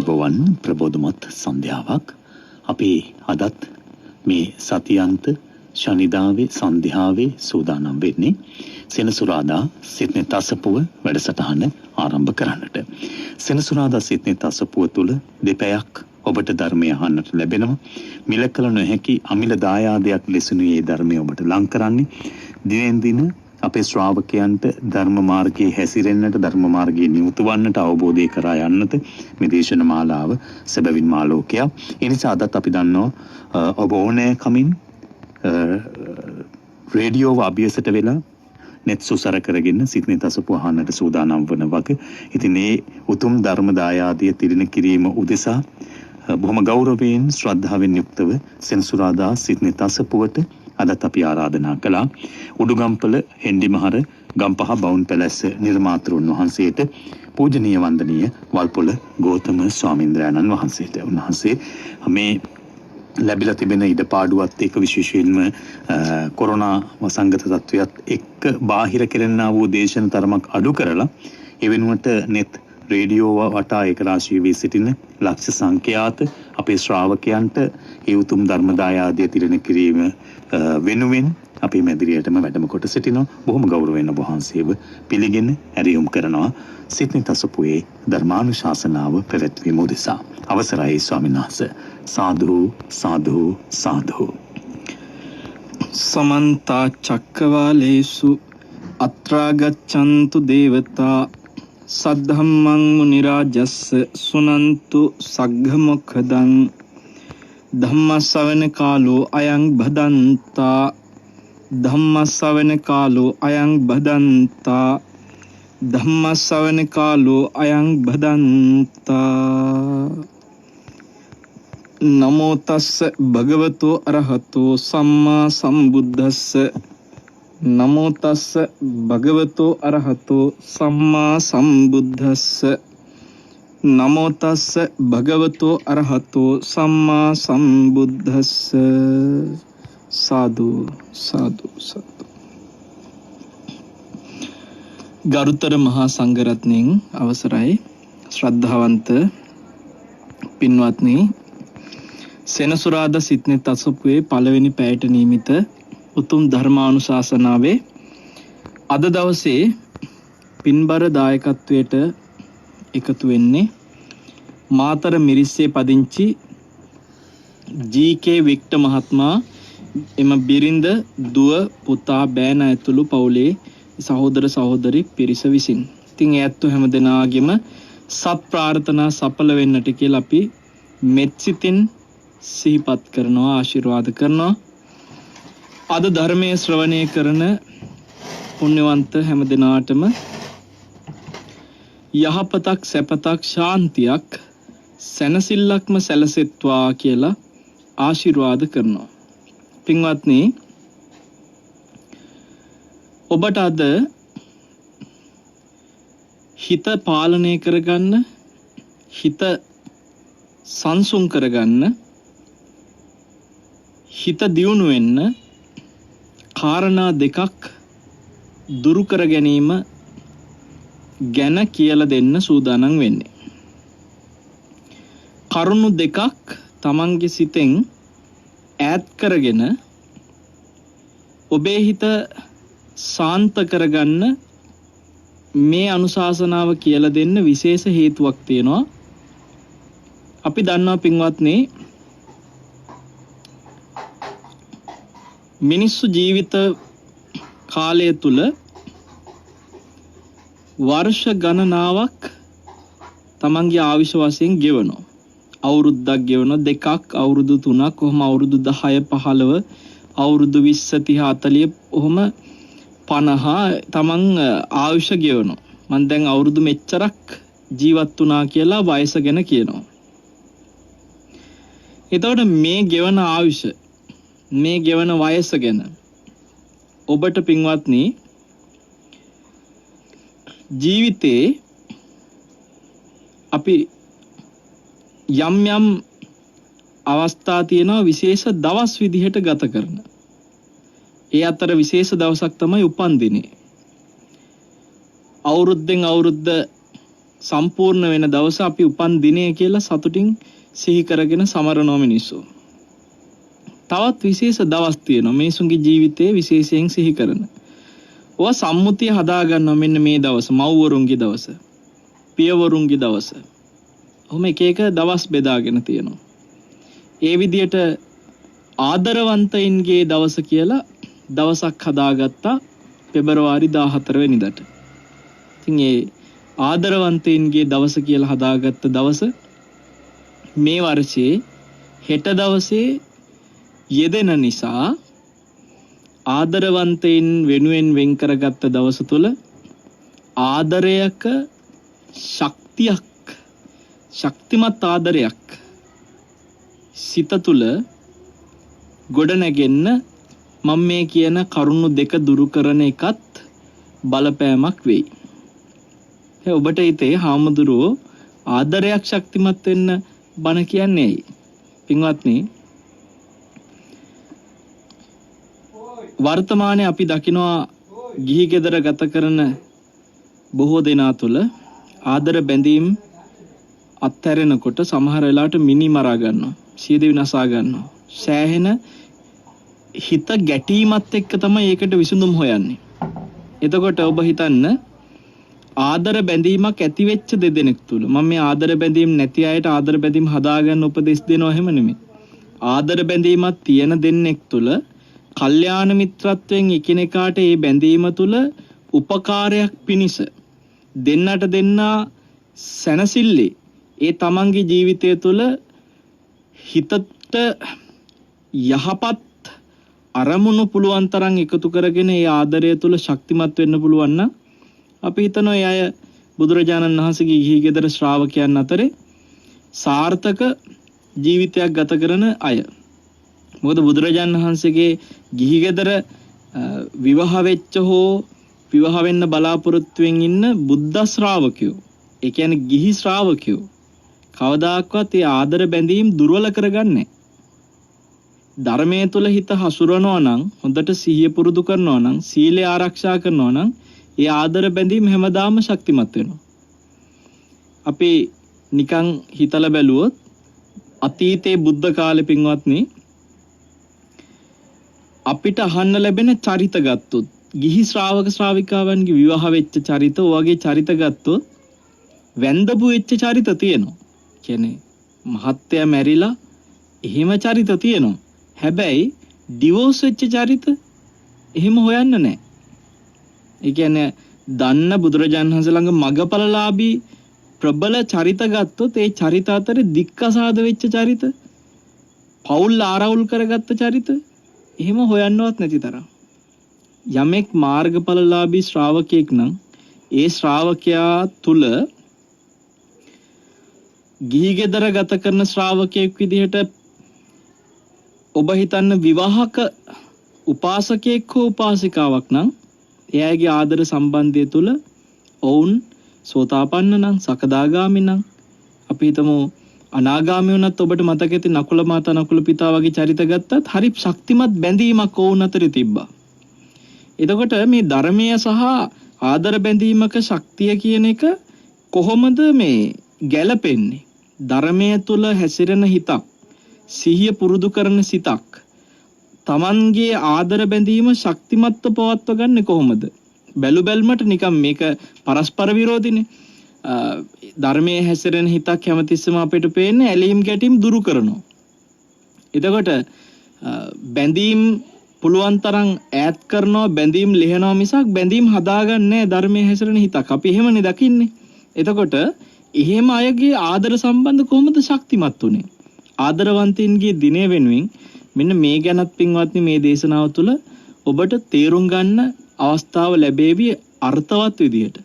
ආයුබෝවන් ප්‍රබෝධමත් සන්ධ්‍යාවක්. අපි අදත් මේ සතියන්ත ශනිදාවේ සන්ධ්‍යාවේ සූදානම් වෙන්නේ සෙනසුරාදා සිත්නෙත් අසපුව වැඩසටහන ආරම්භ කරන්නට. සෙනසුරාදා සිත්නෙත් අසපුව තුළ දෙපැයක් ඔබට ධර්මය අහන්නට ලැබෙනවා. මිල කළ නොහැකි අමිල දායාදයක් ලෙසිනුයි මේ ධර්මය ඔබට ලං කරන්නේ. දිනෙන් දින අපේ ශ්‍රාවකයන්ට ධර්ම මාර්ගයේ හැසිරෙන්නට ධර්ම මාර්ගයේ නියුතු වන්නට අවබෝධය කරා යන්නට මේ දේශන මාලාව සැබවින්ම ආලෝකයක්. ඒ නිසා අදත් අපි දන්නවා ඔබ ඕනෑ කමින් රේඩියෝව අභියසට වෙලා net සුසර කරගෙන සිත්නෙත් අසපුව අහන්නට සූදානම් වන වගේ. ඉතින් මේ උතුම් ධර්ම දායාදිය තිරින කිරීම උදෙසා බොහොම ගෞරවයෙන් ශ්‍රද්ධාවෙන් යුක්තව සෙනසුරාදා සිත්නෙත් අසපුවට අදත් අපි ආරාධනා කළා උඩුගම්පල හෙන්ඩිමහර ගම්පහ බවුන් පැලැස්ස නිර්මාතෘන් වහන්සේට පූජනීය වන්දනීය වල්පොල ගෞතම ස්වාමීන්ද්‍රයන්න් වහන්සේට. උන්වහන්සේ මේ ලැබිලා තිබෙන ඉඩපාඩුවත් එක්ක විශේෂයෙන්ම කොරෝනා වසංගත තත්ත්වයක් එක්ක බාහිර කෙරෙන්නා වූ දේශන තරමක් අඩු කරලා ඒ වෙනුවට net රේඩියෝ වටා ඒකරාශී වී සිටින ලක්ෂ සංඛ්‍යාත අපේ ශ්‍රාවකයන්ට ඒ උතුම් ධර්ම දායාදය තිරණ කිරීම වෙනුවෙන් අපේ මැදිරියටම වැඩම කොට සිටිනවා. බොහොම ගෞරවයෙන් ඔබ වහන්සේව පිළිගෙන ඇරියුම් කරනවා සිත්නෙත් අසපුවේ ධර්මානුශාසනාව පැවැත්වීම උදෙසා. අවසරයි ස්වාමීන් වහන්සේ. සාදු සාදු සාදු. සමන්ත චක්කවාලේසු අත්‍රා ගච්ඡන්තු දේවතා සද්ධම්මං මුනි රාජස්ස සුනන්තු සග්ග මොක්ඛදං ධම්ම ශ්‍රවණ කාලෝ අයං භදන්තා ධම්ම ශ්‍රවණ කාලෝ අයං භදන්තා ධම්ම ශ්‍රවණ කාලෝ අයං භදන්තා. නමෝ තස්ස භගවතෝ අරහතෝ සම්මා සම්බුද්දස්ස නමෝ තස්ස භගවතෝ අරහතෝ සම්මා සම්බුද්දස්ස නමෝ තස්ස භගවතෝ අරහතෝ සම්මා සම්බුද්දස්ස. සාදු සාදු සාදු. ගරුතර මහා සංඝරත්නයන් අවසරයි. ශ්‍රද්ධාවන්ත පින්වත්නි, සෙනසුරාදා සිත්නෙත් අසපුවේ පළවෙනි පැයට නියමිත උතුම් ධර්මානුශාසනාවේ අද දවසේ පින්බර දායකත්වයට එකතු වෙන්නේ මාතර මිරිස්සේ පදිංචි ජී.කේ. වික්ටර් මහත්මයා, එම බිරිඳ, දුව, පුතා, බෑන ඇතුළු පවුලේ සහෝදර සහෝදරි පිරිස විසින්. ඉතින් ඒ ඇත්තෝ හැම දෙනාගේම සත් ප්‍රාර්ථනා සඵල වෙන්නට කියලා අපි මෙත් සිතින් සිහිපත් කරනවා, ආශිර්වාද කරනවා. අද ධර්මයේ ශ්‍රවණය කරන පුණ්‍යවන්ත හැම දිනාටම යහපතක්, සැපතක්, ශාන්තියක්, සැනසෙල්ලක්ම සැලසෙත්වා කියලා ආශිර්වාද කරනවා. පින්වත්නි, ඔබට අද හිත පාලනය කරගන්න, හිත සංසුන් කරගන්න, හිත දියුණු වෙන්න කාරණා දෙකක් දුරු කර ගැනීම ගැන කියලා දෙන්න සූදානම් වෙන්නේ. කරුණු දෙකක් තමන්ගේ සිතෙන් ඈත් කරගෙන ඔබේ හිත සාන්ත කරගන්න මේ අනුශාසනාව කියලා දෙන්න විශේෂ හේතුවක් තියෙනවා. අපි දන්නවා පින්වත්නි, මිනිස්සු ජීවිත කාලය තුල වර්ෂ ගණනාවක් තමන්ගේ ආවිෂ වශයෙන් ගෙවනවා. අවුරුද්දක් ගෙවනවා, දෙකක්, අවුරුදු 3ක්, කොහොම අවුරුදු 10 15, අවුරුදු 20 30 40, කොහොම 50 තමන් ආවිෂ ගෙවනවා. මම දැන් අවුරුදු මෙච්චරක් ජීවත් වුණා කියලා වයස ගැන කියනවා. එතකොට මේ ගෙවන ආවිෂ, මේ ගෙවන වයස ගැන ඔබට පින්වත්නි ජීවිතේ අපි යම් යම් අවස්ථා තියෙනවා විශේෂ දවස් විදිහට ගත කරන. ඒ අතර විශේෂ දවසක් තමයි උපන්දිනේ. අවුරුද්දෙන් අවුරුද්ද සම්පූර්ණ වෙන දවස අපි උපන් දිනය කියලා සතුටින් සිහි කරගෙන සමරනවා මිනිස්සු. තවත් විශේෂ දවස් තියෙනවා මිනිසුන්ගේ ජීවිතයේ විශේෂයෙන් සිහි කරන. ඔය සම්මුතිය හදා ගන්නවා මෙන්න මේ දවස, මව්වරුන්ගේ දවස, පියවරුන්ගේ දවස. ඔහොම එක එක දවස් බෙදාගෙන තියෙනවා. ඒ විදියට ආදරවන්තයින්ගේ දවස කියලා දවසක් හදාගත්තා පෙබරවාරි 14 වෙනිදාට. ඉතින් ඒ ආදරවන්තයින්ගේ දවස කියලා හදාගත්ත දවස මේ වර්ෂයේ හෙට දවසේ යෙදෙන නිසා ආදරවන්තයින් වෙනුවෙන් වෙන් කරගත්ත දවස තුල ආදරයක ශක්තියක්, ශක්තිමත් ආදරයක් සිත තුල ගොඩ නැගෙන්න මම මේ කියන කරුණු දෙක දුරු කරන එකත් බලපෑමක් වෙයි. ඔබට හිතේ හාමුදුරුවෝ ආදරයක් ශක්තිමත් වෙන්න බණ කියන්නේ ඇයි? පින්වත්නි, වර්තමානයේ අපි දකිනවා ගිහි ගෙදර ගත කරන බොහෝ දෙනා තුළ ආදර බැඳීම් අත්හැරෙනකොට සමහර වෙලාවට මිනි මරා ගන්නවා, සියදිවි නසා ගන්නවා. සෑහෙන හිත ගැටීමත් එක්ක තමයි ඒකට විසඳුම් හොයන්නේ. එතකොට ඔබ හිතන්න ආදර බැඳීමක් ඇති වෙච්ච දෙදෙනෙක් තුල, මම මේ ආදර බැඳීම් නැති අයට ආදර බැඳීම් හදාගන්න උපදෙස් දෙනවා එහෙම නෙමෙයි. ආදර බැඳීමක් තියෙන දෙන්නෙක් තුල කල්යාණ මිත්‍රත්වයෙන් එකිනෙකාට මේ බැඳීම තුල උපකාරයක් පිණිස දෙන්නට දෙන්නා සැනසille ඒ තමන්ගේ ජීවිතය තුල හිතට යහපත් අරමුණු පුළුවන් තරම් එකතු කරගෙන ඒ ආදරය තුල ශක්තිමත් වෙන්න පුළුවන් නම් අපි හිතනවා ඒ අය බුදුරජාණන් වහන්සේගේ ගිහි ගෙදර ශ්‍රාවකයන් අතරේ සාර්ථක ජීවිතයක් ගත කරන අය. මොකද බුදුරජාණන් වහන්සේගේ ගිහි ගෙදර විවාහ වෙච්ච හෝ විවාහ වෙන්න බලාපොරොත්තුෙන් ඉන්න බුද්ධ ශ්‍රාවකයෝ, ඒ කියන්නේ ගිහි ශ්‍රාවකයෝ කවදාක්වත් ඒ ආදර බැඳීම් දුර්වල කරගන්නේ. ධර්මයේ තුල හිත හසුරනවා නම්, හොඳට සිහිය පුරුදු කරනවා නම්, සීලය ආරක්ෂා කරනවා නම් ඒ ආදර බැඳීම් හැමදාම ශක්තිමත් වෙනවා. අපි නිකන් හිතලා බැලුවොත් අතීතයේ බුද්ධ කාලේ පින්වත්නි අපිට අහන්න ලැබෙන චරිත ගත්තොත්, ගිහි ශ්‍රාවක ශ්‍රාවිකාවන්ගේ විවාහ වෙච්ච චරිත, ඔයගේ චරිත ගත්තොත් වැන්දපු වෙච්ච චරිත තියෙනවා. කියන්නේ මහත්තයා මැරිලා එහෙම චරිත තියෙනවා. හැබැයි ඩිවෝස් වෙච්ච චරිත එහෙම හොයන්න නැහැ. ඒ කියන්නේ දන්න බුදුරජාණන් වහන්සේ ළඟ මගපලලාභී ප්‍රබල චරිත ගත්තොත් ඒ චරිත අතර දික්කසාද වෙච්ච චරිත, පෞල් ආරවුල් කරගත්ත චරිත එහෙම හොයන්නවත් නැති තරම්. යමෙක් මාර්ගඵලලාභී ශ්‍රාවකයෙක් නම් ඒ ශ්‍රාවකයා තුල ගිහි ගෙදර ගත කරන ශ්‍රාවකයෙක් විදිහට ඔබ හිතන්න විවාහක උපාසකයෙක් හෝ උපාසිකාවක් නම් එයාගේ ආදර සම්බන්ධය තුල ඔවුන් සෝතාපන්න නම්, සකදාගාමි නම්, අපි හිතමු අනාගාමී වුණත් ඔබට මතක ඇති නකුල මාතා නකුල පිතා වගේ චරිත ගත්තත් හරි ශක්තිමත් බැඳීමක් ඔවුන් අතරේ තිබ්බා. එතකොට මේ ධර්මීය සහ ආදර බැඳීමක ශක්තිය කියන එක කොහොමද මේ ගැලපෙන්නේ? ධර්මයේ තුල හැසිරෙන හිතක්, සිහිය පුරුදු කරන සිතක් තමන්ගේ ආදර බැඳීම ශක්තිමත්ව පවත්ව ගන්න කොහොමද? බැලු බැල්මට නිකන් මේක පරස්පර විරෝධිනේ. ධර්මයේ හැසිරෙන හිතක් හැමතිස්සෙම අපිට පේන්නේ ඇලීම් ගැටීම් දුරු කරනවා. එතකොට බැඳීම් පුළුවන් තරම් ඈත් කරනවා, බැඳීම් ලිහනවා මිසක් බැඳීම් හදාගන්නේ නැහැ ධර්මයේ හැසිරෙන හිතක්. අපි එහෙමනේ දකින්නේ. එතකොට එහෙම අයගේ ආදර සම්බන්ධ කොහොමද ශක්තිමත් උනේ? ආදරවන්තින්ගේ දිනය වෙනුවෙන් මෙන්න මේ ගැනත් පින්වත්නි මේ දේශනාව තුළ ඔබට තේරුම් ගන්න අවස්ථාව ලැබේවි අර්ථවත් විදියට.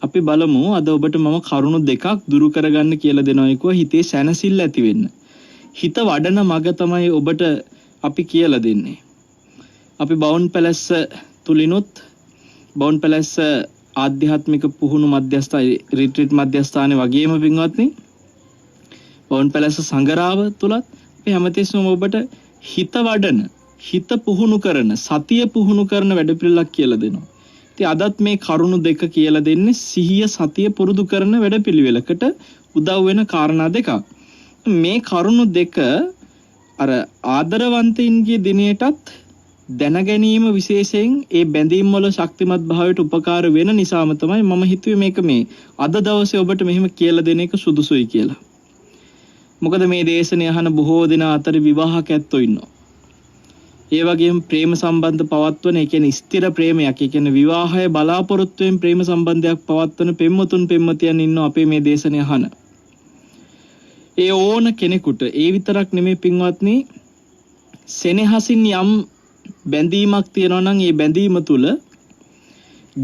අපි බලමු අද ඔබට මම කරුණු දෙකක් දුරු කරගන්න කියලා දෙනවා කිව්වා හිතේ සැනසෙල්ල ඇති වෙන්න. හිත වඩන මග තමයි ඔබට අපි කියලා දෙන්නේ. අපි බවුන් පැලැස්ස තුලිනුත් බවුන් පැලැස්ස ආධ්‍යාත්මික පුහුණු මධ්‍යස්ථාන රිට්‍රීට් මධ්‍යස්ථානයේ වගේම පින්වත්නි බවුන් පැලැස්ස සංගරාව තුලත් අපි හැමතිස්සෙම ඔබට හිත වඩන, හිත පුහුණු කරන, සතිය පුහුණු කරන වැඩපිළිවෙලක් කියලා දෙනවා. ඉතින් අදත් මේ කරුණු දෙක කියලා දෙන්නේ සිහිය සතිය පුරුදු කරන වැඩපිළිවෙලකට උදව් වෙන කාරණා දෙකක්. මේ කරුණු දෙක අර ආදරවන්තයින්ගේ දිනයටත් දැන ගැනීම විශේෂයෙන් ඒ බැඳීම් වල ශක්තිමත් භාවයට උපකාර වෙන නිසාම තමයි මම හිතුවේ මේක මේ අද දවසේ ඔබට මෙහෙම කියලා දෙන එක සුදුසුයි කියලා. මොකද මේ දේශනේ අහන බොහෝ දෙනා අතර විවාහක ඇත්තෝ ඉන්නවා. ඒ වගේම ප්‍රේම සම්බන්ධ පවත්වන, ඒ කියන්නේ ස්ථිර ප්‍රේමයක්, ඒ කියන්නේ විවාහය බලාපොරොත්තුෙන් ප්‍රේම සම්බන්ධයක් පවත්වන පෙම්වතුන් පෙම්වතියන් ඉන්නවා අපේ මේ දේශනේ අහන. ඒ ඕන කෙනෙකුට ඒ විතරක් නෙමෙයි පින්වත්නි, සෙනෙහසින් යම් බැඳීමක් තියෙනවා නම් ඒ බැඳීම තුල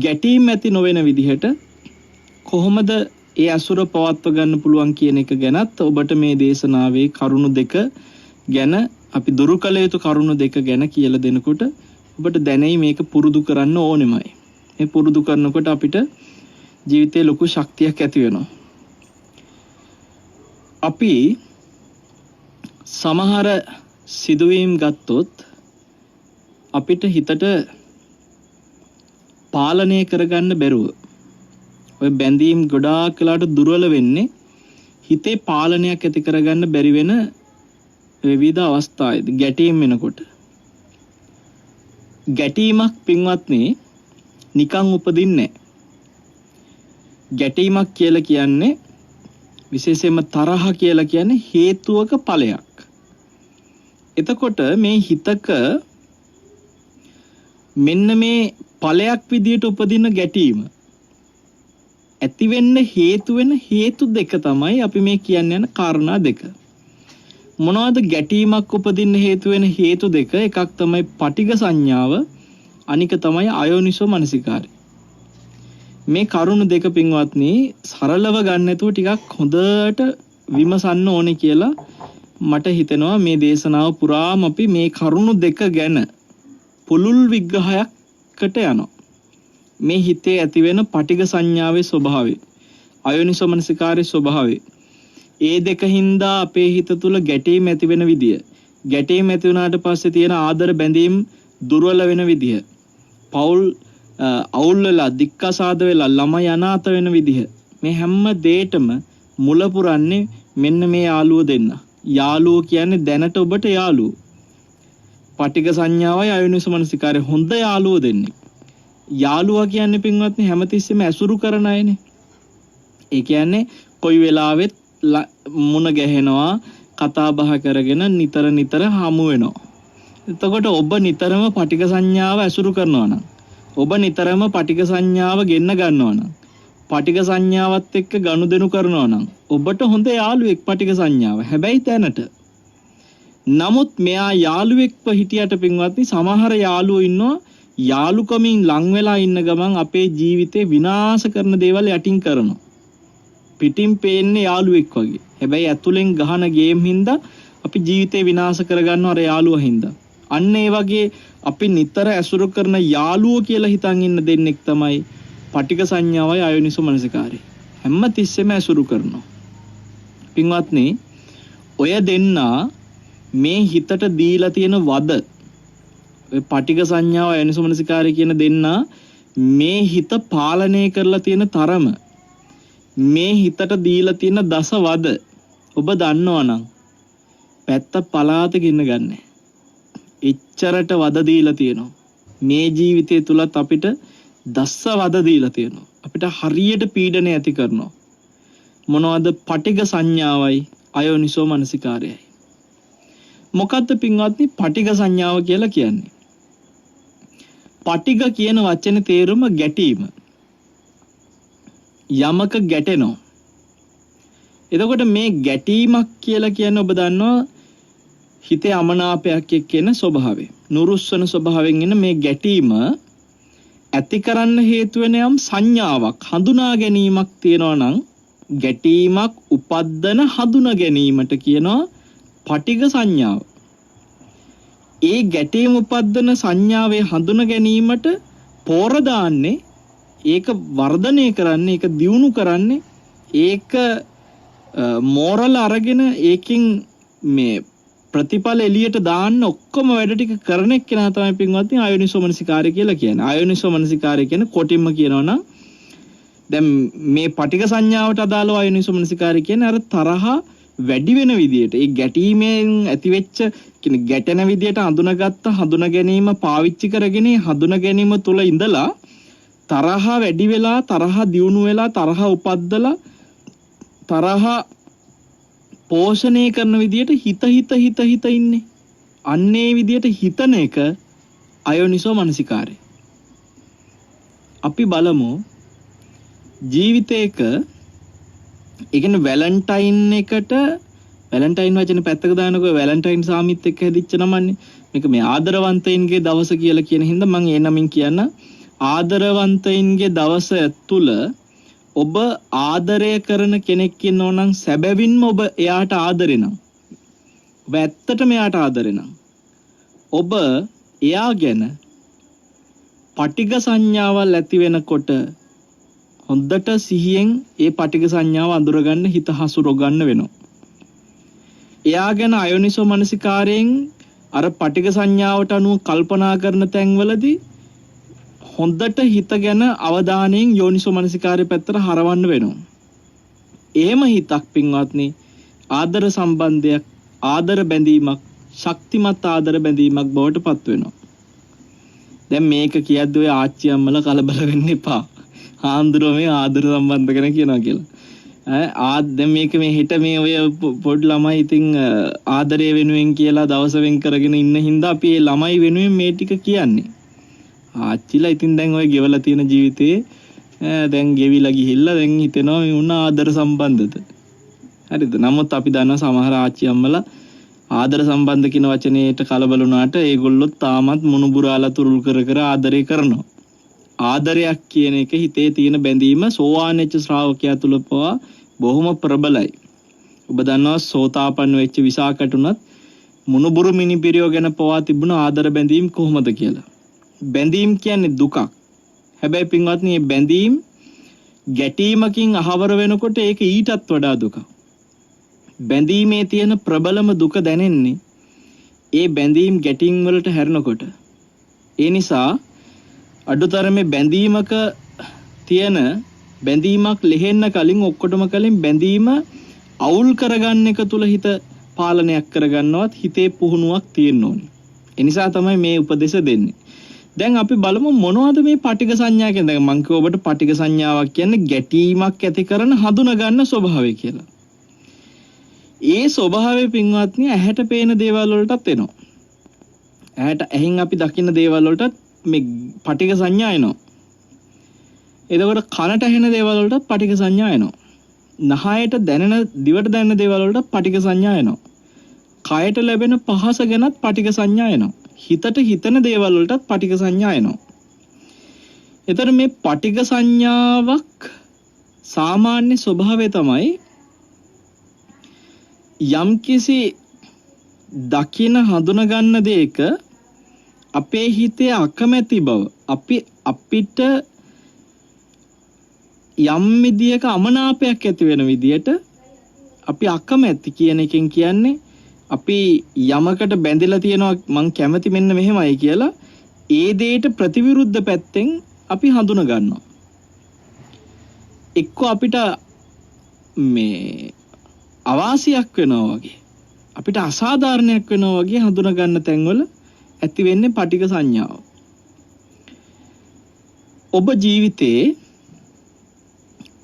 ගැටීම් ඇති නොවන විදිහට කොහොමද ඒ අසුර පවත්ව ගන්න පුළුවන් කියන එක ගැනත් ඔබට මේ දේශනාවේ කරුණු දෙක ගැන, අපි දුරු කළ යුතු කරුණු දෙක ගැන කියලා දෙනකොට ඔබට දැනෙයි මේක පුරුදු කරන්න ඕනෙමයි. මේ පුරුදු කරනකොට අපිට ජීවිතේ ලොකු ශක්තියක් ඇති වෙනවා. අපි සමහර සිදුවීම් ගත්තොත් අපිට හිතට පාලනය කරගන්න බැරුව ඔය බැඳීම් ගොඩාක් වෙලාට දුර්වල වෙන්නේ හිතේ පාලනයක් ඇති කරගන්න බැරි වෙන විවිධ අවස්ථාවේදී ගැටීම් වෙනකොට. ගැටීමක් පින්වත්නි නිකන් උපදින්නේ නැහැ. ගැටීමක් කියලා කියන්නේ විශේෂයෙන්ම තරහ කියලා කියන්නේ හේතුවක ඵලයක්. එතකොට මේ හිතක මෙන්න මේ ඵලයක් විදියට උපදින ගැටීම ඇති වෙන්න හේතු වෙන හේතු දෙක තමයි අපි මේ කියන්න යන කාරණා දෙක. මොනවද ගැටීමක් උපදින්න හේතු වෙන හේතු දෙක? එකක් තමයි පටිඝ සංඥාව, අනික තමයි අයෝනිසෝ මනසිකාරය. මේ කරුණු දෙක පින්වත්නි සරලව ගන්න නැතුව ටිකක් හොඳට විමසන්න ඕනේ කියලා මට හිතෙනවා. මේ දේශනාව පුරාම අපි මේ කරුණු දෙක ගැන පුළුල් විග්‍රහයකට යනවා. මේ හිතේ ඇති වෙන පටිඝ සංඥාවේ ස්වභාවය, අයෝනිසෝ මනසිකාරයේ ස්වභාවය, ඒ දෙක හින්දා අපේ හිත තුල ගැටීම් ඇති වෙන විදිය, ගැටීම් ඇති වුණාට පස්සේ තියෙන ආදර බැඳීම් දුර්වල වෙන විදිය, පෞල් අවුල් වෙලා දික්කසාද වෙලා ළමයි අනාථ වෙන විදිහ, මේ හැම දෙයකම මුල පුරන්නේ මෙන්න මේ යාළුව දෙන්න. යාළුව කියන්නේ දැනට ඔබට යාළුව. පටිඝ සංඥාවයි අයෝනිසෝ මනසිකාරය හොඳ යාළුව දෙන්නේ. යාළුවා කියන්නේ පින්වත්නි හැමතිස්සෙම ඇසුරු කරන අයනේ. ඒ කියන්නේ කොයි වෙලාවෙත් මුණ ගැහෙනවා, කතා බහ කරගෙන නිතර හමු වෙනවා. එතකොට ඔබ නිතරම පටිඝ සංඥාව ඇසුරු කරනවා නම්, ඔබ නිතරම පටිඝ සංඥාව ගෙන්න ගන්නවා නම්, පටිඝ සංඥාවත් එක්ක ගනුදෙනු කරනවා නම් ඔබට හොඳ යාළුවෙක් පටිඝ සංඥාව. හැබැයි තැනට. නමුත් මෙයා යාළුවෙක්ව හිටියට පින්වත්නි සමහර යාළුවෝ ඉන්නවා යාළුකමින් ලං වෙලා ඉන්න ගමන් අපේ ජීවිතේ විනාශ කරන දේවල් යටින් කරනවා. පිටින් පේන්නේ යාළුවෙක් වගේ. හැබැයි ඇතුලෙන් ගහන ගේම් හින්දා අපි ජීවිතේ විනාශ කරගන්නවා අර යාළුවා හින්දා. අන්න ඒ වගේ අපි නිතර ඇසුරු කරන යාළුවෝ කියලා හිතන් ඉන්න දෙන්නෙක් තමයි පටිඝ සංඥාවයි අයෝනිසෝ මනසිකාරය. හැම තිස්සෙම ඇසුරු කරනවා. පින්වත්නි ඔය දෙන්නා මේ හිතට දීලා තියෙන වද, ඔය පටිඝ සංඥාව අයෝනිසෝ මනසිකාරය කියන දෙන්නා මේ හිත පාලනය කරලා තියෙන තරම, මේ හිතට දීලා තියෙන දස වද ඔබ දන්නවනම් පැත්ත පලාතකින් ගන්න. එච්චරට වද දීලා තියෙනවා. මේ ජීවිතය තුලත් අපිට දස්ස වද දීලා තියෙනවා. අපිට හරියට පීඩනය ඇති කරනවා. මොනවද? පටිඝ සංඥාවයි අයෝනිසෝ මනසිකාරයයි. මොකද්ද පින්වත්නි පටිඝ සංඥාව කියලා කියන්නේ? පටිඝ කියන වචනේ තේරුම ගැටීම. යමක ගැටෙනවා. එතකොට මේ ගැටීමක් කියලා කියන්නේ ඔබ දන්නවා හිතේ අමනාපයක් එක්කෙන ස්වභාවය, නුරුස්සන ස්වභාවයෙන් එන මේ ගැටීම ඇති කරන්න හේතු වෙන යම් සංඥාවක්, හඳුනා ගැනීමක් තියෙනවා නම් ගැටීමක් උපද්දන හඳුනා ගැනීමට කියනවා පටිඝ සංඥාව. ඒ ගැටීම උපද්දන සංඥාවේ හඳුනා ගැනීමට පෝර දාන්නේ, ඒක වර්ධනය කරන්නේ, ඒක දියුණු කරන්නේ, ඒක මෝරල අරගෙන ඒකෙන් මේ ප්‍රතිඵල එළියට දාන්න ඔක්කොම වැඩ ටික කරන එක්කෙනා තමයි පින්වත්නි ආයෝනිසෝමනසිකාරය කියලා කියන්නේ. ආයෝනිසෝමනසිකාරය කියන්නේ කොටින්ම කියනවා නම් දැන් මේ පටිඝ සංඥාවට අදාළව ආයෝනිසෝමනසිකාරය කියන්නේ අර තරහ වැඩි වෙන විදියට ඒ ගැටීමෙන් ඇතිවෙච්ච කියන්නේ ගැටෙන විදියට හඳුනා ගැනීම පාවිච්චි කරගෙන හඳුනා ගැනීම තුළ ඉඳලා තරහ වැඩි වෙලා තරහ දියුණු වෙලා තරහ උපද්දලා තරහ පෝෂණය කරන විදියට හිත ඉන්නේ. අන්නේ විදියට හිතන එක අයෝනිසෝ මනසිකාරය. අපි බලමු ජීවිතේක ඒ කියන්නේ වැලන්ටයින් එකට වැලන්ටයින් වචනේ පැත්තක දානකොට වැලන්ටයින් සාමිත් එක්ක හැදිච්ච නමන්නේ. මේක මේ ආදරවන්තයින්ගේ දවස කියලා කියන හින්දා මම ඒ නමින් කියන්න ආදරවන්තයින්ගේ දවස තුළ ඔබ ආදරය කරන කෙනෙක් ඉන්නෝ නම් සැබවින්ම ඔබ එයාට ආදරේ නම් ඔබ ඇත්තටම එයාට ආදරේ නම් ඔබ එයා ගැන පටිඝ සංඥාවල් ඇති වෙනකොට හොඳට සිහියෙන් ඒ පටිඝ සංඥාව අඳුරගන්න හිත හසුරගන්න වෙනවා. එයා ගැන අයෝනිසෝ මනසිකාරයෙන් අර පටිඝ සංඥාවට අනුව කල්පනා කරන තැන්වලදී හොඳට හිත ගැන අවධානයෙන් යෝනිසෝ මනසිකාරය පැත්තට හරවන්න වෙනවා. එහෙම හිතක් පින්වත්නි ආදර සම්බන්ධයක් ආදර බැඳීමක් ශක්තිමත් ආදර බැඳීමක් බවට පත් වෙනවා. දැන් මේක කියද්දී ඔය ආච්චි අම්මලා කලබල වෙන්න එපා. ආන්දරෝ මේ ආදර සම්බන්ධ කරන කියනවා කියලා. දැන් මේක මේ හෙට මේ ඔය පොඩි ළමයි ඉතින් ආදරය වෙනුවෙන් කියලා දවස වෙන් කරගෙන ඉන්න හින්දා අපි මේ ළමයි වෙනුවෙන් මේ ටික කියන්නේ. ආච්චිලා ඉතින් දැන් ඔය ගෙවලා තියෙන ජීවිතේ දැන් ගෙවිලා ගිහිල්ලා දැන් හිතෙනවා මේ උන ආදර සම්බන්ධද. හරිද? නමුත් අපි දන්නවා සමහර ආච්චි අම්මලා ආදර සම්බන්ධ කියන වචනේට කලබල වුණාට ඒගොල්ලෝ තාමත් මුණුබුරාලා තුරුල් කර ආදරය කරනවා. ආදරයක් කියන එක හිතේ තියෙන බැඳීම සෝවාන් වෙච්ච ශ්‍රාවකයා තුල පවා බොහොම ප්‍රබලයි. ඔබ දන්නවා සෝතාපන්න වෙච්ච විසාකටුණත් මුණුබුරු මිනිපිරියෝ ගැන පවා තිබුණ ආදර බැඳීම් කොහොමද කියලා. බැඳීම් කියන්නේ දුකක්. හැබැයි පින්වත්නි මේ බැඳීම් ගැටීමකින් අහවර වෙනකොට ඒක ඊටත් වඩා දුකක්. බැඳීමේ තියෙන ප්‍රබලම දුක දැනෙන්නේ ඒ බැඳීම් ගැටීම් වලට හැරෙනකොට. ඒ නිසා අඩුතරමේ බැඳීමක තියෙන බැඳීමක් ලෙහෙන්න කලින් ඔක්කොටම කලින් බැඳීම අවුල් කරගන්න එක තුල හිත පාලනයක් කරගන්නවත් හිතේ පුහුණුවක් තියෙන්න ඕනේ. ඒ නිසා තමයි මේ උපදේශ දෙන්නේ. දැන් අපි බලමු මොනවද මේ පටිඝ සංඥා කියන්නේ. දැන් මම කිව්ව ඔබට පටිඝ සංඥාවක් කියන්නේ ගැටීමක් ඇති කරන හඳුනා ගන්න ස්වභාවය කියලා. ඒ ස්වභාවය පින්වත්නි ඇහැට පේන දේවල් වලටත් එනවා. ඇහෙන් අපි දකින්න දේවල් වලටත් මේ පටිඝ සංඥා එනවා. එතකොට කනට ඇහෙන දේවල් වලට පටිඝ සංඥා එනවා. නහයට දැනෙන දිවට දැනෙන දේවල් වලට පටිඝ සංඥා එනවා. කයට ලැබෙන පහස ගැනත් පටිඝ සංඥා එනවා. හිතට හිතන දේවල් වලටත් පටිඝ සංඥා එනවා. එතකොට මේ පටිඝ සංඥාවක් සාමාන්‍ය ස්වභාවය තමයි යම්කිසි දකින හඳුනා ගන්න දෙයක අපේ හිතේ අකමැති බව අපිට යම් විදියක අමනාපයක් ඇති වෙන විදියට අපි අකමැති කියන එකෙන් කියන්නේ අපි යමකට බැඳිලා තියෙනවා මං කැමති මෙන්න මෙහෙමයි කියලා ඒ දෙයට ප්‍රතිවිරුද්ධ පැත්තෙන් අපි හඳුනා ගන්නවා. එක්ක අපිට මේ අවාසියක් වෙනවා වගේ අපිට අසාධාරණයක් වෙනවා වගේ හඳුනා ගන්න තැන්වල ඇති වෙන්නේ පටිඝ සංඥාව. ඔබ ජීවිතේ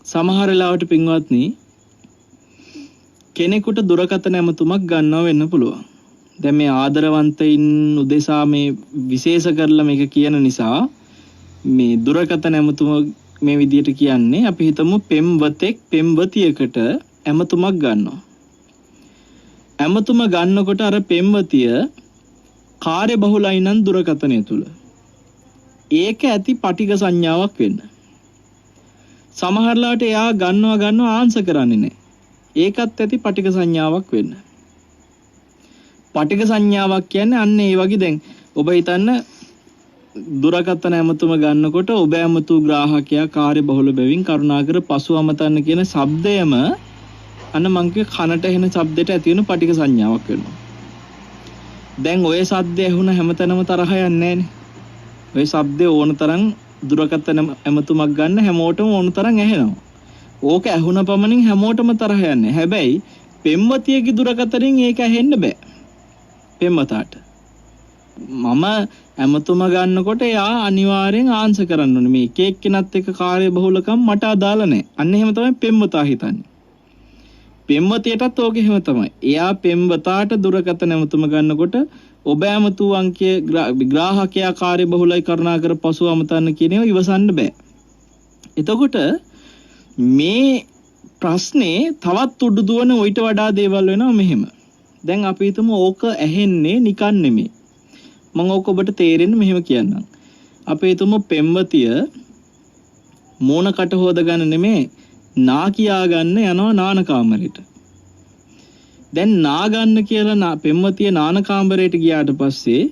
සමහර වෙලාවට පින්වත්නි කෙනෙකුට දුරකථන ඇමතුමක් ගන්නව වෙන්න පුළුවන්. දැන් මේ ආදරවන්තයින් උදෙසා මේ විශේෂ කරලා මේක කියන නිසා මේ දුරකථන ඇමතුම මේ විදියට කියන්නේ අපි හිතමු පෙම්වතෙක් පෙම්වතියකට ඇමතුමක් ගන්නවා. ඇමතුම ගන්නකොට අර පෙම්වතිය කාර්ය බහුලයි නම් දුරකථනය තුල ඒක ඇති පටිඝ සංඥාවක් වෙන්න. සමහරලාට එයා ගන්නවා ආන්සර් කරන්නේ නැහැ. ඒකත් ඇති පටිඝ සංඥාවක් වෙන්න. පටිඝ සංඥාවක් කියන්නේ අන්න ඒ වගේ දැන් ඔබ හිතන්න දුරකථන ඇමතුම ගන්නකොට ඔබ ඇමතු ග්‍රාහකයා කාර්ය බහුල බැවින් කරුණාකර පසු අමතන්න කියන શબ્දයම අන්න මං කිය කනට එන શબ્දයට ඇති වෙන පටිඝ සංඥාවක් වෙනවා. දැන් ඔය සද්ද ඇහුණ හැමතැනම තරහ යන්නේ නැහනේ. ඔය ශබ්දේ ඕන තරම් දුරකථන ඇමතුමක් ගන්න හැමෝටම ඕන තරම් ඇහෙනවා. ඕක ඇහුණ පමණින් හැමෝටම තරහ යන්නේ. හැබැයි පෙම්වතියගේ දුරකථනෙන් ඒක ඇහෙන්න බෑ. පෙම්වතාට. මම ඇමතුම ගන්නකොට එයා අනිවාර්යෙන් ආන්සර් කරන්න ඕනේ. මේ එක එක්කෙනත් එක්ක කාර්ය බහුලකම් මට අදාළ නැහැ. අන්න එහෙම තමයි පෙම්වතා හිතන්නේ. පෙම්වතියටත් ඕක එහෙම තමයි. එයා පෙම්වතාට දුරකථන ඇමතුම ගන්නකොට ඔබ ඇමතු අංකයේ ග්‍රාහකයා කාර්ය බහුලයි කරුණාකර පසුව අමතන්න කියන ඒවා ඉවසන්න බෑ. එතකොට මේ ප්‍රශ්නේ තවත් උඩු දුවන ඊට වඩා දේවල් වෙනවා මෙහෙම. දැන් අපි හිතමු ඕක ඇහෙන්නේ නිකන් නෙමෙයි. මම ඕක ඔබට තේරෙන්න මෙහෙම කියන්නම්. අපි හිතමු පෙම්වතිය මෝන කට හොද ගන්න නෙමෙයි නා කියා ගන්න යනවා නාන කාමරේට. දැන් නා ගන්න කියලා පෙම්වතිය නාන කාමරේට ගියාට පස්සේ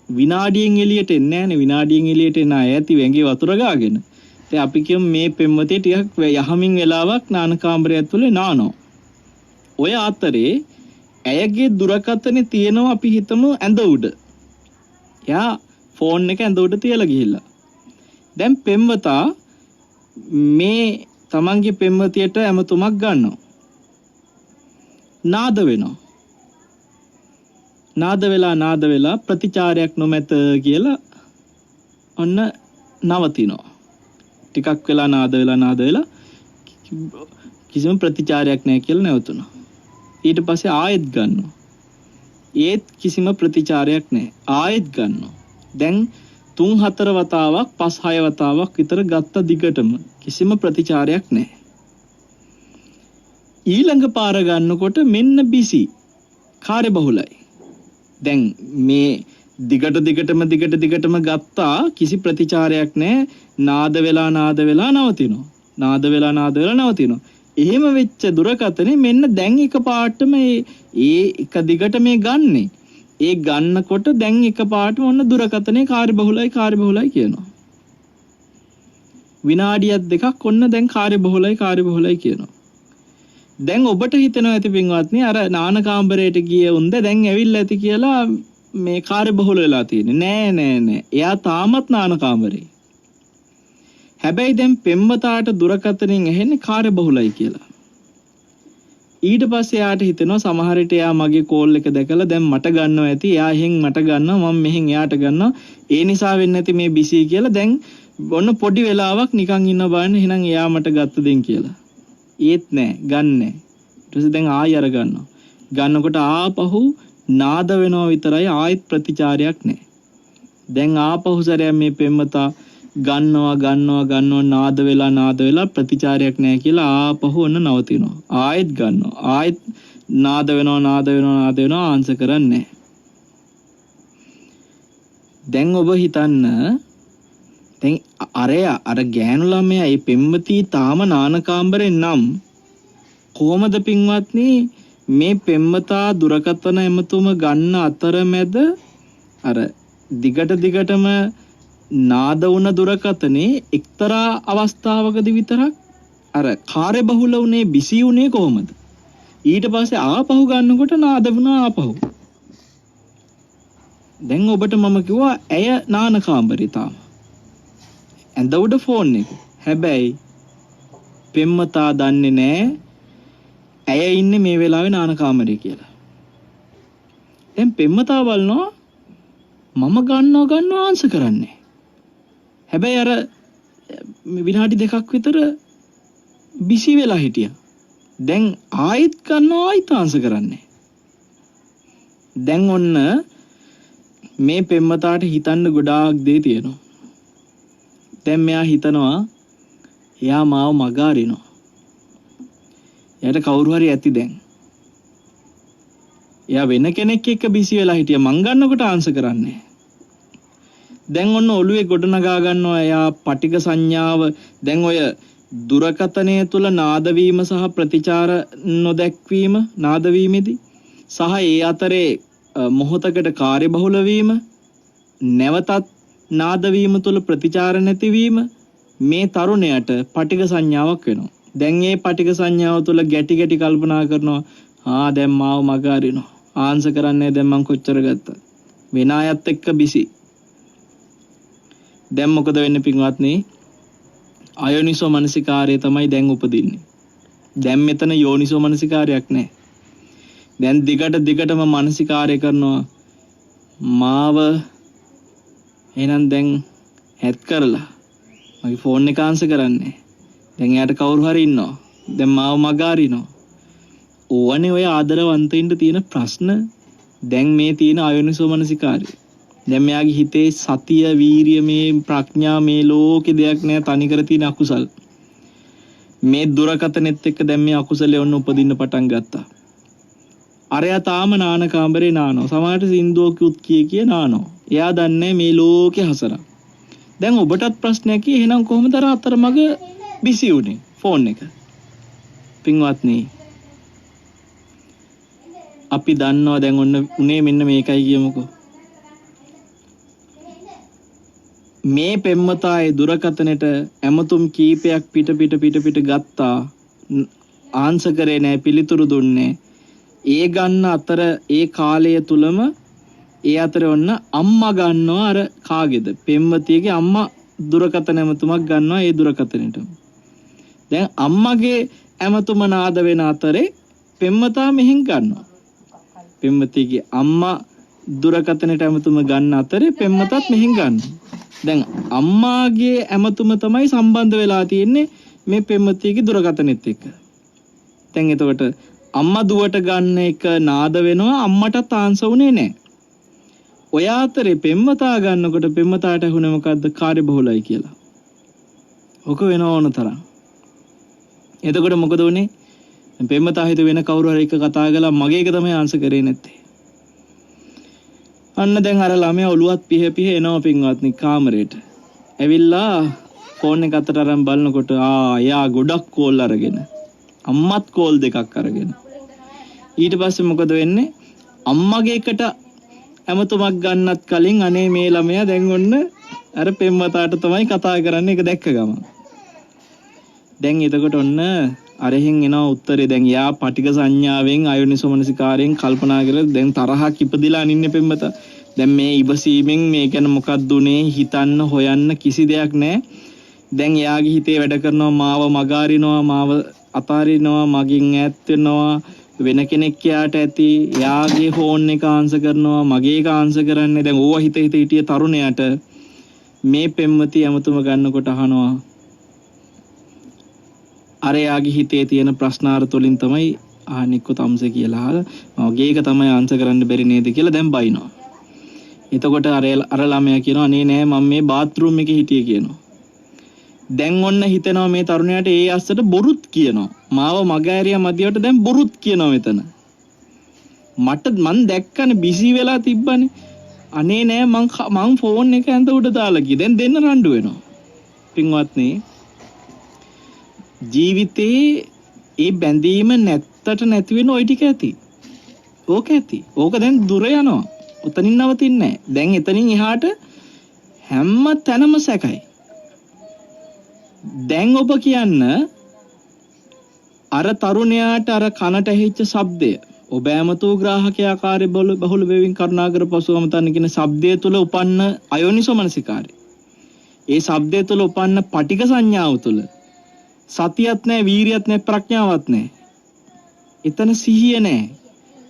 විනාඩියෙන් එළියට එන්නේ නැහනේ. විනාඩියෙන් එළියට එන අය ඇති වැංගේ වතුර ගාගෙන. ඉතින් අපි කියමු මේ පෙම්වතිය ටිකක් යහමින් වෙලාවක් නාන කාමරය ඇතුලේ නානවා. ඔය අතරේ ඇයගේ දුරකථනේ තියෙනවා අපි හිතමු ඇඳ උඩ. එයා ෆෝන් එක ඇඳ උඩ තියලා ගිහිල්ලා. දැන් පෙම්වතා මේ තමන්ගේ පෙම්වතියට ඇමතුමක් ගන්නවා. නාද වෙනවා. නාද වෙලා ප්‍රතිචාරයක් නොමැත කියලා ඔන්න නවතිනවා. ටිකක් වෙලා නාද වෙලා කිසිම ප්‍රතිචාරයක් නැහැ කියලා නැවතුණා. ඊට පස්සේ ආයෙත් ගන්නවා. ඒත් කිසිම ප්‍රතිචාරයක් නැහැ. ආයෙත් ගන්නවා. දැන් 3-4 වතාවක් 5-6 වතාවක් විතර ගත්ත දිගටම කිසිම ප්‍රතිචාරයක් නැහැ. ඊළඟ පාර ගන්නකොට මෙන්න බිසි කාර්යබහුලයි. දැන් මේ දිගටම ගත්තා කිසි ප්‍රතිචාරයක් නැහැ. නාද වෙලා නවතිනවා. නාද වෙලා නවතිනවා. එහෙම වෙච්ච දුරකථනේ මෙන්න දැන් එකපාරටම ඒ එක දිගට මේ ගන්නෙ. ඒ ගන්නකොට දැන් එකපාරටම ඔන්න දුරකථනේ කාර්යබහුලයි කියනවා. විනාඩියක් දෙකක් ඔන්න දැන් කාර්යබහුලයි කියනවා. දැන් ඔබට හිතෙනවා ඇති පින්වත්නි අර නාන කාමරයට ගියේ උන්ද දැන් ඇවිල්ලා ඇති කියලා මේ කාර්යබහුල වෙලා තියෙන්නේ. නෑ. එයා තාමත් නාන කාමරේ. හැබැයි දැන් පෙම්වතාට දුරකථනෙන් ඇහෙන්නේ කාර්යබහුලයි කියලා. ඊට පස්සේ එයාට හිතෙනවා සමහර විට එයා මගේ කෝල් එක දැකලා දැන් මට ගන්නවා ඇති. එයා එහෙන් මට ගන්නවා මම මෙහෙන් එයාට ගන්නවා. ඒ නිසා වෙන්නේ නැති මේ බිසි කියලා දැන් ඔන්න පොඩි වෙලාවක් නිකන් ඉන්න බලන්න එහෙනම් එයා මට ගත්ත දෙන් කියලා. ඒත් නෑ ගන්නෑ. ඊට පස්සේ දැන් ආයෙ අර ගන්නවා. ගන්නකොට ආපහු නාද වෙනවා විතරයි ආයෙත් ප්‍රතිචාරයක් නෑ. දැන් ආපහු සැරයක් මේ පෙම්වතා ගන්නවා නාද වෙලා ප්‍රතිචාරයක් නෑ කියලා ආපහු ඔන්න නවතිනවා. ආයෙත් ගන්නවා. ආයෙත් නාද වෙනවා ආන්සර් කරන්නේ නෑ. දැන් ඔබ හිතන්න දැන් අර ගෑනු ළමයා මේ පෙම්වතිය තාම නාන කාමරේ නම් කොහොමද පින්වත්නි මේ පෙම්වතා දුරකථන එමතුම ගන්න අතරමැද අර දිගටම නාද වුණ දුරකථනේ එක්තරා අවස්ථාවකදී විතරක් අර කාර්යබහුල උනේ බිසි උනේ කොහොමද? ඊට පස්සේ ආපහු ගන්නකොට නාද වුණා ආපහු. දැන් ඔබට මම කිව්වා ඇය නාන කාමරේ තාම. ඇඳ උඩ ෆෝන් එක. හැබැයි පෙම්වතා දන්නේ නෑ ඇය ඉන්නේ මේ වෙලාවේ නාන කාමරේ කියලා. දැන් පෙම්වතා බලනවා මම ගන්නවා ආන්සර් කරන්නේ. හැබැයි අර විනාඩි 2ක් විතර බිසි වෙලා හිටියා. දැන් ආයෙත් ගන්නවා ආයෙත් ආන්සර් කරන්නේ. දැන් ඔන්න මේ පෙම්වතාට හිතන්න ගොඩාක් දේ තියෙනවා. දැන් මෙයා හිතනවා එයා මාව මග අරිනවා. එයාට කවුරු හරි ඇති දැන්. එයා වෙන කෙනෙක් එක්ක බිසි වෙලා හිටියා මං ගන්නකොට ආන්සර් කරන්නේ. දැන් ඔන්න ඔළුවේ ගොඩනගා ගන්නවා එයා පටිඝ සංඥාව. දැන් ඔය දුරකථනය තුල නාද වීම සහ ප්‍රතිචාර නොදැක්වීම නාද වීමේදී සහ ඒ අතරේ මොහොතකට කාර්යබහුල වීම නැවතත් නාද වීම තුල ප්‍රතිචාර නැතිවීම මේ තරුණයට පටිඝ සංඥාවක් වෙනවා. දැන් මේ පටිඝ සංඥාව තුල ගැටි කල්පනා කරනවා දැන් මාව මග අරිනවා. ආන්සර් කරන්නේ දැන් මං කොච්චර ගත්තා. වෙන අයත් එක්ක බිසි. දැන් මොකද වෙන්නේ පින්වත්නි? අයෝනිසෝ මනසිකාරය තමයි දැන් උපදින්නේ. දැන් මෙතන යෝනිසෝ මනසිකාරයක් නැහැ. දැන් දිගටම මනසිකාරය කරනවා මාව එහෙනම් දැන් හැත් කරලා මගේ ෆෝන් එක ආන්සර් කරන්නේ. දැන් එයාට කවුරු හරි ඉන්නවා. දැන් මාව මගාරිනවා. ඕවනේ ඔය ආදරවන්තයින්ට තියෙන ප්‍රශ්න. දැන් මේ තියෙන අයෝනිසෝ මනසිකාරය. දැන් මෙයාගේ හිතේ සතිය, වීරිය, මේ ප්‍රඥා, මේ ලෝකේ දෙයක් නෑ, තනිකර තියෙන අකුසල්. මේ දුරකතනෙත් එක්ක දැන් මේ අකුසලේ ඔන්න උපදින්න පටන් ගත්තා. අරයා තාම නාන කාමරේ නානවා. සමහරට සින්දුවකුත් කිය නානවා. එයා දන්නේ මේ ලෝකේ හසර. දැන් ඔබටත් ප්‍රශ්නයක් කිය එහෙනම් කොහොමද අර අතරමඟ බිසි උනේ ෆෝන් එක? පින්වත්නි, අපි දන්නවා දැන් ඔන්න උනේ මෙන්න මේකයි කියමුකෝ. මේ පෙම්මතායේ දුරකතනෙට ඇමතුම් කීපයක් පිට ගත්තා. ආන්සර් කරේ නැහැ, පිළිතුරු දුන්නේ. ඒ ගන්න අතර ඒ කාලය තුලම ඒ අතර ඔන්න අම්මා ගන්නවා අර කාගේද? පෙම්වතියගේ අම්මා දුරකතන ඇමතුමක් ගන්නවා ඒ දුරකතනෙට. දැන් අම්මගේ ඇමතුම නාද වෙන අතරේ පෙම්වතා මෙහෙන් ගන්නවා. පෙම්වතියගේ අම්මා දුරකතනෙට ඇමතුම ගන්න අතරේ පෙම්වතත් මෙහෙන් ගන්නවා. දැන් අම්මාගේ ඇමතුම තමයි සම්බන්ධ වෙලා තියෙන්නේ මේ පෙම්වතියගේ දුරකතනෙත් එක්ක. දැන් එතකොට අම්මා දුවට ගන්න එක නාද වෙනවා, අම්මටත් ආන්සර් උනේ නැහැ. ඔය අතරේ පෙම්වතා ගන්නකොට පෙම්වතාට ඇහුනේ මොකද්ද? කාර්යබහුලයි කියලා. ඔක වෙන ඕන තරම්. එතකොට මොකද උනේ? පෙම්වතා හිත වෙන කවුරු හරි එක කතා කළා, මගේ එක තමයි ආන්සර් කරේ නැත්තේ. අන්න දැන් අර ළමයා ඔළුවත් පිහ එනවා පින්වත්නි කාමරේට. ඇවිල්ලා ෆෝන් එක අතට අරන් බලනකොට යා ගොඩක් කෝල් අරගෙන. අම්මත් කෝල් දෙකක් අරගෙන. ඊට පස්සේ මොකද වෙන්නේ? අම්මගේ එකට ඇමතුමක් ගන්නත් කලින් අනේ මේ ළමයා දැන් ඔන්න අර පෙම්වතාට තමයි කතා කරන්නේ. ඒක දැක්ක ගමන්. දැන් එතකොට ඔන්න අරහෙන් එනවා උත්තරේ. දැන් යා පටික සංඥාවෙන් අයෝනිසෝමනසිකාරයෙන් කල්පනා කරලා දැන් තරහක් ඉපදිලා අනින්නේ පෙම්වතා. දැන් මේ ඉවසීමෙන් මේ ගැන මොකක්ද උනේ හිතන්න හොයන්න කිසි දෙයක් නැහැ. දැන් යාගේ හිතේ වැඩ කරනවා මාව මගාරිනවා, මාව අතාරිනවා, මගින් ඈත් වෙනවා, වෙන කෙනෙක් යාට ඇති. යාගේ ෆෝන් එක ආන්සර් කරනවා, මගේ එක ආන්සර් කරන්නේ. දැන් ඕවා හිත හිටිය තරුණයාට මේ පෙම්වති ඇමතුම ගන්නකොට අහනවා අර යාගේ හිතේ තියෙන ප්‍රශ්නාර්ථ වලින් තමයි අහන්නේ තම්සේ කියලා. මගේ එක තමයි ආන්සර් කරන්න බැරි නේද කියලා දැන් බයිනවා. එතකොට අර ළමයා කියනවා අනේ නෑ මම මේ බාත්රූම් එකේ හිටියේ කියනවා. දැන් ඔන්න හිතෙනවා මේ තරුණයාට ඒ අස්සට බොරුත් කියනවා. මාව මගහැරියා මදියට දැන් බොරුත් කියනවා මෙතන. මං දැක්කනේ බිසි වෙලා තිබ්බනේ. අනේ නෑ මං ෆෝන් එක ඇඳ උඩ දාලා ගියේ. දැන් දෙන්න රණ්ඩු වෙනවා. පින්වත්නි, ජීවිතේ ඒ බැඳීම නැත්තට නැති වෙන ওই ටික ඇති. ඕක ඇති. ඕක දැන් දුර යනවා. උතනින් නවතින්නේ නැහැ. දැන් එතනින් එහාට හැම තැනම සැකයි. දැන් ඔබ කියන්න අර තරුණයාට අර කනට ඇහිච්ච ශබ්දය, ඔබ ඇමතූ ග්‍රාහකයා කාර්ය බහුල වේවින් කරුණාකර පසුවම තන කියන ශබ්දය තුළ උපන්න අයෝනිසෝ මනසිකාරය. ඒ ශබ්දය තුළ උපන්න පටික සංඥාව තුළ සතියක් නැහැ, වීරියක් නැහැ, ප්‍රඥාවක් නැහැ. එතන සිහිය නැහැ.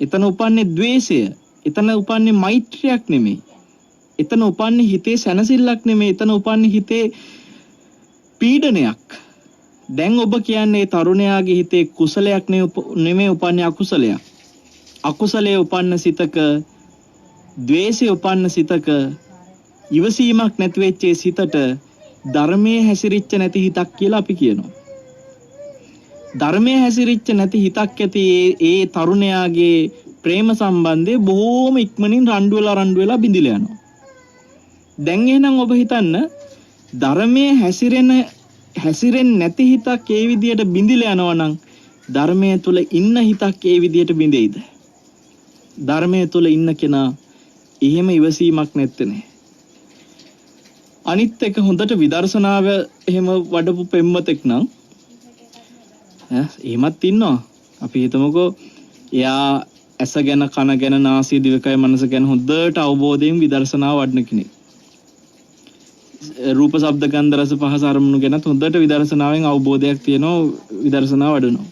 එතන උපන්නේ ද්වේෂය. එතන උපන්නේ මෛත්‍රියක් නෙමෙයි. එතන උපන්නේ හිතේ සැනසෙල්ලක් නෙමෙයි. එතන උපන්නේ හිතේ පීඩනයක්. දැන් ඔබ කියන්නේ තරුණයාගේ හිතේ කුසලයක් නෙමෙයි උපන්නේ අකුසලයක්. අකුසලයේ උපන්න සිතක, ද්වේෂයේ උපන්න සිතක, ඉවසීමක් නැති වෙච්ච සිතට ධර්මයේ හැසිරිච්ච නැති හිතක් කියලා අපි කියනවා. ධර්මයේ හැසිරිච්ච නැති හිතක් ඇති ඒ තරුණයාගේ ප්‍රේම සම්බන්ධය බොහෝම ඉක්මනින් රණ්ඩු වෙලා බිඳිලා යනවා. දැන් එහෙනම් ඔබ හිතන්න ධර්මයේ හැසිරෙන්නේ නැති හිතක් ඒ විදියට බිඳිලා යනවා නම් ධර්මයේ තුල ඉන්න හිතක් ඒ විදියට බිඳෙයිද? ධර්මයේ තුල ඉන්න කෙනා එහෙම ඉවසීමක් නැත්තේ. අනිත් එක හොඳට විදර්ශනාව එහෙම වඩපු පෙම්මතෙක් නම් එහෙමත් ඉන්නවා. අපි හිතමුකෝ එයා ඇස ගැන කන ගැන නාසය දිවකය මනස ගැන හොඳට අවබෝධයෙන් විදර්ශනාව වඩන කෙනෙක්. රූප ශබ්ද ගන්ධ රස පහස අරමුණු ගැනත් හොඳට විදර්ශනාවෙන් අවබෝධයක් තියෙනවා විදර්ශනාව වඩනවා.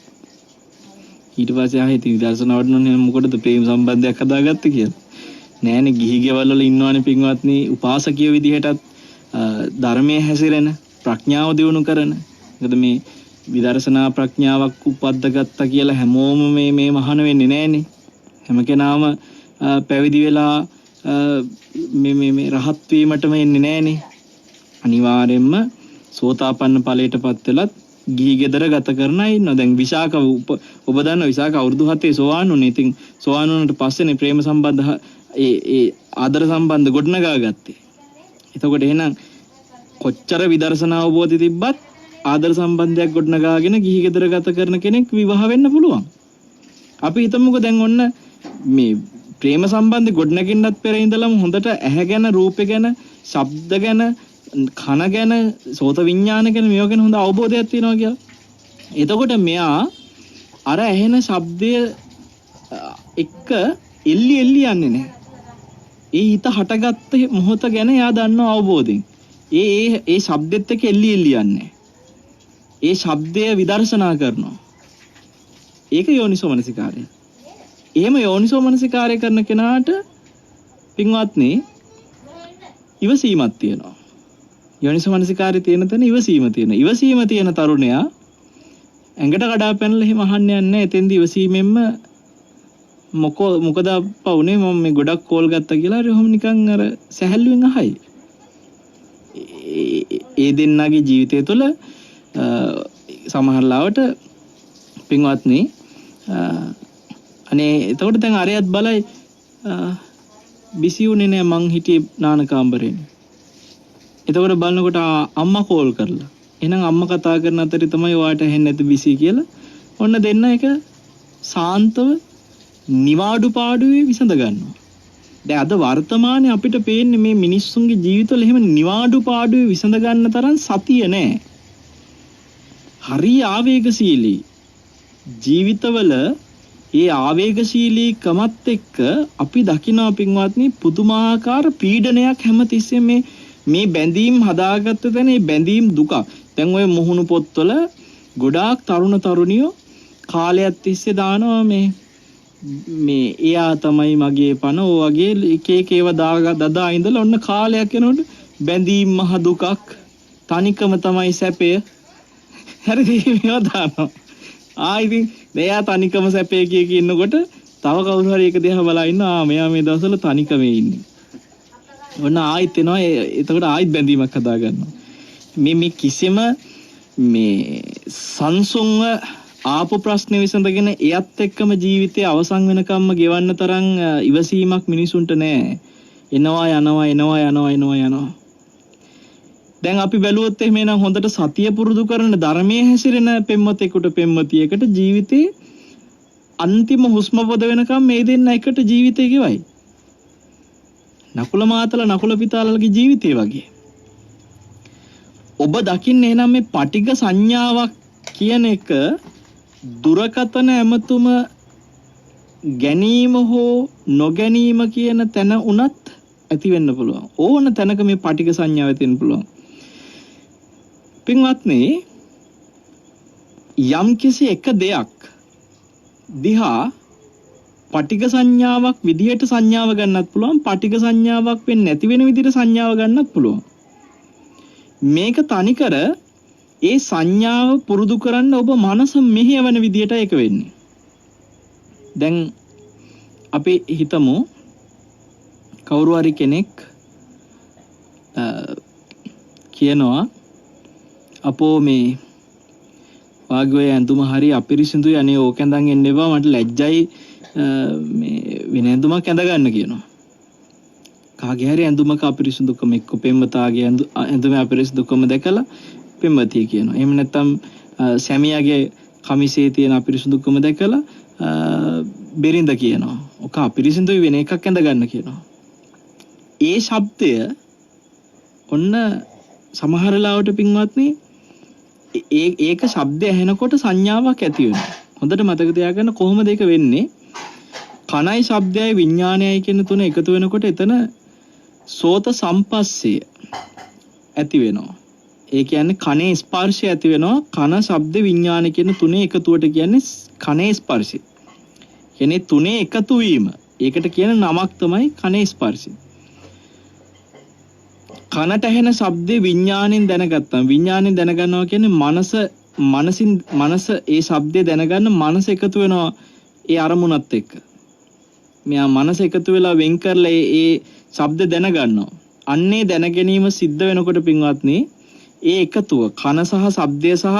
ඊට පස්සේ ආයෙත් විදර්ශනාව වඩනොත් මොකටද ප්‍රේම සම්බන්ධයක් හදාගත්තේ කියලා. නෑනේ ගිහි ගෙවල් වල ඉන්නවනේ පින්වත්නි උපාසකිය විදිහටත් ධර්මයේ හැසිරෙන ප්‍රඥාව දියුණු කරන. මොකද මේ විදර්ශනා ප්‍රඥාවක් උපද්දගත්තා කියලා හැමෝම මේ මහාන වෙන්නේ නෑනේ. හැම කෙනාම පැවිදි වෙලා මේ රහත් වීමටම එන්නේ නෑනේ. අනිවාර්යයෙන්ම සෝතාපන්න ඵලයටපත් වෙලත් ගිහි ගෙදර ගත කරන අය ඉන්නවා. දැන් විශාක ඔබ දන්නවා විශාක අවුරුදු 7 සෝවාන් වුණේ. ඉතින් සෝවාන් වුණාට පස්සේනේ ප්‍රේම සම්බන්ධ ඒ ආදර සම්බන්ධ ගොඩනගා ගත්තේ. එතකොට එහෙනම් කොච්චර විදර්ශනා අවබෝධය තිබ්බත් ආදර සම්බන්ධයක් ගොඩනගාගෙන ගිහි ගෙදර ගත කරන කෙනෙක් විවාහ වෙන්න පුළුවන්. අපි හිතමුකෝ දැන් ඔන්න මේ ප්‍රේම සම්බන්ධ ගොඩනගින්නත් පෙර ඉඳලම හොඳට ඇහැ ගැන රූපේ ගැන ශබ්ද ගැන කන ගැන සෝත විඥාන ගැන මේව ගැන හොඳ අවබෝධයක් තියෙනවා කියලා. එතකොට මෙයා අර ඇහෙන ශබ්දය එක්ක එල්ලි යන්නේ නැහැ. ඒ හිත හටගත්ත මොහොත ගැන එයා දන්නව අවබෝධයෙන්. ඒ ශබ්දෙත් එක්ක එල්ලි යන්නේ. ඒ ශබ්දය විදර්ශනා කරනවා. ඒක යෝනිසෝ මනසිකාරය. එහෙම යෝනිසෝ මනසිකාරය කරන කෙනාට පින්වත්නි ඉවසීමක් තියෙනවා. යෝනිසෝ මනසිකාරය තියෙන තැන ඉවසීම තියෙනවා. ඉවසීම තියෙන තරුණයා ඇඟට කඩා පැනලා එහෙම අහන්න යන්නේ. එතෙන්දී ඉවසීමෙන්ම මොකද පවුනේ මම මේ ගොඩක් කෝල් ගත්තා කියලා හරි ඔහොම නිකන් අර සැහැල්ලුවෙන් අහයි. ඒ දෙන්නගේ ජීවිතය තුළ සමහර ලාවට පින්වත්නි අනේ එතකොට දැන් අරයත් බලයි බිසි උනේ නෑ මං හිටියේ නානකාම්බරේ. එතකොට බලනකොට අම්මා කෝල් කරලා එහෙනම් අම්මා කතා කරන අතරේ තමයි ඔයාට ඇහෙන්නේ නැති බිසි කියලා ඔන්න දෙන්න එක සාන්තව නිවාඩු පාඩුවේ විසඳ ගන්නවා. දැන් අද වර්තමානයේ අපිට පේන්නේ මේ මිනිස්සුන්ගේ ජීවිතවල එහෙම නිවාඩු පාඩුවේ විසඳ ගන්න තරම් සතිය නෑ. හරි ආවේගශීලී ජීවිතවල ඒ ආවේගශීලීකමත් එක්ක අපි දකිනවා පින්වත්නි පුදුමාකාර පීඩනයක් හැමතිස්සෙම මේ බැඳීම් හදාගත්ත තැන මේ බැඳීම් දුක. දැන් ඔය මුහුණු පොත්වල ගොඩාක් තරුණ තරුණියෝ කාලයක් තිස්සේ දානවා මේ එයා තමයි මගේ පණ ඕ වගේ එක එක ඒවා දදා ඉඳලා ඔන්න කාලයක් යනකොට බැඳීම් මහ දුකක් තනිකම තමයි සැපය. හරිද මේවා දානවා. ඉතින් මෙයා තනිකම සැපේ කිය ඉන්නකොට තව කවුරු හරි එක දිහා බලා ඉන්නවා මෙයා මේ දවස්වල තනිකමේ ඉන්නේ. ඔන්න ආයෙත් එනවා එතකොට ආයෙත් බැඳීමක් හදා ගන්නවා. මේ කිසිම මේ සංසුන්ව ආපු ප්‍රශ්න විසඳගෙන එයත් එක්කම ජීවිතේ අවසන් වෙනකම්ම ගෙවන්න තරම් ඉවසීමක් මිනිසුන්ට නැහැ. එනවා. දැන් අපි බැලුවොත් එහෙනම් හොඳට සතිය පුරුදු කරන ධර්මයේ හැසිරෙන පෙම්වතෙකුට පෙම්වතියකට ජීවිතේ අන්තිම හුස්ම පොද වෙනකම් මේ දෙන්න එකට ජීවිතේ ගෙවයි. නකුල මාතල නකුල පිතාලගේ ජීවිතේ වගේ. ඔබ දකින්නේ එහෙනම් මේ පටිඝ සංඥාවක් කියන එක දුරකතන ඇමතුම ගැනීම හෝ නොගැනීම කියන තැන උනත් ඇති වෙන්න පුළුවන්. ඕන තැනක මේ පටිඝ සංඥාව ඇති වෙන්න පුළුවන්. පින්වත්නි යම් කිසි එක දෙයක් දිහා පටිඝ සංඥාවක් විදියට සංඥාව ගන්නත් පුළුවන්. පටිඝ සංඥාවක් වෙන්නේ නැති වෙන විදියට සංඥාව ගන්නත් පුළුවන්. මේක තනිකර ඒ සංඥාව පුරුදු කරන්න ඔබ මනස මෙහෙයවන විදියට ඒක වෙන්නේ. දැන් අපි හිතමු කවුරු හරි කෙනෙක් කියනවා අපෝ මේ වාග්වේ ඇඳුම හරි අපිරිසිදුයි අනේ ඕක ඇඳන් එන්න එපා මට ලැජ්ජයි මේ වෙන ඇඳුමක් ඇඳ ගන්න කියනවා. කාගේ හරි ඇඳුමක අපිරිසිදුකම එක්ක පෙම්වතාගේ ඇඳුමේ අපිරිසිදුකම දැකලා පෙම්වතිය කියනවා. එහෙම නැත්නම් සැමියාගේ කමිසේ තියෙන අපිරිසිදුකම දැකලා බෙරිඳ කියනවා. ඔක අපිරිසිදුයි වෙන එකක් ඇඳ ගන්න කියනවා. ඒ ශබ්දය ඔන්න සමහර ලාවට පින්වත්නි ඒක ශබ්දය ඇහෙනකොට සංඥාවක් ඇති වෙනවා. හොඳට මතක තියාගන්න කොහොමද ඒක වෙන්නේ? කනයි ශබ්දයයි විඥානයයි කියන තුන එකතු වෙනකොට එතන සෝත සම්පස්සේ ඇති වෙනවා. ඒ කියන්නේ කනේ ස්පර්ශය ඇති වෙනවා. කන ශබ්ද විඥාන කියන තුනේ එකතුවට කියන්නේ කනේ ස්පර්ශය. කියන්නේ තුනේ එකතු වීම. ඒකට කියන නමක් තමයි කනේ ස්පර්ශය. කනට ඇහෙන ශබ්දේ විඥාණයෙන් දැනගත්තා. විඥාණයෙන් දැනගන්නවා කියන්නේ මනස ඒ ශබ්දේ දැනගන්න මනස එකතු වෙනවා ඒ අරමුණත් එක්ක. මෙයා මනස එකතු වෙලා වෙන් කරලා ඒ ශබ්ද දැනගන්නවා. අන්නේ දැන ගැනීම සිද්ධ වෙනකොට පින්වත්නි ඒ එකතුව කන සහ ශබ්දය සහ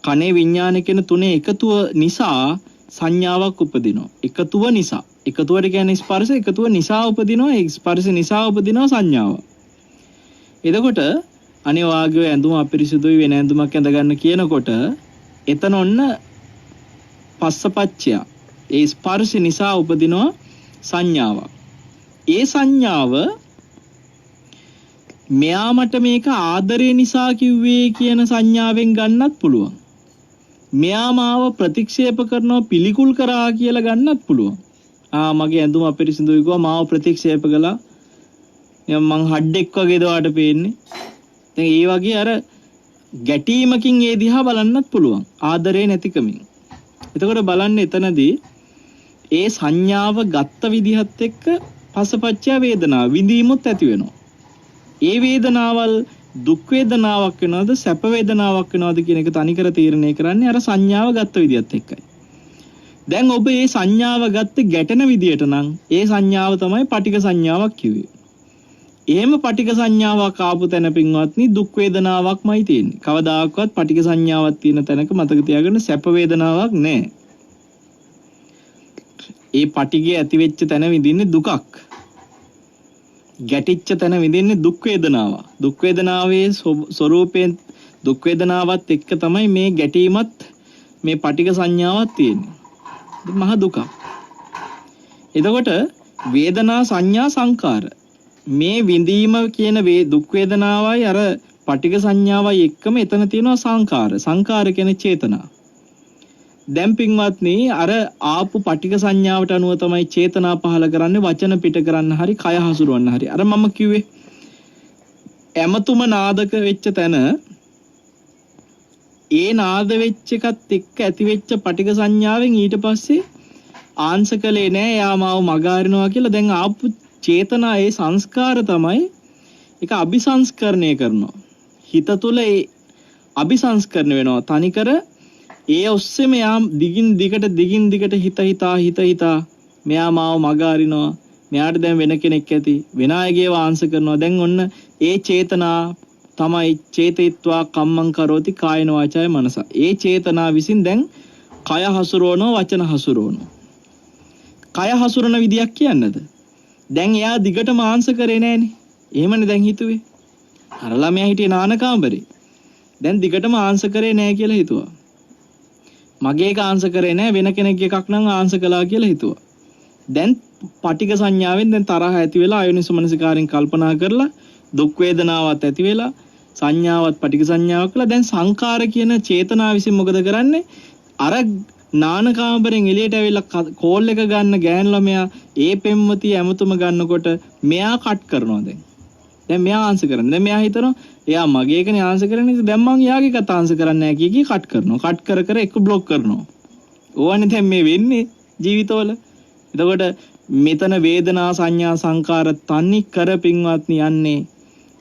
කනේ විඥාන කියන තුනේ එකතුව නිසා සංඥාවක් උපදිනවා. එකතුව නිසා. එකතුවට කියන්නේ ස්පර්ශ. එකතුව නිසා උපදිනවා. ඒ ස්පර්ශ නිසා උපදිනවා සංඥාව. එතකොට අනිවාර්යව ඇඳුම අපිරිසුදුයි වෙන ඇඳුමක් ඇඳ ගන්න කියනකොට එතන ඔන්න පස්සපච්චය. ඒ ස්පර්ශ නිසා උපදිනවා සංඥාවක්. ඒ සංඥාව මෙයා මට මේක ආදරය නිසා කිව්වේ කියන සංඥාවෙන් ගන්නත් පුළුවන්. මෙයා මාව ප්‍රතික්ෂේප කරනවා පිළිකුල් කරා කියලා ගන්නත් පුළුවන්. මගේ ඇඳුම අපිරිසිදුයි කිව්වා මාව ප්‍රතික්ෂේප කළා. මං හඩෙක් වගේද වාට පේන්නේ. දැන් ඒ වගේ අර ගැටීමකින් ඒ දිහා බලන්නත් පුළුවන්. ආදරේ නැතිකමින්. එතකොට බලන්න එතනදී ඒ සංඥාව ගත්ත විදිහත් එක්ක පසපච්චය වේදනාව විඳීමුත් ඇති වෙනවා. ඒ වේදනාවල් දුක් වේදනාවක් වෙනවද සැප වේදනාවක් වෙනවද කියන එක තනිකර තීරණය කරන්නේ අර සංඥාව ගත්ත විදිහත් එක්කයි. දැන් ඔබ මේ සංඥාව ගත්තේ ගැටෙන විදියට නම් ඒ සංඥාව තමයි පටිඝ සංඥාවක් කිව්වේ. එහෙම පටිඝ සංඥාවක් ආපු තැන පින්වත්නි දුක් වේදනාවක්මයි තියෙන්නේ. කවදාකවත් පටිඝ සංඥාවක් තියෙන තැනක මතක තියාගන්න සැප වේදනාවක් නැහැ. ඒ පටිඝය ඇති වෙච්ච තැන විඳින්නේ දුකක්. ගැටිච්ච තැන විඳින්නේ දුක් වේදනාවක්. දුක් වේදනාවේ ස්වરૂපයෙන් දුක් වේදනාවත් එක්ක තමයි මේ ගැටීමත් මේ පටිඝ සංඥාවක් තියෙන්නේ. මහ දුක. එතකොට වේදනා සංඥා සංකාර මේ විඳීම කියන දුක් වේදනාවයි අර පටිඝ සංඥාවයි එක්කම එතන තියෙනවා සංකාර. සංකාර කියන්නේ චේතනා. දැන් පින්වත්නි අර ආපු පටිඝ සංඥාවට අනුව තමයි චේතනා පහල කරන්නේ වචන පිට කරන්න හරි කය හසුරවන්න හරි. අර මම කිව්වේ ඇමතුම නාදක වෙච්ච තැන ඒ නාද වෙච්ච එකත් එක්ක ඇති වෙච්ච පටිඝ සංඥාවෙන් ඊට පස්සේ ආංශකලේ නෑ යා මාව මගහරිනවා කියලා දැන් ආපු චේතනා ඒ සංස්කාර තමයි ඒක අபிසංස්කරණය කරනවා. හිත තුළ ඒ අபிසංස්කරණය වෙනවා. තනිකර ඒ ඔස්සේම යා දිගින් දිගට හිත මෙයා මාව මගහරිනවා. මෙයාට දැන් වෙන කෙනෙක් ඇති. වෙන අයගේ වාංශ කරනවා. දැන් ඔන්න ඒ චේතනා තමයි චේතිත්වා කම්මං කරෝති කායන වාචාය මනස. ඒ චේතනා විසින් දැන් කය හසුරවනවා වචන හසුරවනවා. කය හසුරන විදියක් කියන්නද? දැන් එයා දිගටම ආංශ කරේ නෑනේ. එහෙමනේ දැන් හිතුවේ. අර ළමයා හිටියේ නාන කාමරේ. දැන් දිගටම ආංශ කරේ නෑ කියලා හිතුවා. මගේ එක ආංශ කරේ නෑ වෙන කෙනෙක්ගේ එකක් නම් ආංශ කළා කියලා හිතුවා. දැන් පටිඝ සංඥාවෙන් දැන් තරහ ඇති වෙලා අයෝනිසමනසිකාරයෙන් කල්පනා කරලා දුක් වේදනාවත් ඇති වෙලා සංඥාවත් පටිඝ සංඥාවක් කළා. දැන් සංකාර කියන චේතනාව විසින් මොකද කරන්නේ? අර නාන කාමරෙන් එළියට ඇවිල්ලා කෝල් එක ගන්න ගෑන් ළමයා ඒ පෙම්වතිය ඇමතුම ගන්නකොට මෙයා කට් කරනවා දැන්. දැන් මෙයා ආන්සර් කරන්නේ. දැන් මෙයා හිතනවා එයා මගේ එකනේ ආන්සර් කරන්නේ. දැන් මං එයාගේ කතා ආන්සර් කරන්නේ නැහැ කී කට් කරනවා. කට් කර එක બ્લોක් කරනවා. ඕවනේ දැන් මේ වෙන්නේ ජීවිතවල. එතකොට මෙතන වේදනා සංඥා සංකාර තනි කර පින්වත්නි යන්නේ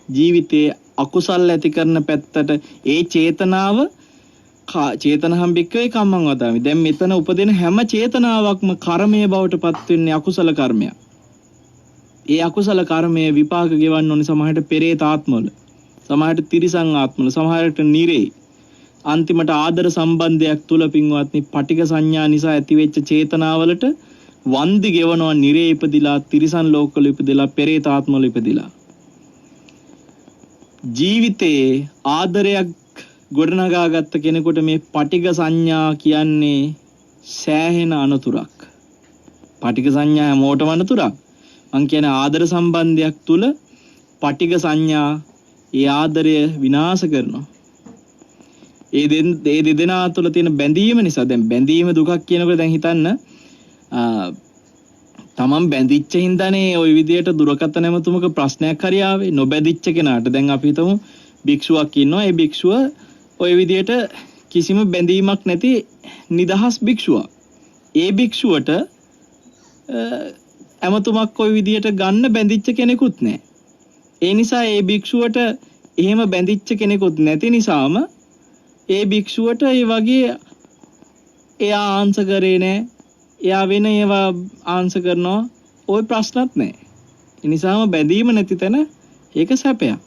ජීවිතයේ අකුසල් ඇති කරන පැත්තට. ඒ චේතනාව චේතනහම් බික්කවේ කම්මං වදාමි. දැන් මෙතන උපදින හැම චේතනාවක්ම කර්මයේ බවට පත් වෙන්නේ අකුසල කර්මයක්. ඒ අකුසල කර්මයේ විපාක ගෙවන්න ඕනේ සමහරට පෙරේත ආත්මවල. සමහරට තිරිසන් ආත්මවල. සමහරට නිරේ. අන්තිමට ආදර සම්බන්ධයක් තුල පින්වත්නි පටිඝ සංඥා නිසා ඇතිවෙච්ච චේතනාවලට වන්දි ගෙවනවා නිරේ ඉපදිලා තිරිසන් ලෝකවල ඉපදිලා පෙරේත ආත්මවල ඉපදිලා. ජීවිතේ ආදරයක් ගොඩනගා ගත්ත කෙනෙකුට මේ පටිඝ සංඥා කියන්නේ සෑහෙන අනතුරක්. පටිඝ සංඥා හැමෝටම අනතුරක්. මං කියන්නේ ආදර සම්බන්ධයක් තුල පටිඝ සංඥා ඒ ආදරය විනාශ කරනවා. ඒ දෙදෙනා තුල තියෙන බැඳීම නිසා දැන් බැඳීම දුකක් කියනකොට දැන් හිතන්න තමන් බැඳිච්ච හින්දානේ ওই විදියට දුරකථන ඇමතුමක ප්‍රශ්නයක් හරි ආවේ. නොබැඳිච්ච කෙනාට දැන් අපි හිතමු භික්ෂුවක් ඉන්නවා. ඒ භික්ෂුව ওই විදියට කිසිම බැඳීමක් නැති නිදහස් භික්ෂුවක්. ඒ භික්ෂුවට ඇමතුමක් ওই විදියට ගන්න බැඳිච්ච කෙනෙකුත් නැහැ. ඒ නිසා ඒ භික්ෂුවට එහෙම බැඳිච්ච කෙනෙකුත් නැති නිසාම ඒ භික්ෂුවට ඒ වගේ එයා ආන්සර් කරේ නැහැ. එයා වෙන ඒවා ආන්සර් කරනවා. ওই ප්‍රශ්නත් නැහැ. ඒ නිසාම බැඳීම නැති තැන ඒක සැපයක්.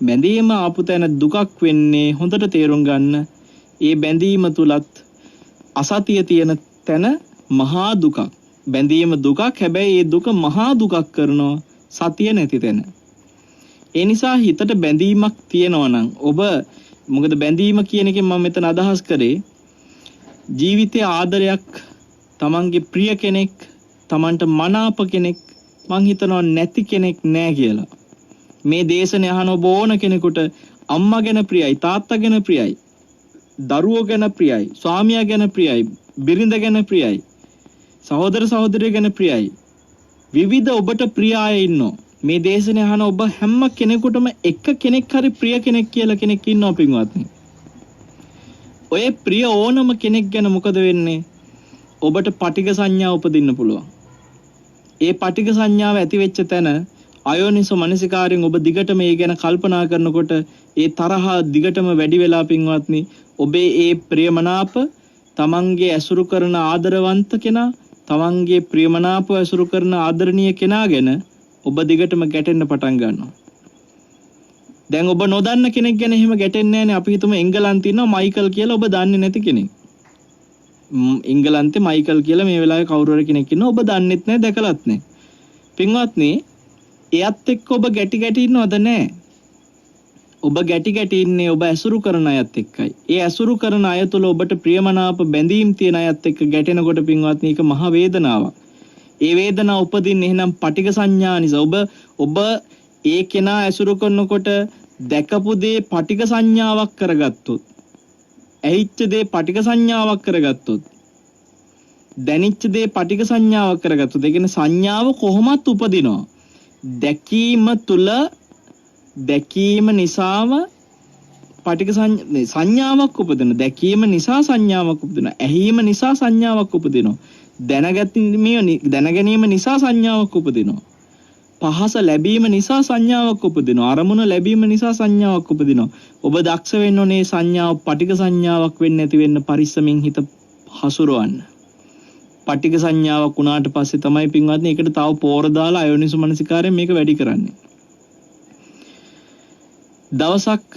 බැඳීම ආපු තැන දුකක් වෙන්නේ හොඳට තේරුම් ගන්න. ඒ බැඳීම තුලත් අසතිය තියෙන තැන මහා දුකක්. බැඳීම දුකක්. හැබැයි ඒ දුක මහා දුකක් කරනවා සතිය නැති තැන. ඒ නිසා හිතට බැඳීමක් තියෙනවා නම් ඔබ මොකද බැඳීම කියන එකෙන් මම මෙතන අදහස් කරේ ජීවිතයේ ආදරයක් තමන්ගේ ප්‍රිය කෙනෙක් තමන්ට මනාප කෙනෙක් මං හිතනවා නැති කෙනෙක් නෑ කියලා. මේ දේශනේ අහන ඔබ ඕන කෙනෙකුට අම්මා ගැන ප්‍රියයි තාත්තා ගැන ප්‍රියයි දරුවෝ ගැන ප්‍රියයි ස්වාමියා ගැන ප්‍රියයි බිරිඳ ගැන ප්‍රියයි සහෝදර සහෝදරිය ගැන ප්‍රියයි විවිධ ඔබට ප්‍රිය අය ඉන්නවා. මේ දේශනේ අහන ඔබ හැම කෙනෙකුටම එක කෙනෙක් හරි ප්‍රිය කෙනෙක් කියලා කෙනෙක් ඉන්නවා පින්වත්නි. ඔය ප්‍රිය ඕනම කෙනෙක් ගැන මොකද වෙන්නේ? ඔබට පටිඝ සංඥා උපදින්න පුළුවන්. ඒ පටිඝ සංඥාව ඇති වෙච්ච තැන අයෝනිසෝ මනසිකාරයෙන් ඔබ දිගටම ඒ ගැන කල්පනා කරනකොට ඒ තරහ දිගටම වැඩි වෙලා පින්වත්නි ඔබේ ඒ ප්‍රියමනාප තමන්ගේ ඇසුරු කරන ආදරවන්ත කෙනා තමන්ගේ ප්‍රියමනාප ඇසුරු කරන ආදරණීය කෙනා ගැන ඔබ දිගටම ගැටෙන්න පටන් ගන්නවා. දැන් ඔබ නොදන්න කෙනෙක් ගැන එහෙම ගැටෙන්නේ නැහැනේ. අපි හිතමු එංගලන්තේ ඉන්නවා මයිකල් කියලා ඔබ දන්නේ නැති කෙනෙක්. එංගලන්තේ මයිකල් කියලා මේ වෙලාවේ කවුරු හරි කෙනෙක් ඉන්නවා ඔබ දන්නෙත් නැහැ දැකලත් නැහැ. පින්වත්නි එයත් එක්ක ඔබ ගැටි ගැටි ඉන්නවද නැහැ? ඔබ ගැටි ගැටි ඉන්නේ ඔබ ඇසුරු කරන අයත් එක්කයි. ඒ ඇසුරු කරන අය තුළ ඔබට ප්‍රියමනාප බැඳීම් තියෙන අයත් එක්ක ගැටෙනකොට පින්වත්නි ඒක මහ වේදනාවක්. ඒ වේදනාව උපදින්නේ එහෙනම් පටිඝ සංඥා නිසා. ඔබ ඒ කෙනා ඇසුරු කරනකොට දැකපු දේ පටිඝ සංඥාවක් කරගත්තොත්, ඇහිච්ච දේ පටිඝ සංඥාවක් කරගත්තොත්, දැනිච්ච දේ පටිඝ සංඥාවක් කරගත්තොත්, ඒ කියන්නේ සංඥාව කොහොමත් උපදිනවා. දැකීම නිසාම පටිඝ සංඥාවක් උපදින. දැකීම නිසා සංඥාවක් උපදිනවා. ඇහිීම නිසා සංඥාවක් උපදිනවා. දැනගැනීම නිසා සංඥාවක් උපදිනවා. පහස ලැබීම නිසා සංඥාවක් උපදිනවා. අරමුණ ලැබීම නිසා සංඥාවක් උපදිනවා. ඔබ දක්ෂ වෙන්න ඕනේ සංඥාව පටිඝ සංඥාවක් වෙන්නේ නැති වෙන්න පරිස්සමින් හිත හසුරවන්න. පටිඝ සංඥාවක් වුණාට පස්සේ තමයි පින්වත්නි ඒකට තව පෝර දාලා අයෝනිසෝ මනසිකාරයෙන් මේක වැඩි කරන්නේ. දවසක්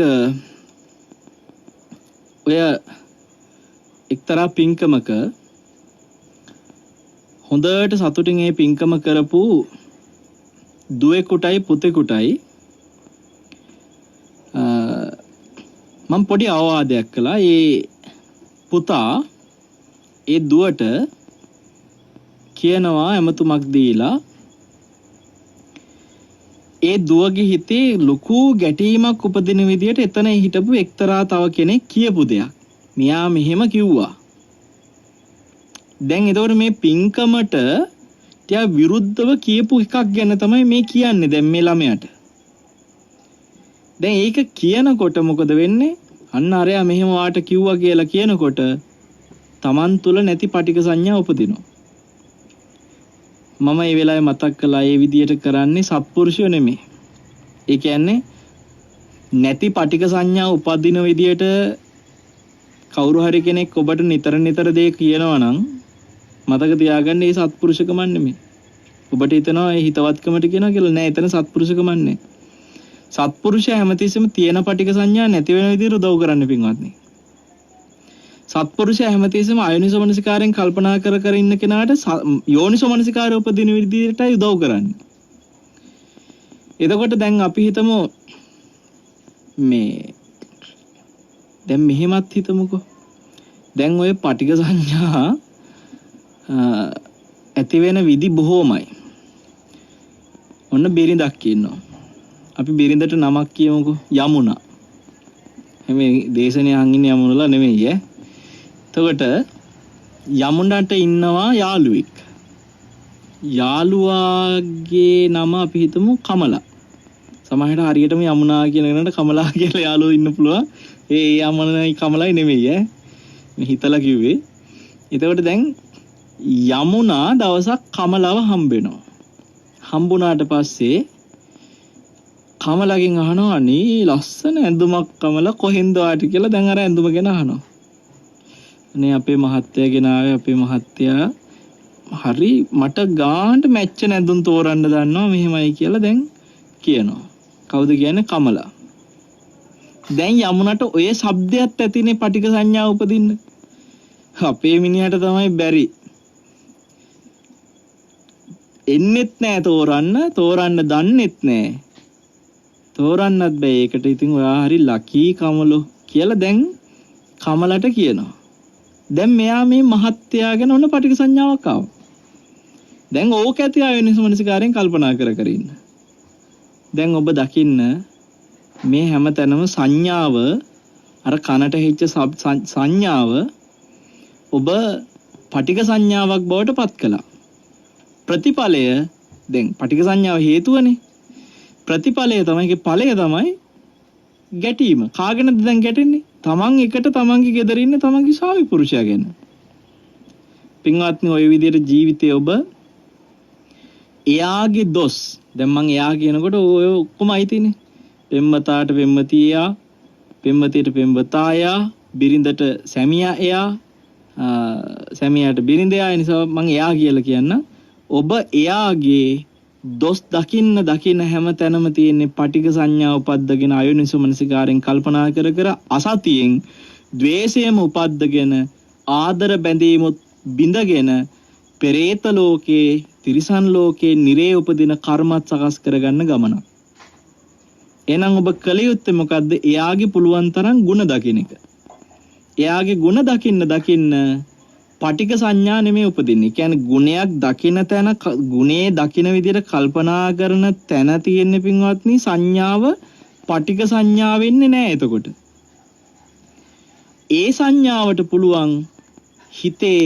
ඔය එක්තරා පින්කමක හොඳට සතුටින් ඒ පින්කම කරපු දුවෙකුටයි පුතෙකුටයි මම පොඩි අවවාදයක් කළා. ඒ පුතා ඒ දුවට කියනවා ඇමතුමක් දීලා ඒ දුවගේ හිතේ ලොකු ගැටීමක් උපදින විදියට එතන හිටපු එක්තරා තව කෙනෙක් කියපු දෙයක්. මෙයා මෙහෙම කිව්වා. දැන් එතකොට මේ පින්කමට ටික විරුද්ධව කියපු එකක් ගැන තමයි මේ කියන්නේ දැන් මේ ළමයාට. දැන් ඒක කියනකොට මොකද වෙන්නේ? අන්න අරයා මෙහෙම වාට කිව්වා කියලා කියනකොට Taman තුල නැති පටිඝ සංඥා උපදිනවා. මම මේ වෙලාවේ මතක් කළා මේ විදියට කරන්නේ සත්පුරුෂයෝ නෙමෙයි. ඒ කියන්නේ නැති පටිඝ සංඥා උපදින විදියට කවුරු හරි කෙනෙක් ඔබට නිතර දේ කියනවා නම් මතක තියාගන්න මේ සත්පුරුෂකම නෙමෙයි. ඔබට හිතනවා ඒ හිතවත්කමට කියනවා කියලා. නෑ, එතන සත්පුරුෂකම නෙමෙයි. සත්පුරුෂයා හැමතිස්සෙම තියෙන පටිඝ සංඥා නැති වෙන විදිහට උදව් කරන්න පින්වත්නි. සත්පුරුෂයා හැමතිස්සෙම අයෝනිසෝ මනසිකාරයෙන් කල්පනා කර ඉන්න කෙනාට යෝනිසෝ මනසිකාරය උපදින විදිහටයි උදව් කරන්නේ. එතකොට දැන් අපි හිතමු දැන් මෙහෙමත් හිතමුකෝ. දැන් ඔය පටිඝ සංඥා ඇති වෙන විදි බොහෝමයි. ඔන්න බිරිඳක් ඉන්නවා. අපි බිරිඳට නමක් කියමුකෝ යමුනා. මේ දේශනේ අහන්නේ යමුනලා නෙමෙයි ඈ. එතකොට යමුනට ඉන්නවා යාළුවෙක්. යාළුවාගේ නම අපි හිතමු කමලා. සමහරට හරියටම යමුනා කියන කෙනාට කමලා කියලා යාළුවෝ ඉන්න පුළුවන්. ඒ යමනයි කමලයි නෙමෙයි ඈ. මේ හිතලා කිව්වේ. එතකොට දැන් යමුනා දවසක් කමලව හම්බ වෙනවා. හම්බුණාට පස්සේ කමලගෙන් අහනවා අනේ ලස්සන ඇඳුමක් කමල කොහෙන්ද ආටි කියලා දැන් අර ඇඳුම ගැන අහනවා. අනේ අපේ මහත්තයා ගෙන ආවේ අපේ මහත්තයා හරි මට ගානට මැච්ච නැඳුම් තෝරන්න දන්නවා මෙහෙමයි කියලා දැන් කියනවා. කවුද කියන්නේ කමලා. දැන් යමුනට ඔය શબ્දයක් ඇතිනේ පටික සංඥාව උපදින්න. අපේ මිනිහට තමයි බැරි. එන්නෙත් නෑ තෝරන්න දන්නෙත් නෑ. තෝරන්නත් බෑ. ඒකට ඉතින් ඔයා හරි ලකී කමලෝ කියලා දැන් කමලට කියනවා. දැන් මෙයා මේ මහත්තයා ගැන ඔන්න පටික සංඥාවක් ආවා. දැන් ඕක ඇති ආයෙනිස මනසිකාරයෙන් කල්පනා කර ඉන්න. දැන් ඔබ දකින්න මේ හැම තැනම සංඥාව අර කනට හෙච්ච සංඥාව ඔබ පටික සංඥාවක් බවට පත් කළා. ප්‍රතිඵලය දැන් පටික සංඥාව හේතුවනේ. ප්‍රතිඵලය තමයි ඒකේ ඵලය තමයි ගැටීම. කාගෙනද දැන් ගැටෙන්නේ? තමන් එකට තමන්ගේ ගෙදර ඉන්න තමන්ගේ ස්වාමි පුරුෂයා ගැන. පින්වත්නි ඔය විදිහට ජීවිතේ ඔබ එයාගේ දොස් දැන් මං එයා කියනකොට ඔය ඔක්කොම අයිතිනේ. පෙම්වතාට පෙම්වතියා, පෙම්වතියට පෙම්වතායා, බිරිඳට සැමියා එයා, සැමියාට බිරිඳයා. ඒ නිසා මං එයා කියලා කියන්න. ඔබ එයාගේ දොස් දකින්න හැම තැනම තියෙන්නේ පටික සංඥා උපද්දගෙන අයෝනිසෝමනසිකාරයෙන් කල්පනා කර අසතියෙන් ද්වේෂයම උපද්දගෙන ආදර බැඳීමුත් බිඳගෙන පෙරේත ලෝකේ තිරිසන් ලෝකේ නිරේ උපදින කර්මත් සකස් කරගන්න ගමනක්. එහෙනම් ඔබ කල යුත්තේ මොකද්ද? එයාගේ පුළුවන් තරම් ಗುಣ දකින්න එක. එයාගේ ಗುಣ දකින්න පටික සංඥා නෙමෙයි උපදින්නේ. කියන්නේ ගුණයක් දකින තැන ගුණේ දකින විදිහට කල්පනා කරන තැන තියෙන්නේ පින්වත්නි සංඥාව පටික සංඥා වෙන්නේ නැහැ එතකොට. ඒ සංඥාවට පුළුවන් හිතේ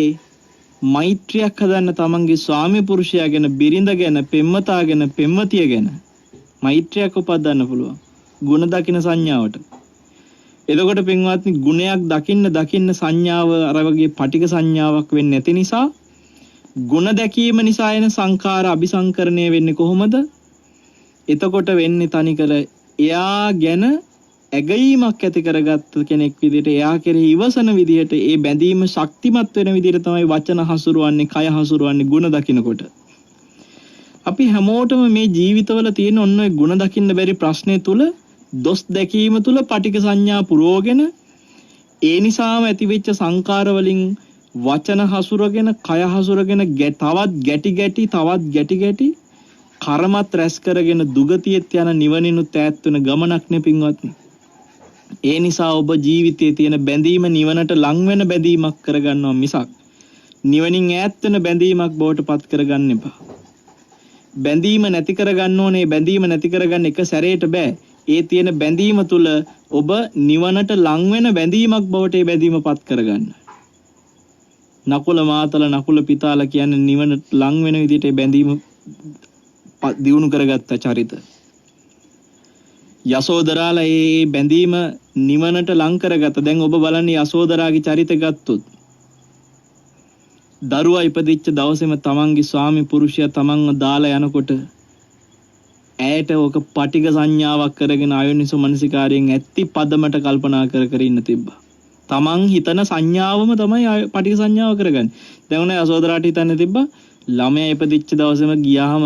මෛත්‍රියක් හදන්න තමන්ගේ ස්වාමි පුරුෂයා ගැන, බිරිඳ ගැන, පෙම්වතා ගැන, පෙම්වතිය ගැන මෛත්‍රියක් උපදවන්න පුළුවන්. ගුණ දකින සංඥාවට. එතකොට පින්වත්නි ගුණයක් දකින්න සංඥාව අර වගේ පටික සංඥාවක් වෙන්නේ නැති නිසා ගුණ දැකීම නිසා එන සංඛාර අபிසංකරණය වෙන්නේ කොහොමද? එතකොට වෙන්නේ තනිකර එයා ගැන ඇගීමක් ඇති කරගත්ත කෙනෙක් විදිහට එයා කෙරෙහි ඉවසන විදිහට ඒ බැඳීම ශක්තිමත් වෙන විදිහට තමයි වචන හසුරුවන්නේ, කය හසුරුවන්නේ ගුණ දකින්නකොට. අපි හැමෝටම මේ ජීවිතවල තියෙන ඔන්න ඔය ගුණ දකින්න බැරි ප්‍රශ්නේ තුල දොස් දැකීම තුල පටික සංඥා පුරවගෙන ඒ නිසාම ඇතිවෙච්ච සංකාර වලින් වචන හසුරගෙන කය හසුරගෙන තවත් ගැටි කර්මත් රැස් කරගෙන දුගතියට යන නිවනිනුත් ඈත් වෙන ගමනක් නේ පින්වත්නි. ඒ නිසා ඔබ ජීවිතයේ තියෙන බැඳීම නිවනට ලං වෙන බැඳීමක් කරගන්නවා මිසක් නිවනින් ඈත් වෙන බැඳීමක් බවට පත් කරගන්න එපා. බැඳීම නැති කරගන්න ඕනේ. බැඳීම නැති කරගන්න එක සැරේට බෑ. ඒ තියෙන බැඳීම තුල ඔබ නිවනට ලං වෙන බැඳීමක් බවට ඒ බැඳීම පත් කරගන්න. නකුල මාතල නකුල පිතාල කියන්නේ නිවනට ලං වෙන විදිහට ඒ බැඳීම දියුණු කරගත්ත චරිත. යසෝදරාලා ඒ බැඳීම නිවනට ලං කරගත්ත. දැන් ඔබ බලන්නේ යසෝදරාගේ චරිත ගත්තොත් දරුවා ඉපදිච්ච දවසේම තමන්ගේ ස්වාමි පුරුෂයා තමන්ව දාලා යනකොට ඇයට ඕක පටික සංඥාවක් කරගෙන අයෝනිසෝ මනසිකාරයෙන් ඇත්ති පදමට කල්පනා කර ඉන්න තිබ්බා. තමන් හිතන සංඥාවම තමයි පටික සංඥාව කරගන්නේ. දැන් උනේ යසෝදරාට හිතන්න තිබ්බා ළමයා ඉපදිච්ච දවසේම ගියාම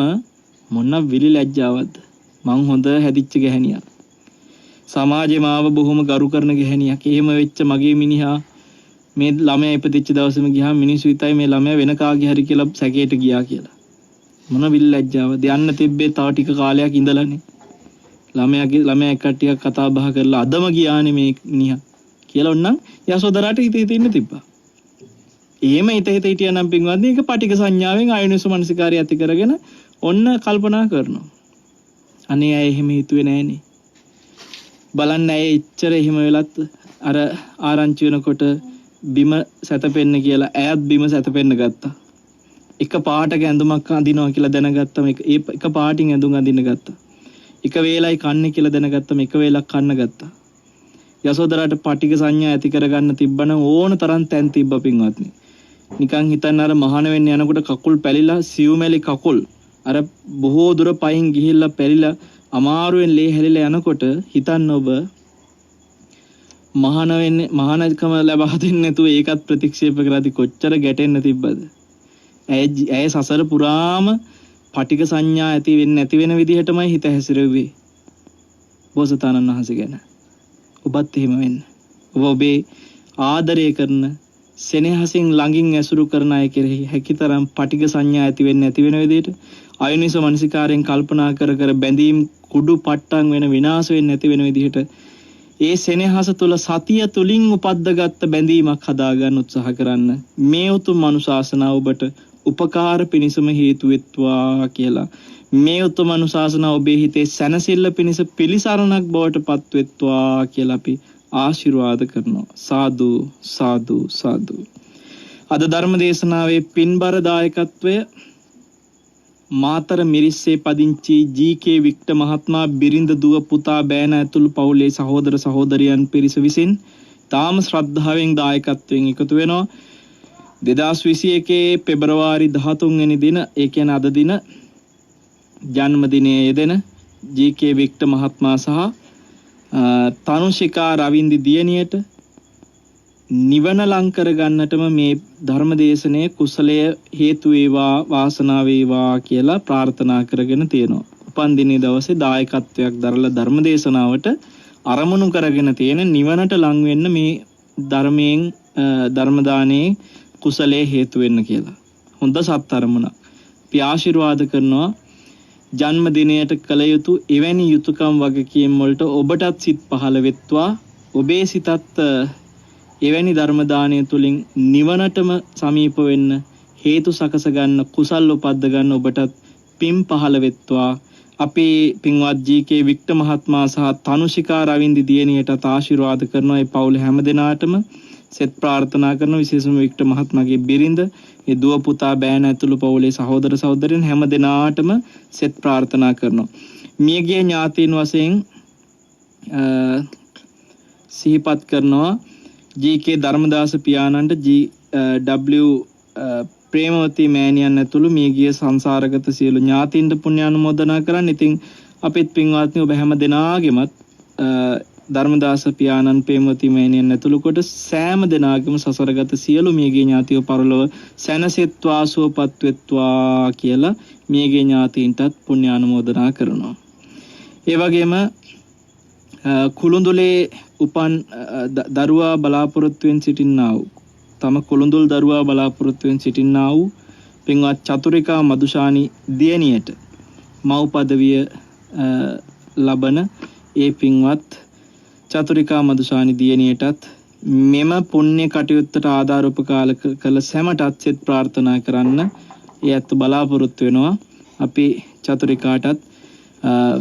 මොන විලි ලැජ්ජාවක්ද. මං හොඳ හැදිච්ච ගැහණියක්. සමාජේ මාව බොහොම ගරු කරන ගැහණියක්. එහෙම වෙච්ච මගේ මිනිහා මේ ළමයා ඉපදිච්ච දවසේම ගියාම මිනිස්සු හිතයි මේ ළමයා වෙන කාගේ හරි කියලා සැකයට ගියා කියලා. මොන විල් ලැජ්ජාවද. යන්න තිබ්බේ තව ටික කාලයක් ඉඳලානේ. ළමයා එක්ක ටිකක් කතා බහ කරලා අදම ගියානේ මේ මිනිහා කියලා ඔන්නම් යසෝදරාට හිත ඉන්න තිබ්බා. එහෙම හිත හිටියනම් පින්වත්නි ඒක පටික සංඥාවෙන් අයෝනිසෝ මනසිකාරය ඇති කරගෙන ඔන්න කල්පනා කරනවා. අනේ අය එහෙම හිතුවේ නෑනේ. බලන්න ඇය එච්චර එහෙම වෙලත් අර ආරංචි වෙනකොට බිම සැතපෙන්න කියලා ඇයත් බිම සැතපෙන්න ගත්තා. එක පාටක ඇඳුමක් අඳිනවා කියලා දැනගත්තම එක පාටින් ඇඳුම් අඳින්න ගත්තා. එක වේලයි කන්නේ කියලා දැනගත්තම එක වේලක් කන්න ගත්තා. යසෝදරාට පටිඝ සංඥා ඇති කරගන්න තිබ්බනම් ඕන තරම් තැන් තිබ්බ පින්වත්නි. නිකන් හිතන්න අර මහාන වෙන්න යනකොට කකුල් පැලිලා සිව්මැලි කකුල් අර බොහෝ දුර පයින් ගිහිල්ලා පැලිලා අමාරුවෙන් ලේ හැලිලා යනකොට හිතන්න ඔබ මහානකම ලබා දෙන්නේ නැතුව ඒකත් ප්‍රතික්ෂේප කරද්දි කොච්චර ගැටෙන්න තිබ්බද? ඇය සසර පුරාම පටිඝ සංඥා ඇති වෙන්නේ නැති වෙන විදිහටමයි හිත හැසිරෙව්වේ. බෝසතාණන් වහන්සේ ගැන. ඔබත් එහෙම වෙන්න. ඔබ ඔබේ ආදරය කරන සෙනෙහසින් ළඟින් ඇසුරු කරන අය කෙරෙහි හැකිතරම් පටිඝ සංඥා ඇති වෙන්නේ නැති වෙන විදිහට අයෝනිසෝ මනසිකාරයෙන් කල්පනා කර කර බැඳීම් කුඩු පට්ටම් වෙන විනාශ වෙන්නේ නැති වෙන විදිහට ඒ සෙනෙහස තුළ සතිය තුලින් උපද්දගත් බැඳීමක් හදාගන්න උත්සාහ කරන්න. මේ උතුම් අනුශාසනාව ඔබට උපකාර පිණිසම හේතු වෙත්වා කියලා. මේ උතුම් අනුශාසනාව ඔබේ හිතේ සැනසෙල්ල පිණිස පිළිසරණක් බවට පත් වෙත්වා කියලා අපි ආශිර්වාද කරනවා. සාදු සාදු සාදු. අද ධර්ම දේශනාවේ පින්බර දායකත්වය මාතර මිරිස්සේ පදිංචි ජී.කේ. වික්ටර් මහත්මයා බිරිඳ දුව පුතා බෑන ඇතුළු පවුලේ සහෝදර සහෝදරියන් පිරිස විසින් තාම ශ්‍රද්ධාවෙන් දායකත්වයෙන් එකතු වෙනවා. 2021 පෙබරවාරි 13 වෙනි දින ඒ කියන්නේ අද දින ජන්මදිනයේ යෙදෙන ජී.කේ. වික්ටර් මහත්මයා සහ තනුෂිකා රවින්දි දියණියට නිවන ලං කර ගන්නටම මේ ධර්ම දේශනයේ කුසලය හේතු වේවා වාසනාව වේවා කියලා ප්‍රාර්ථනා කරගෙන තියෙනවා. උපන්දිනේ දවසේ දායකත්වයක් දරලා ධර්ම දේශනාවට අරමුණු කරගෙන තියෙන නිවනට ලං වෙන්න මේ ධර්මයෙන් ධර්ම දානයේ කුසලයේ හේතු වෙන්න කියලා. හොඳ සත් අරමුණක්. අපි ආශිර්වාද කරනවා ජන්මදිනයට කළ යුතු එවැනි යුතුයකම් වගකීම් වලට ඔබටත් සිත් පහළ වෙත්වා. ඔබේ සිතත් එවැනි ධර්ම දානය තුලින් නිවනටම සමීප වෙන්න හේතු සකස ගන්න කුසල් උපද්ද ගන්න ඔබටත් පින් පහළ වෙත්වා. අපේ පින්වත් ජී.කේ. වික්ටර් මහත්මයා සහ තනුෂිකා රවින්දි දියණියටත් ආශිර්වාද කරනවා. ඒ පවුල හැම දෙනාටම සෙත් ප්‍රාර්ථනා කරන විශේෂම වික්ටර් මහත්මයාගේ බිරිඳ, ඒ දුව පුතා බෑන ඇතුළු පවුලේ සහෝදර සහෝදරියන් හැම දෙනාටම සෙත් ප්‍රාර්ථනා කරනවා. මියගිය ඥාතීන් වශයෙන් සිහිපත් කරනවා ජී.කේ. ධර්මදාස පියාණන්ට ජී.ඩබ්ලිව්. ප්‍රේමවතී මෑණියන් ඇතුළු මියගිය සංසාරගත සියලු ඥාතීන්ට පුණ්‍යානුමෝදනා කරන්න. ඉතින් අපිත් පින්වත්නි ඔබ හැම දෙනාගේමත් ධර්මදාස පියාණන් ප්‍රේමවතී මෑණියන් ඇතුළු කොට සෑම දෙනාගේම සසරගත සියලු මියගිය ඥාතිව පරලොව සැනසෙත්වා සුවපත් වෙත්වා කියලා මියගිය ඥාතීන්ටත් පුණ්‍යානුමෝදනා කරනවා. ඒ වගේම කුළුඳුලේ උපන් දරුවා බලාපොරොත්තුවෙන් සිටින්නා වූ තම කුළුඳුල් දරුවා බලාපොරොත්තුවෙන් සිටින්නා වූ පින්වත් චතුරිකා මදුෂානි දියණියට මව් පදවිය ලබන ඒ පින්වත් චතුරිකා මදුෂානි දියණියටත් මෙම පුණ්‍ය කටයුත්තට ආධාර උපකාර කළ සැමටත් සෙත් ප්‍රාර්ථනා කරන්න එයත් බලාපොරොත්තු වෙනවා. අපි චතුරිකාටත්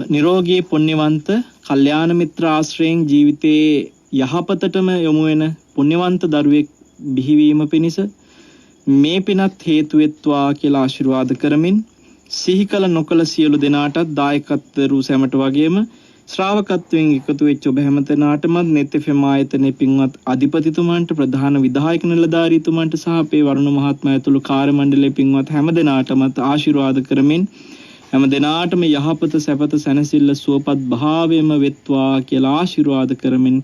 නිරෝගී පුණ්‍යවන්ත කල්යාණ මිත්‍ර ආශ්‍රයෙන් ජීවිතයේ යහපතටම යොමු වෙන පුණ්‍යවන්ත දරුවෙක් බිහිවීම පිණිස මේ පිනත් හේතු වෙත්වා කියලා ආශිර්වාද කරමින් සිහි කළ නොකළ සියලු දෙනාටත් දායකත්ව දරූ සැමට වගේම ශ්‍රාවකත්වයෙන් එකතු වෙච්ච ඔබ හැම දෙනාටම net FM ආයතනයේ පින්වත් අධිපතිතුමන්ට ප්‍රධාන විධායක නිලධාරීතුමන්ට සහ අපේ වරුණ මහත්මයා ඇතුළු කාර්ය මණ්ඩලයේ පින්වත් හැම දෙනාටම ආශිර්වාද කරමින් හැම දෙනාටම යහපත සැපත සැනසෙල්ල සුවපත් භාවයම වෙත්වා කියලා ආශිර්වාද කරමින්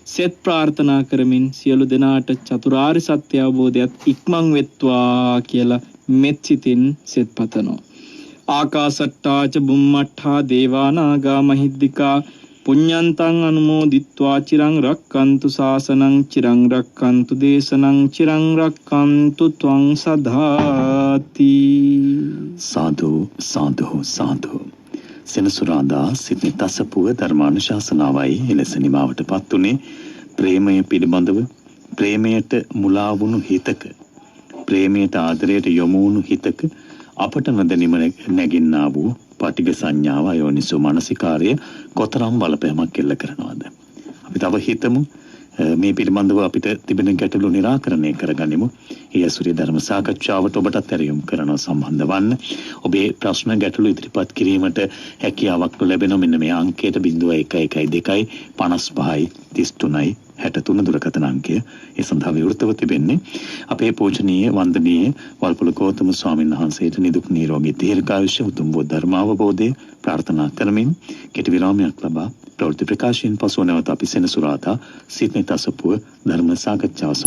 සෙත් ප්‍රාර්ථනා කරමින් සියලු දෙනාට චතුරාර්ය සත්‍ය අවබෝධයත් ඉක්මන් වෙත්වා කියලා මෙත් සිතින් සෙත් පතනවා. ආකාසට්ටා ච බුම්මට්ඨා දේවා නාග මහිද්దికා පුඤ්ඤන්තං අනුමෝදිත්වා චිරං රක්칸තු ශාසනං චිරං රක්칸තු දේශනං චිරං රක්칸තු ත්වං සදාති. සාදු සාදු සාදු. සෙනසුරාදා සිඩ්නි තසපුව ධර්මානුශාසනාවයි එලෙස නිමාවටපත් උනේ. ප්‍රේමය පිළිබඳව ප්‍රේමයට මුලා වුණු හිතක ප්‍රේමයට ආදරයට යොමු වුණු හිතක අපට නොදැනීම නැගින්නා වූ පටිඝ සංඥාව අයෝනිසෝ මනසිකාරය කොතරම් බලපෑමක් එල්ල කරනවද? අපි තව හිතමු මේ පිළිබඳව අපිට තිබෙන ගැටලු निराකරණය කරගනිමු. ඒ ඇසුරේ ධර්ම සාකච්ඡාවට ඔබටත් ඇරයුම් කරනවා සම්බන්ධ වන්න. ඔබේ ප්‍රශ්න ගැටලු ඉදිරිපත් කිරීමට හැකියාවක් ලැබෙන මෙන්න මේ අංකයට 0112 55යි 33යි 63 දුරකථන අංකය. ඒ සඳහා විවෘතව තිබෙන්නේ අපේ පූජනීය වන්දනීය වල්පොල ගෞතම ස්වාමීන් වහන්සේට නිදුක් නිරෝගී දීර්ඝායුෂ උතුම් වූ ධර්මාවබෝධය ප්‍රාර්ථනා කරමින් කෙටි විරාමයක් ලබා ප්‍රවෘත්ති ප්‍රකාශයෙන් පසුව නැවත අපි සෙනසුරාදා සිඩ්නි තසපුව ධර්ම සාකච්ඡාව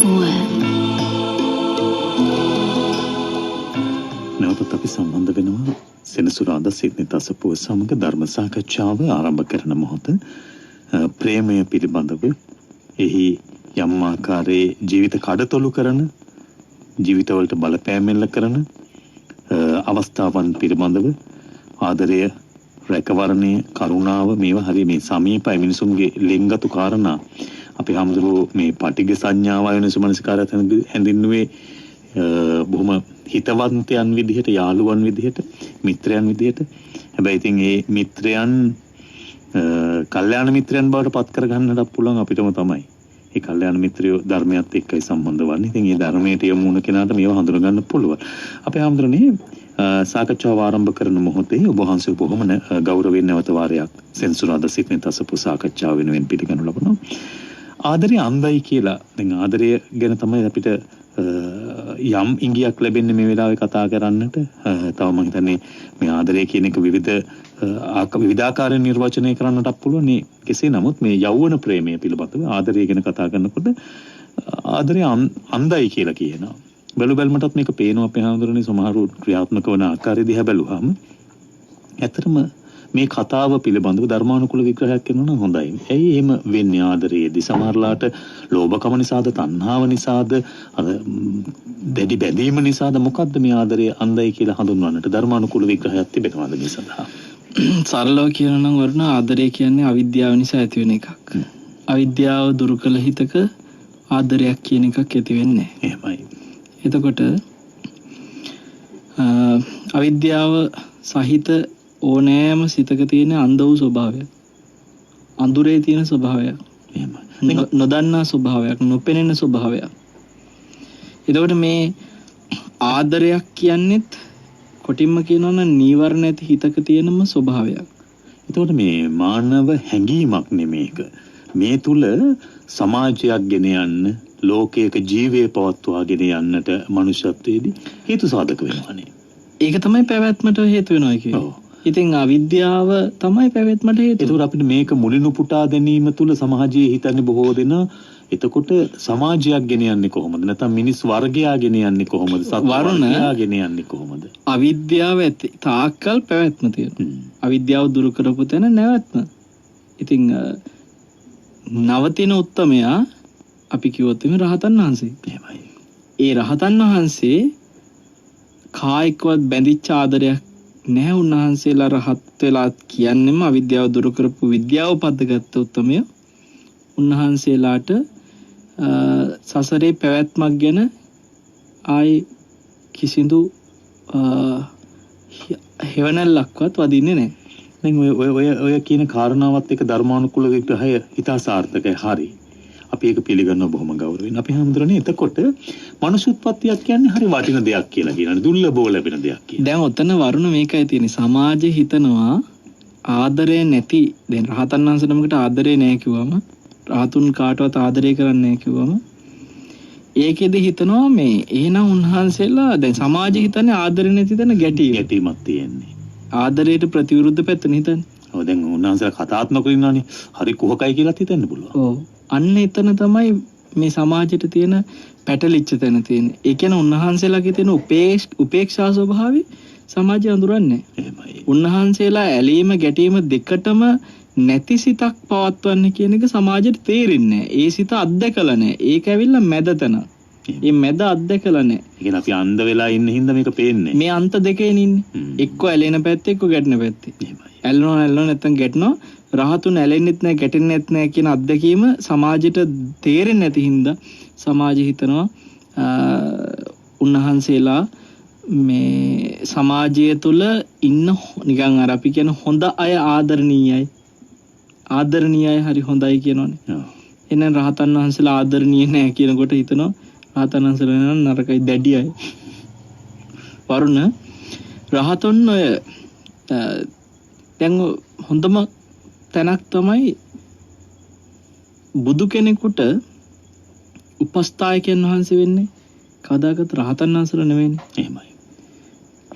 නැවතත් අපි සම්බන්ධ වෙනවා සෙනසුරාදා සිඩ්නි තසපුව සමග ධර්ම සාකච්ඡාව ආරම්භ කරන මොහොත ප්‍රේමය පිළිබඳව එහි යම් ආකාරයේ ජීවිත කඩතොළු කරන ජීවිතවලට බලපෑම් එල්ල කරන අවස්ථාවන් පිළිබඳව ආදරය රැකවරණය කරුණාව මේවා හරිය මේ සමීපයි මිනිසුන්ගේ ලෙන්ගතු කාරණා අපි හැමදෙරෝ මේ පටිඝ සංඥාව වෙනසුමනස්කාරයත් හැඳින්නුවේ බොහොම හිතවන්තයන් විදිහට යාළුවන් විදිහට මිත්‍රයන් විදිහට හැබැයි ඉතින් ඒ මිත්‍රයන් කල්යාණ මිත්‍රයන් බවට පත් කරගන්නට පුළුවන් අපිටම තමයි. ඒ කල්යාණ මිත්‍රයෝ ධර්මයත් එක්කයි සම්බන්ධ වන්නේ. ඉතින් ඒ ධර්මයට යොමු වුණ කෙනාට මේවා හඳුනා ගන්න පුළුවන්. අපේ හැමදෙරෝනේ සාකච්ඡාව ආරම්භ කරන මොහොතේ ඔබ වහන්සේ බොහොම ගෞරවයෙන් නැවත වාරයක් සෙන්සුරාදා සිඩ්නි තසපු සාකච්ඡාව වෙනුවෙන් පිළිගනු ලබනවා. ආදරය අන්ධයි කියලා. දැන් ආදරය ගැන තමයි අපිට යම් ඉඟියක් ලැබෙන්නේ මේ වෙලාවේ කතා කරන්නට. තව මම හිතන්නේ මේ ආදරය කියන එක විවිධාකාරයෙන් නිර්වචනය කරන්නටත් පුළුවන්. කෙසේ නමුත් මේ යෞවන ප්‍රේමය පිළිබඳව ආදරය ගැන කතා කරනකොට ආදරය අන්ධයි කියලා කියනවා. බැලුමටත් මේක පේනවා අපේ හැමදෙරෝනේ සමහරු ක්‍රියාත්මක වන ආකාරය දිහා බැලුවාම ඇත්තටම මේ කතාව පිළිබඳව ධර්මානුකූල විග්‍රහයක් කරනවා නම් හොඳයි. ඇයි එහෙම වෙන්නේ ආදරයේදී? සමහරලාට ලෝභකම නිසාද, තණ්හාව නිසාද, අර දැඩි බැඳීම නිසාද මොකද්ද මේ ආදරය අන්ධයි කියලා හඳුන්වන්නට ධර්මානුකූල විග්‍රහයක් තිබෙනවාද මේ සඳහා? සරලව කියනවා නම් වරුණ ආදරය කියන්නේ අවිද්‍යාව නිසා ඇති වෙන එකක්. අවිද්‍යාව දුරු කළ හිතක ආදරයක් කියන එකක් ඇති වෙන්නේ නැහැ. එහෙමයි. එතකොට අවිද්‍යාව සහිත ඕනෑම සිතක තියෙන අන්ධ වූ ස්වභාවයක්, අඳුරේ තියෙන ස්වභාවයක්, නොදන්නා ස්වභාවයක්, නොපෙනෙන ස්වභාවයක්. එතකොට මේ ආදරයක් කියන්නේත් කොටින්ම කියනවා නම් නීවරණ ඇති හිතක තියෙනම ස්වභාවයක්. එතකොට මේ මානව හැඟීමක් නෙමේක. මේ තුල සමාජයක් ගෙන යන්න, ලෝකයක ජීවය පවත්වාගෙන යන්නට මනුෂ්‍යත්වයේදී හේතු සාධක වෙනවානේ. ඒක තමයි පැවැත්මට හේතු වෙනවා කියන්නේ. ඉතින් අවිද්‍යාව තමයි පැවැත්මට හේතුව. ඒකෝර අපිට මේක මුලින් උපුටා ගැනීම තුල සමාජයේ හිතන්නේ බොහෝ දෙනා එතකොට සමාජයක් ගෙන යන්නේ කොහොමද? නැත්නම් මිනිස් වර්ගයා ගෙන යන්නේ කොහොමද? සත්වර්ගයා ගෙන යන්නේ කොහොමද? අවිද්‍යාව ඇති තාක්කල් පැවැත්ම තියෙනවා. අවිද්‍යාව දුරු කරපු තැන නැවැත්ම. ඉතින් නවතින උත්තමයා අපි කිව්වොත් එimhe රහතන් වහන්සේ. එහෙමයි. ඒ රහතන් වහන්සේ කායිකවත් බැඳිච්ච ආදරයක් නැහැ. උන්වහන්සේලා රහත් වෙලා කියන්නෙම අවිද්‍යාව දුරු කරපු විද්‍යාව පදගත්ත උත්තමය. උන්වහන්සේලාට සසරේ පැවැත්මක් ගැන ආයි කිසිදු හේවණල්ලක්වත් වදින්නේ නැහැ. දැන් ඔය කියන කාරණාවත් එක්ක ධර්මානුකූල විග්‍රහය හිතාසාර්ථකයි. හරි. අපි ඒක පිළිගන්නවා බොහොම ගෞරවයෙන්. අපි හැමදෙරෝනේ එතකොට මනුෂ්‍යත්වයක් කියන්නේ හරි වටින දෙයක් කියලා කියනවා. දුර්ලභව ලැබෙන දෙයක් කියලා. දැන් ඔතන වරුණ මේකයි තියෙන්නේ. සමාජය හිතනවා ආදරය නැති දැන් රහතන් වහන්සේ නමකට ආදරේ නැහැ කිව්වම, රහතුන් කාටවත් ආදරය කරන්නේ නැහැ කිව්වම, ඒකෙදි හිතනවා මේ එහෙනම් උන්වහන්සේලා දැන් සමාජය හිතන්නේ ආදරේ නැති තැන ගැටීමක් තියෙන්නේ. ආදරයට ප්‍රතිවිරුද්ධ පැත්තනේ හිතන්නේ. ඔව් දැන් උන්වහන්සේලා කතාත්මක වෙනවානේ. හරි කුහකයි කියලාත් හිතන්න පුළුවන්. ඔව්. අන්න එතන තමයි මේ සමාජයට තියෙන පැටලිච්ච තැන තියෙන්නේ. ඒ කියන්නේ උන්වහන්සේලාගේ තියෙන උපේක්ෂා ස්වභාවය සමාජය අඳුරන්නේ. එහෙමයි. උන්වහන්සේලා ඇලීම ගැටීම දෙකටම නැති සිතක් පවත්වන්න කියන එක සමාජයට තේරෙන්නේ නැහැ. ඒ සිත අත්දකලා නැහැ. ඒක ඇවිල්ලා මැද තැන. මේ මැද අත්දකලා නැහැ. ඒ කියන්නේ අපි අන්ධ වෙලා ඉන්න හින්දා මේක පේන්නේ. මේ අන්ත දෙකේ ඉන්නේ. එක්ක ඇලෙන පැත්තේ එක්ක ගැටෙන පැත්තේ. එහෙමයි. ඇලෙනවා නැත්නම් ගැටෙනවා. රහතුන් ඇලෙන්නෙත් නැහැ ගැටෙන්නෙත් නැහැ කියන අත්දැකීම සමාජයට තේරෙන්නේ නැති හින්දා සමාජය හිතනවා උන්වහන්සේලා මේ සමාජය තුළ ඉන්න නිකන් අර අපි කියන හොඳ අය ආදරණීයයි හරි හොඳයි කියනවනේ. එහෙනම් රහතන් වහන්සේලා ආදරණීය නැහැ කියනකොට හිතනවා රහතන් වහන්සේලා නම් නරකයි දැඩි අය. වරුණ රහතන් ඔය දැන් හොඳම තැනක් තමයි බුදු කෙනෙකුට උපස්ථායකයන් වහන්සේ වෙන්නේ කවදාකවත් රහතන් වහන්සේලා නෙවෙයිනේ. එහෙමයි.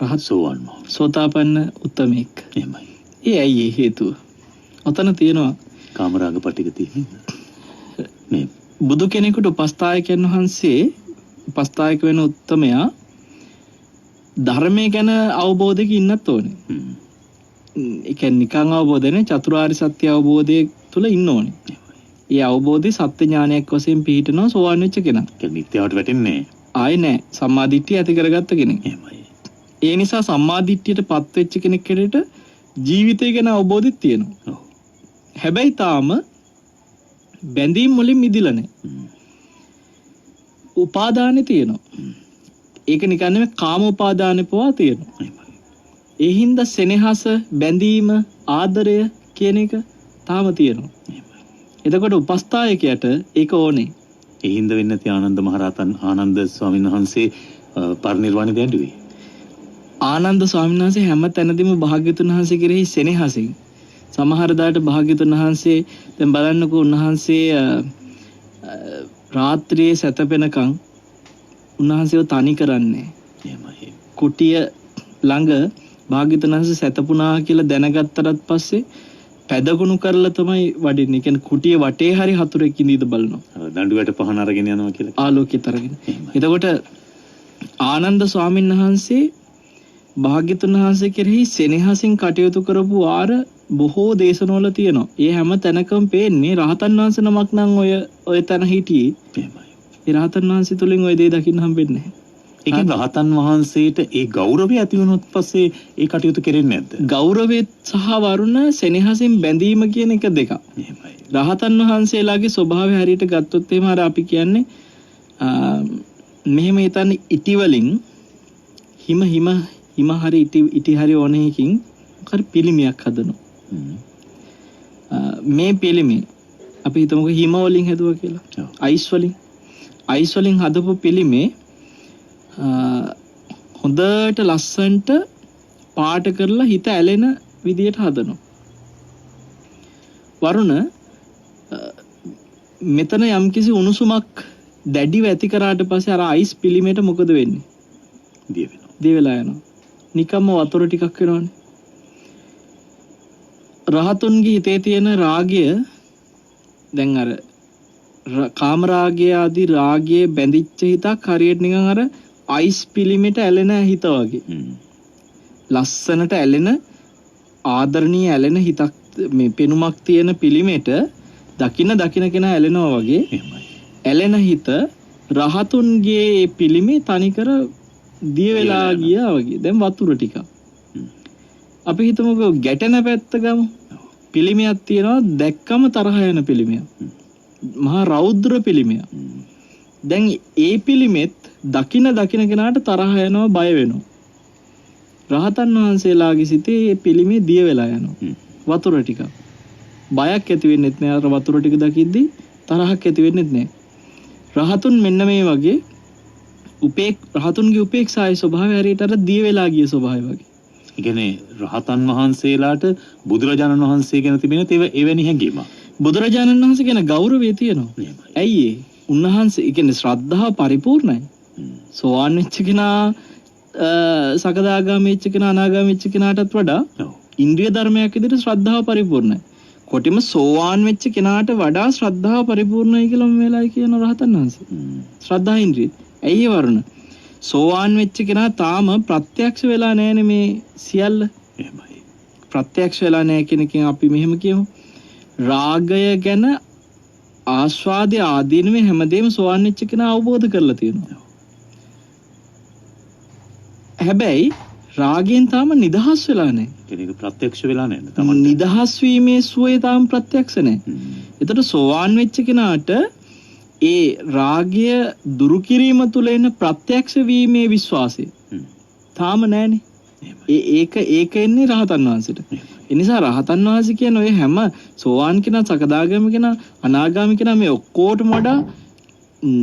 රහත් සෝවන් සෝතාපන්න උත්තමෙක්. එහෙමයි. ඒ ඇයි හේතුව? ඔතන තියෙනවා කාමරාග පටික තියෙන මේ බුදු කෙනෙකුට උපස්ථායකයන් වහන්සේ උපස්ථායක වෙන උත්තමයා ධර්මය ගැන අවබෝධයක ඉන්නත් ඕනේ. ඒ කියන්නේ නිකං අවබෝධය නෙවෙයි චතුරාර්ය සත්‍ය අවබෝධය තුල ඉන්න ඕනේ. ඒ අවබෝධය සත්‍ය ඥානයක් වශයෙන් පිහිටනවා සෝවාන් වෙච්ච කෙනා. ඒක නිත්‍යවට වැටෙන්නේ ආයේ නෑ සම්මාදිට්ඨිය ඇති කරගත්ත කෙනෙක්. එහෙමයි. ඒ නිසා සම්මාදිට්ඨියට පත් වෙච්ච කෙනෙක් කෙරෙට ජීවිතය ගැන අවබෝධයක් තියෙනවා. ඔව්. හැබැයි තාම බැඳීම් වලින් මිදිලා නෑ. උපාදානෙ තියෙනවා. ඒක නිකන් නෙමෙයි කාම උපාදානෙ පවා තියෙනවා. එහෙමයි. ඒ හින්දා සෙනෙහස බැඳීම ආදරය කියන එක තාම තියෙනවා. එහෙමයි. එතකොට උපස්ථායකයට ඒක ඕනේ. ඒ හින්දා වෙන්නේ නැති ආනන්ද මහරහතන් ආනන්ද ස්වාමීන් වහන්සේ පරිනිර්වාණය දැඬුවේ. ආනන්ද ස්වාමීන් වහන්සේ හැම තැනදීම භාග්‍යතුන් වහන්සේ කෙරෙහි සෙනෙහසින් සමහර දාට භාග්‍යතුන් වහන්සේ දැන් බලන්නකෝ උන්වහන්සේ රාත්‍රියේ සැතපෙනකන් උන්වහන්සේව තනි කරන්නේ. එහෙමයි. කුටිය ළඟ භාග්‍යතුන් වහන්සේ සැතපුණා කියලා දැනගත්තට පස්සේ පැදගුණු කරලා තමයි වඩින්නේ. කියන්නේ කුටිය වටේ හරි හතුරෙක් ඉඳීද බලනවා. දඬුවට පහන අරගෙන යනවා කියලා. ආලෝකයට අරගෙන. එතකොට ආනන්ද ස්වාමීන් වහන්සේ භාග්‍යතුන් වහන්සේ කෙරෙහි සෙනෙහසින් කටයුතු කරපු ආර බොහෝ දේශනවල තියෙනවා. ඒ හැම තැනකම පේන්නේ රහතන් වහන්සේ නමක් නම් ඔය තැන හිටියේ. එහෙමයි. ඒ රහතන් වහන්සේ තුලින් ඔය දේ දකින්න හම්බෙන්නේ නැහැ. ඒ කියන්නේ රහතන් වහන්සේට ඒ ගෞරවය ඇති වුණොත් පස්සේ ඒ කටයුතු කෙරෙන්නේ නැද්ද? ගෞරවය සහ වරුණ සෙනෙහසින් බැඳීම කියන එක දෙකක්. එහෙමයි. රහතන් වහන්සේලාගේ ස්වභාවය හරියට ගත්තොත් එහෙම අර අපි කියන්නේ මෙහෙම හිතන්නේ ඉටි වලින් හිම හරි ඉටි හරි ඕනෙකින් හරි පිළිමයක් හදනවා. මේ පිළිමේ අපි හිතමුකෝ හිම වලින් හදුවා කියලා. ඔව්. අයිස් වලින් හදපු පිළිමේ හොඳට ලස්සන්ට පාට කරලා හිත ඇලෙන විදියට හදනවා. වරුණ මෙතන යම්කිසි උණුසුමක් දැඩිව ඇති කරාට පස්සේ අර අයිස් පිළිමේට මොකද වෙන්නේ? දිය වෙනවා. දිය වෙලා යනවා. නිකම්ම වතුර ටිකක් වෙනවනේ. රහතුන්ගේ හිතේ තියෙන රාගය දැන් අර කාමරාගය ආදී රාගයේ බැඳිච්ච හිතක් හරියට නිකන් අර අයිස් පිළිමෙට ඇලෙන හිත වගේ. ලස්සනට ඇලෙන ආදරණීය ඇලෙන හිතක් මේ පෙනුමක් තියෙන පිළිමෙට දකින්න කෙනා ඇලෙනවා වගේ. එහෙමයි. ඇලෙන හිත රහතුන්ගේ පිළිමේ තනිකර දිය වෙලා ගියා වගේ. දැන් වතුර ටික. අපි හිතමුකෝ ගැටෙන පැත්ත ගමු. පිළිමයක් තියෙනවා දැක්කම තරහ යන පිළිමයක්. මහා රෞද්‍ර පිළිමයක්. දැන් ඒ පිළිමෙත් දකින කෙනාට තරහ යනවා බය වෙනවා. රහතන් වහන්සේලාගේ සිතේ මේ පිළිමේ දිය වෙලා යනවා. වතුර ටික. බයක් ඇති වෙන්නෙත් නෑ අර වතුර ටික දකිද්දි තරහක් ඇති වෙන්නෙත් නෑ. රහතුන් මෙන්න මේ වගේ රහතුන්ගේ උපේක්ෂාවේ ස්වභාවය හරියට අර දිය වෙලා ගිය ස්වභාවය වගේ. ඒ කියන්නේ රහතන් වහන්සේලාට බුදුරජාණන් වහන්සේ ගැන තිබෙන එවැනි හැඟීමක්. බුදුරජාණන් වහන්සේ ගැන ගෞරවය තියෙනවා. ඇයි ඒ? උන්වහන්සේ ඒ කියන්නේ ශ්‍රද්ධාව පරිපූර්ණයි. සෝවාන් වෙච්ච කෙනා සකදාගාමී වෙච්ච කෙනා අනාගාමී වෙච්ච කෙනාටත් වඩා ඉන්ද්‍රිය ධර්මයක් විදිහට ශ්‍රද්ධාව පරිපූර්ණයි. කොටිම සෝවාන් වෙච්ච කෙනාට වඩා ශ්‍රද්ධාව පරිපූර්ණයි කියලා මේ වෙලාවේ කියන රහතන් වහන්සේ. ශ්‍රද්ධා ඉන්ද්‍රිය. ඇයි වරුණ? සෝවාන් වෙච්ච කෙනා තාම ප්‍රත්‍යක්ෂ වෙලා නැහැනේ මේ සියල්ල. එහෙමයි. ප්‍රත්‍යක්ෂ වෙලා නැහැ කියන එකෙන් අපි මෙහෙම කියමු. රාගය ගැන ආස්වාදයේ ආදීනවේ හැමදේම සෝවාන් වෙච්ච කෙනා අවබෝධ කරලා තියෙනවා. හැබැයි රාගයෙන් තාම නිදහස් වෙලා නැහැ. ඒක ප්‍රත්‍යක්ෂ වෙලා නැහැ. තමයි නිදහස් වීමේ සුවය තාම ප්‍රත්‍යක්ෂ නැහැ. ඒතර සෝවාන් වෙච්ච කෙනාට ඒ රාගය දුරු කිරීම තුළ එන ප්‍රත්‍යක්ෂ වීමේ විශ්වාසය තාම නැහැනේ. ඒක එන්නේ රහතන් වහන්සේට. ඒ නිසා රහතන් වහන්සේ කියන ඔය හැම සෝවාන් කෙනා, සකදාගාමී කෙනා, අනාගාමී කෙනා මේ ඔක්කොටම වඩා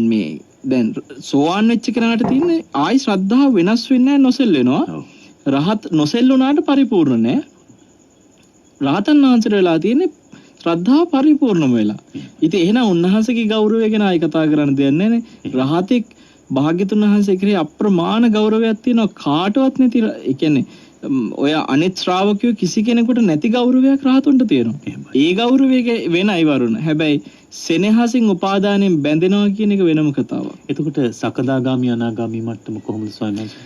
මේ දැන් සෝවාන් වෙච්ච කෙනාට තියෙන්නේ ආයි ශ්‍රද්ධාව වෙනස් වෙන්නේ නැහැ, නොසෙල්වෙනවා. රහත් නොසෙල්ුණාට පරිපූර්ණ නැහැ. රහතන් වහන්සේට වෙලා තියෙන්නේ ශ්‍රද්ධාව පරිපූර්ණම වෙලා. ඉතින් එහෙනම් උන්වහන්සේගේ ගෞරවය ගැන ආයි කතා කරන්න දෙයක් නැහැ නේ. රහතෙක් භාග්‍යතුන් වහන්සේ කෙරෙහි අප්‍රමාණ ගෞරවයක් තියෙනවා, කාටවත් නැති. ඒ කියන්නේ ඔය අනිත් ශ්‍රාවකයෝ කිසි කෙනෙකුට නැති ගෞරවයක් රහතුන්ට තියෙනවා. ඒ ගෞරවය වෙනයි වරුණ. හැබැයි සෙනෙහසින් උපාදානයෙන් බැඳෙනවා කියන එක වෙනම කතාවක්. එතකොට සකදාගාමි අනාගාමි මට්ටම කොහොමද ස්වාමීන් වහන්සේ?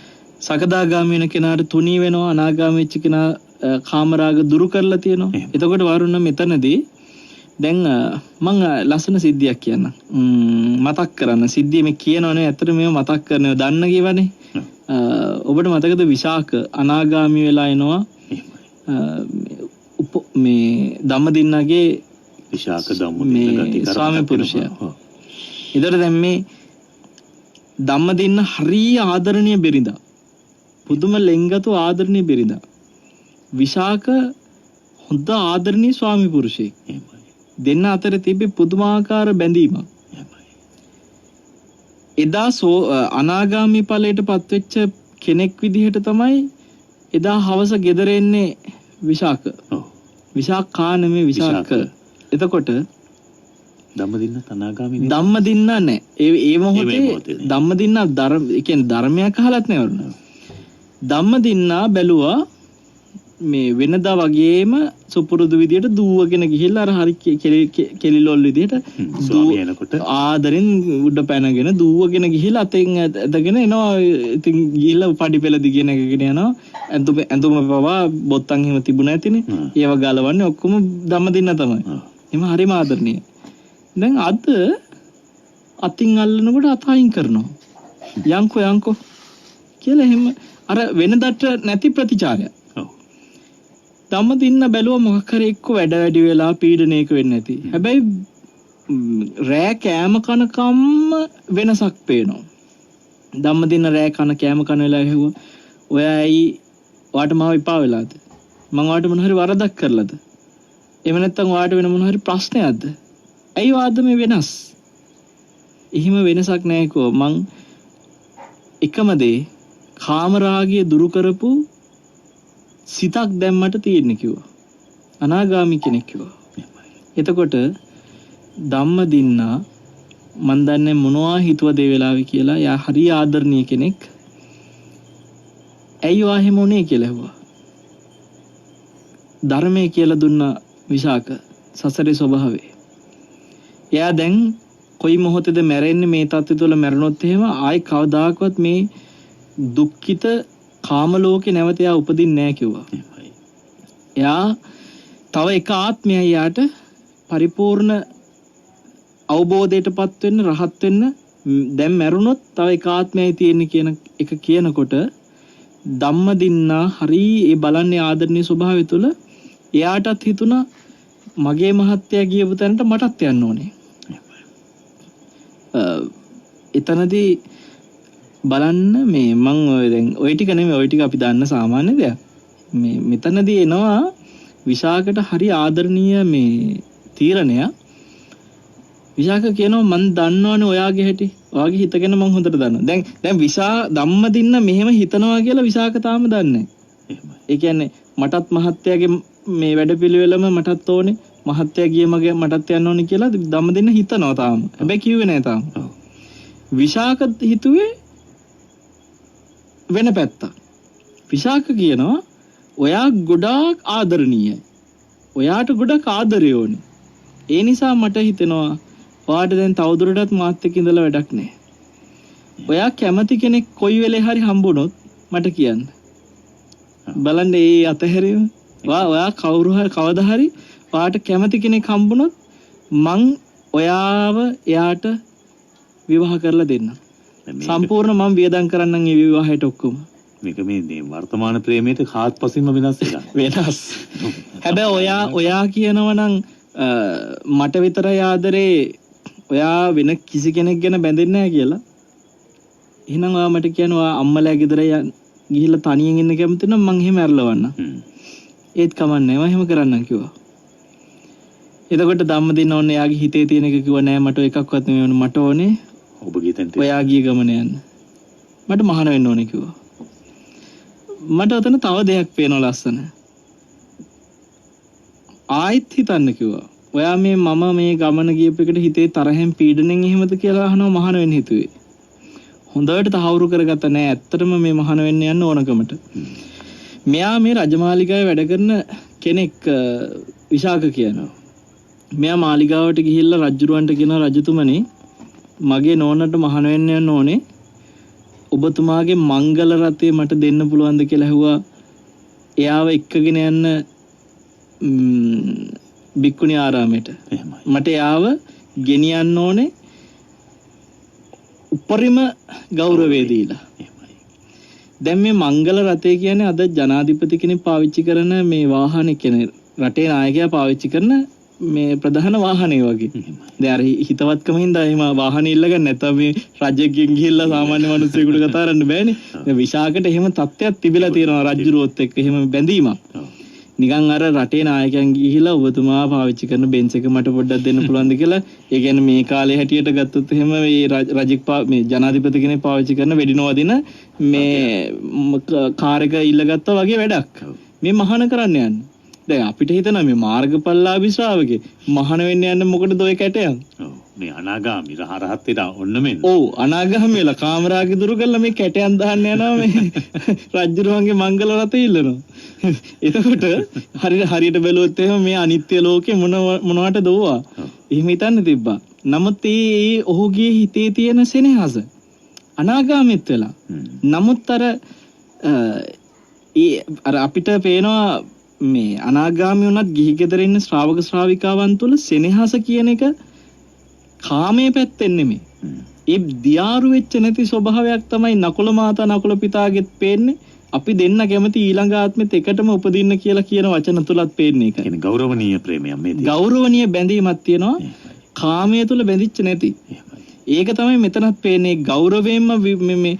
සකදාගාමී වෙන කෙනාට තුනී වෙනවා, අනාගාමී වෙච්ච කෙනා කාමරාග දුරු කරලා තියෙනවා. එතකොට වරුණ මෙතනදී දැන් මම ලස්සන සිද්ධියක් කියන්න. මතක් කරන්න. සිද්ධිය මේ කියනවනේ ඇත්තට මේව මතක් කරනවා. දන්න කියවනේ. ඔබට මතකද විශාක අනාගාමී වෙලා එනවා මේ ධම්මදින්නගේ විශාක ධම්මදින්න ගති කරා ස්වාමි පුරුෂයා. ඊතර දැන් මේ ධම්මදින්න හරිය ආදරණීය බිරිඳා. පුදුම ලෙන්ගතු ආදරණීය බිරිඳා. විශාක හොඳ ආදරණීය ස්වාමි පුරුෂයෙක්. දෙන්න අතර තිබෙ පුදුමාකාර බැඳීමක්. එදා අනාගාමී ඵලයට පත්වෙච්ච කෙනෙක් විදිහට තමයි එදා හවස ගෙදර එන්නේ විශාක. විශාක නෙමෙයි විශාක. එතකොට ධම්මදින්න අනාගාමී නේ. ධම්මදින්න නැහැ. ඒ මොහොතේ ධම්මදින්න ඒ කියන්නේ ධර්මයක් අහලත් නෑ වරුණ. ධම්මදින්නා බැලුවා මේ වෙනදා වගේම සුපුරුදු විදියට දුවගෙන ගිහිල්ලා අර හරි කෙලිලොල් විදියට ස්වාමියානකොට ආදරෙන් උඩ පැනගෙන දුවගෙන ගිහිල්ලා අතෙන් ඇදගෙන එනවා. ඉතින් ගිහිල්ලා පඩි පෙළ දිගෙන එකගෙන යනවා. ඇඳුම පවා බොත්තම් හිම තිබුණ නැතිනේ. ඒව ගලවන්නේ ඔක්කොම ධම්මදින්න තමයි. එහම හරිම ආදරණීය. දැන් අද අතින් අල්ලනකොට අත අයින් කරනවා. යන්කෝ කියලා එහෙම අර වෙනදට නැති ප්‍රතිචාරයක්. ධම්මදින්න බැලුවා මොකක් හරි එක්ක වැඩ වැඩි වෙලා පීඩනයක වෙන්නේ නැති. හැබැයි රෑ කෑම කනකම් වෙනසක් පේනවා. ධම්මදින්න රෑ කෑම කන වෙලාව ඇහුවා ඔයයි වාට මාව විපා වෙලාද? මං වාට මොන හරි වරදක් කරලාද? එහෙම නැත්නම් වාට වෙන මොන හරි ප්‍රශ්නයක්ද? ඇයි වාද මේ වෙනස්? එහෙම වෙනසක් නැහැ කෝ. මං එකම දේ කාමරාගය දුරු කරපු සිතක් දැම්මට තියෙන්නේ කිව්වා. අනාගාමී කෙනෙක් කිව්වා. එතකොට ධම්මදින්නා මන් දන්නේ මොනවා හිතුවද ඒ වෙලාවේ කියලා. යා හරිය ආදරණීය කෙනෙක්. ඇයි වාහෙම උනේ කියලා ඇහුවා. ධර්මයේ කියලා දුන්න විශාක සසරේ ස්වභාවය. එයා දැන් කොයි මොහොතේද මැරෙන්නේ මේ තත්ත්වය තුළ මැරුණොත් එහෙම ආයි කවදාකවත් මේ දුක්ඛිත කාම ලෝකේ නැවත එයා උපදින්නේ නැහැ කිව්වා. එයා තව එක ආත්මයයි යාට පරිපූර්ණ අවබෝධයටපත් වෙන්න රහත් වෙන්න දැන් මැරුණොත් තව එක ආත්මයයි තියෙන්නේ කියන එක කියනකොට ධම්මදින්නා හරි ඒ බලන්නේ ආදරණීය ස්වභාවය තුළ එයාටත් හිතුණා මගේ මහත්තයා ගියපු තැනට මටත් යන්න ඕනේ. එතනදී බලන්න මේ මං ඔය දැන් ඔය ටික නෙමෙයි ඔය ටික අපි දන්න සාමාන්‍ය දෙයක්. මේ මෙතනදී එනවා විශාකට හරි ආදරණීය මේ තීරණය. විශාක කියනවා මං දන්නවනේ ඔයාගේ හැටි. ඔයාගේ හිත ගැන මං හොඳට දන්නවා. දැන් ධම්මදින්න මෙහෙම හිතනවා කියලා විශාක තාම දන්නේ නැහැ. ඒ කියන්නේ මටත් මහත්තයාගේ මේ වැඩපිළිවෙලම මටත් ඕනේ. මහත්තයා ගිය මගේ මටත් යන්න ඕනේ කියලා ධම්මදින්න හිතනවා තාම. හැබැයි කිව්වේ නැහැ තාම. විශාක හිතුවේ වෙන පැත්තක්. විශාක කියනවා ඔයා ගොඩාක් ආදරණීයයි. ඔයාට ගොඩක් ආදරය ඕනේ. ඒ නිසා මට හිතෙනවා ඔයාට දැන් තවදුරටත් මාත් එක්ක ඉඳලා වැඩක් නැහැ. ඔයා කැමති කෙනෙක් කොයි වෙලේ හරි හම්බුනොත් මට කියන්න. බලන්න ඒ අතහැරීම. ඔයා කවුරු හරි කවදා හරි ඔයාට කැමති කෙනෙක් හම්බුනොත් මං ඔයාව එයාට විවාහ කරලා දෙන්නම්. සම්පූර්ණ මම වියදම් කරන්නම් ඒ විවාහයට ඔක්කොම. මේක මේ වර්තමාන ප්‍රේමයට හාත්පසින්ම වෙනස් එකක්. වෙනස්. හැබැයි ඔයා කියනවා නම් මට විතරයි ආදරේ ඔයා වෙන කිසි කෙනෙක් ගැන බැඳෙන්නේ නැහැ කියලා. එහෙනම් ඔයා මට කියනවා අම්මලා ගෙදර ගිහිල්ලා තනියෙන් ඉන්න කැමති නම් මං එහෙම ඇරලවන්න. ඒත් කමන්නේ මම එහෙම කරන්නම් කිව්වා. එතකොට ධම්ම දින්න ඕනේ එයාගේ හිතේ තියෙන එක කිව්වා නෑ මට එකක්වත් නෙවෙයි මට ඕනේ ඔබගේ තැනට ඔයා ගිය ගමන යන්න. මට මහාන වෙන්න ඕනේ කිව්වා. මට ඔතන තව දෙයක් පේනවා ලස්සන. ආයිත් හිතන්න කිව්වා. ඔයා මම මේ ගමන ගියපු එකට හිතේ තරහෙන් පීඩණයෙන් එහෙමද කියලා අහනවා මහාන වෙන්න හිතුවේ. හොඳට තහවුරු කරගත්ත නෑ ඇත්තටම මේ මහාන වෙන්න යන්න ඕනකමට. මෙයා මේ රජමාලිගාවේ වැඩ කරන කෙනෙක් විශාක කියනවා. මෙයා මාලිගාවට ගිහිල්ලා රජුරවන්ට කියන රජතුමනි මගේ නෝනට මහාන වෙන්න යන්න ඕනේ. ඔබතුමාගේ මංගල රථය මට දෙන්න පුළුවන්ද කියලා ඇහුවා. එයාව එක්කගෙන යන්න බික්කුණි ආරාමයට. මට එයාව ගෙනියන්න ඕනේ උපරිම ගෞරවය දීලා. දැන් මේ මංගල රථය කියන්නේ අද ජනාධිපති කෙනෙක් පාවිච්චි කරන මේ වාහනේ කියන්නේ රටේ නායකයා පාවිච්චි කරන මේ ප්‍රධාන වාහනේ වගේ. දැන් අර හිතවත්කම හින්දා එහෙම වාහනේ ඉල්ලගන්න නැත්නම් මේ රජෙක්ගෙන් ගිහිල්ලා සාමාන්‍ය මිනිස්සුෙකුට කතා කරන්න බෑනේ. දැන් විශාකට එහෙම තත්ත්වයක් තිබිලා තියෙනවා රජුරුවොත් එක්ක එහෙම බැඳීමක්. නිකන් අර රටේ නායකයන් ගිහිලා ඔබතුමා පාවිච්චි කරන බෙන්ස් එක මට පොඩ්ඩක් දෙන්න පුළුවන්ද කියලා. ඒ කියන්නේ මේ කාලේ හැටියට ගත්තොත් එහෙම මේ රජෙක් මේ ජනාධිපති කෙනෙක් පාවිච්චි කරන වෙඩිනවදින මේ කාර් එක ඉල්ලගත්තා වගේ වැඩක්. මේ මහාන කරන්න යන්නේ. දැන් අපිට හිතනවා මේ මාර්ගඵලලාභී ශ්‍රාවකේ මහාන වෙන්න යන්නේ මොකටද ඔය කැටයන්? ඔව් මේ අනාගාමි රහරහත් වෙලා ඔන්න මෙන්න. ඔව් අනාගාමි වෙලා කාමරාගේ දුරු කරලා මේ කැටයන් දාන්න යනවා මේ රජුරුවන්ගේ මංගල රථය ඉල්ලනවා. එතකොට හරියට බැලුවොත් එහෙම මේ අනිත්‍ය ලෝකේ මොනවට දෝවා. එහෙම හිතන්න තිබ්බා. නමුත් ඒ ඔහුගේ හිතේ තියෙන සෙනෙහස අනාගාමීත් වෙලා. නමුත් අර අපිට පේනවා මේ අනාගාමී වුණත් ගිහි ගෙදර ඉන්න ශ්‍රාවක ශ්‍රාවිකාවන් තුළ සෙනෙහස කියන එක කාමයේ පැත්තෙන් නෙමෙයි. ඒ දියාරු වෙච්ච නැති ස්වභාවයක් තමයි නකුල මාතා නකුල පිතාගෙත් පේන්නේ. අපි දෙන්න කැමති ඊළඟ ආත්මෙත් එකටම උපදින්න කියලා කියන වචන තුලත් පේන්නේ ඒක. කියන්නේ ගෞරවනීය ප්‍රේමයක් මේ තියෙනවා. ගෞරවනීය බැඳීමක් තියෙනවා. කාමයේ තුල බැඳිච්ච නැති. ඒක තමයි මෙතනත් පේන්නේ ගෞරවයෙන්ම මේ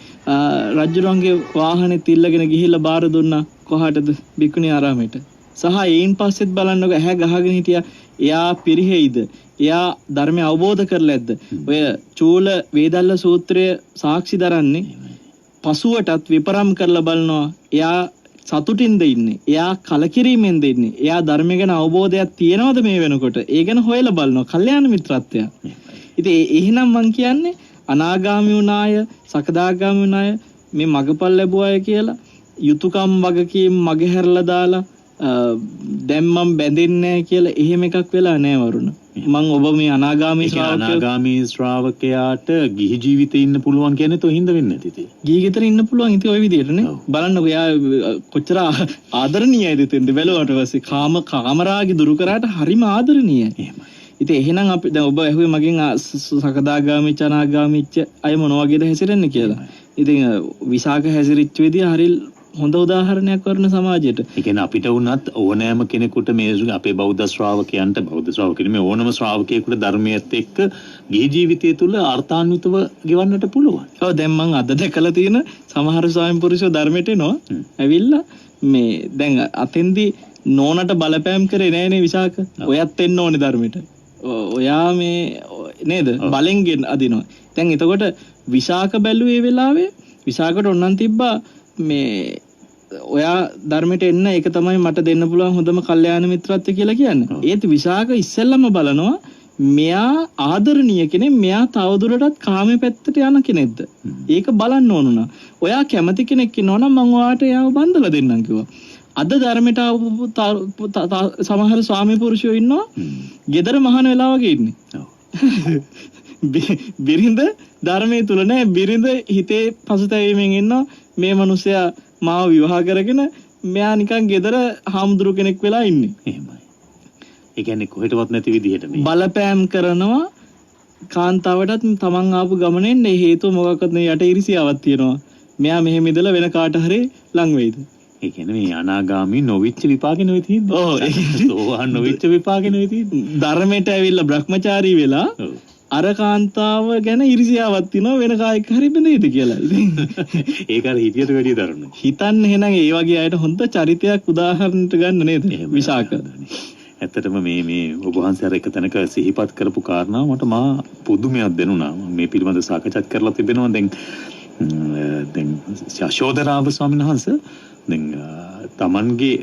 රජුරන්ගේ වාහනේ තිල්ලගෙන ගිහිල්ලා බාර දුන්නා කොහාටද බිකුණි ආරාමයට. සහ ඒයින් පස්සෙත් බලන්නකො ඇහැ ගහගෙන හිටියා. එයා පිරිහෙයිද? එයා ධර්මය අවබෝධ කරලා ඇද්ද? ඔය චූල වේදල්ල සූත්‍රය සාක්ෂි දරන්නේ පසුවටත් විපරම් කරලා බලනවා. එයා සතුටින්ද ඉන්නේ? එයා කලකිරීමෙන්ද ඉන්නේ? එයා ධර්මය ගැන අවබෝධයක් තියනවද මේ වෙනකොට? ඒ ගැන හොයලා බලනවා. කල්යාණ මිත්‍රත්වය. ඉතින් එහෙනම් මං කියන්නේ අනාගාමී වුණාය, සකදාගාමී වුණාය, මේ මගපල් ලැබුවාය කියලා යුතුයකම් වගකීම් මගහැරලා දාලා දැන් මම බැඳෙන්නේ නැහැ කියලා එහෙම එකක් වෙලා නැහැ වරුණ. මං ඔබ මේ අනාගාමී ශ්‍රාවකයාට ගිහි ජීවිතේ ඉන්න පුළුවන් කියන්නේ તો හින්ද වෙන්නේ නැති ඉතින්. ගිහි ගෙදර ඉන්න පුළුවන් ඉතින් ওই විදිහටනේ. බලන්නකෝ යා කොච්චර ආදරණීයයිද දෙන්න බැලුවාට පස්සේ කාමරාගේ දුරු කරාට හරිම ආදරණීයයි. එහෙමයි. ඉතින් එහෙනම් අපි දැන් ඔබ ඇහුවේ මගෙන් සකදාගාමීච්ච අනාගාමීච්ච අය මොන වගේද හැසිරෙන්නේ කියලා. ඉතින් විසාක හැසිරිච්ච විදිය හරිය හොඳ උදාහරණයක් කරන සමාජයට. ඒ කියන්නේ අපිට වුණත් ඕනෑම කෙනෙකුට මේ අපේ බෞද්ධ ශ්‍රාවකයන්ට බෞද්ධ ශ්‍රාවකෙනි මේ ඕනම ශ්‍රාවකයෙකුට ධර්මයේත් එක්ක ගිහි ජීවිතය තුළ අර්ථාන්විතව ගෙවන්නට පුළුවන්. ඔව් දැන් මම අද දැකලා තියෙන සමහර ස්වාමීන් පුරුෂයෝ ධර්මයට එනවා. ඇවිල්ලා මේ දැන් අතෙන්දී නෝනට බලපෑම් කරේ නෑනේ විසාක. ඔයත් එන්න ඕනේ ධර්මයට. ඔයා මේ නේද බලෙන්ගෙන් අදිනවා. දැන් එතකොට විසාක බැලුවේ වෙලාවේ විසාකට ඔන්නන් තිබ්බා මේ ඔයා ධර්මයට එන්න ඒක තමයි මට දෙන්න පුළුවන් හොඳම කල්යාණ මිත්‍රත්වය කියලා කියන්නේ. ඒත් විසාක ඉස්සෙල්ලම බලනවා මෙයා ආදරණීය කෙනෙක්, මෙයා තවදුරටත් කාමයේ පැත්තට යන කෙනෙක්ද? ඒක බලන්න ඕනුණා. ඔයා කැමති කෙනෙක් ඉන්නවනම් මම ඔයාට එයාව බඳලා දෙන්නම් කිව්වා. අද ධර්මයට සමහර ස්වාමී පුරුෂයෝ ඉන්නවා ගෙදර මහාන වෙලා වගේ ඉන්නේ. බිරිඳ ධර්මයේ තුල නැහැ. බිරිඳ හිතේ පසුතැවීමෙන් ඉන්නවා. මේ මිනිසයා මාව විවාහ කරගෙන මෙයා නිකන් ගෙදර හාමුදුරු කෙනෙක් වෙලා ඉන්නේ. එහෙමයි. ඒ කියන්නේ කොහෙටවත් නැති විදිහට මේ බලපෑම් කරනවා කාන්තාවටත් තමන් ආපු ගමනෙන් ඒ හේතුව මොකක්වත් නෙවෙයි යට ඉරිසියාවක් තියෙනවා. මෙයා මෙහෙම ඉඳලා වෙන කාට හරි ලං වෙයිද? ඒ කියන්නේ මේ අනාගාමී නොවිච්ච විපාකේ නෙවෙයි තියෙන්නේ. ඔව් ඒක සෝවාන් නොවිච්ච විපාකේ නෙවෙයි තියෙන්නේ. ධර්මයට ඇවිල්ලා Brahmachari වෙලා අර කාන්තාව ගැන ඉරිසියාවක් තියෙනවා වෙන කායික හරි බෙනේද කියලා. ඉතින් ඒක අර හිතියට වැඩිය දරුණුයි. හිතන්න එහෙනම් ඒ වගේ අයට හොඳ චරිතයක් උදාහරණයට ගන්න නේද? විශාක. ඇත්තටම මේ ඔබ වහන්සේ අර එක තැනක සිහිපත් කරපු කාරණාව මට මා පුදුමයක් දෙනුණා. මේ පිළිබඳව සාකච්ඡාත් කරලා තිබෙනවා. දැන් යශෝදරාව ස්වාමීන් වහන්සේ දැන් තමන්ගේ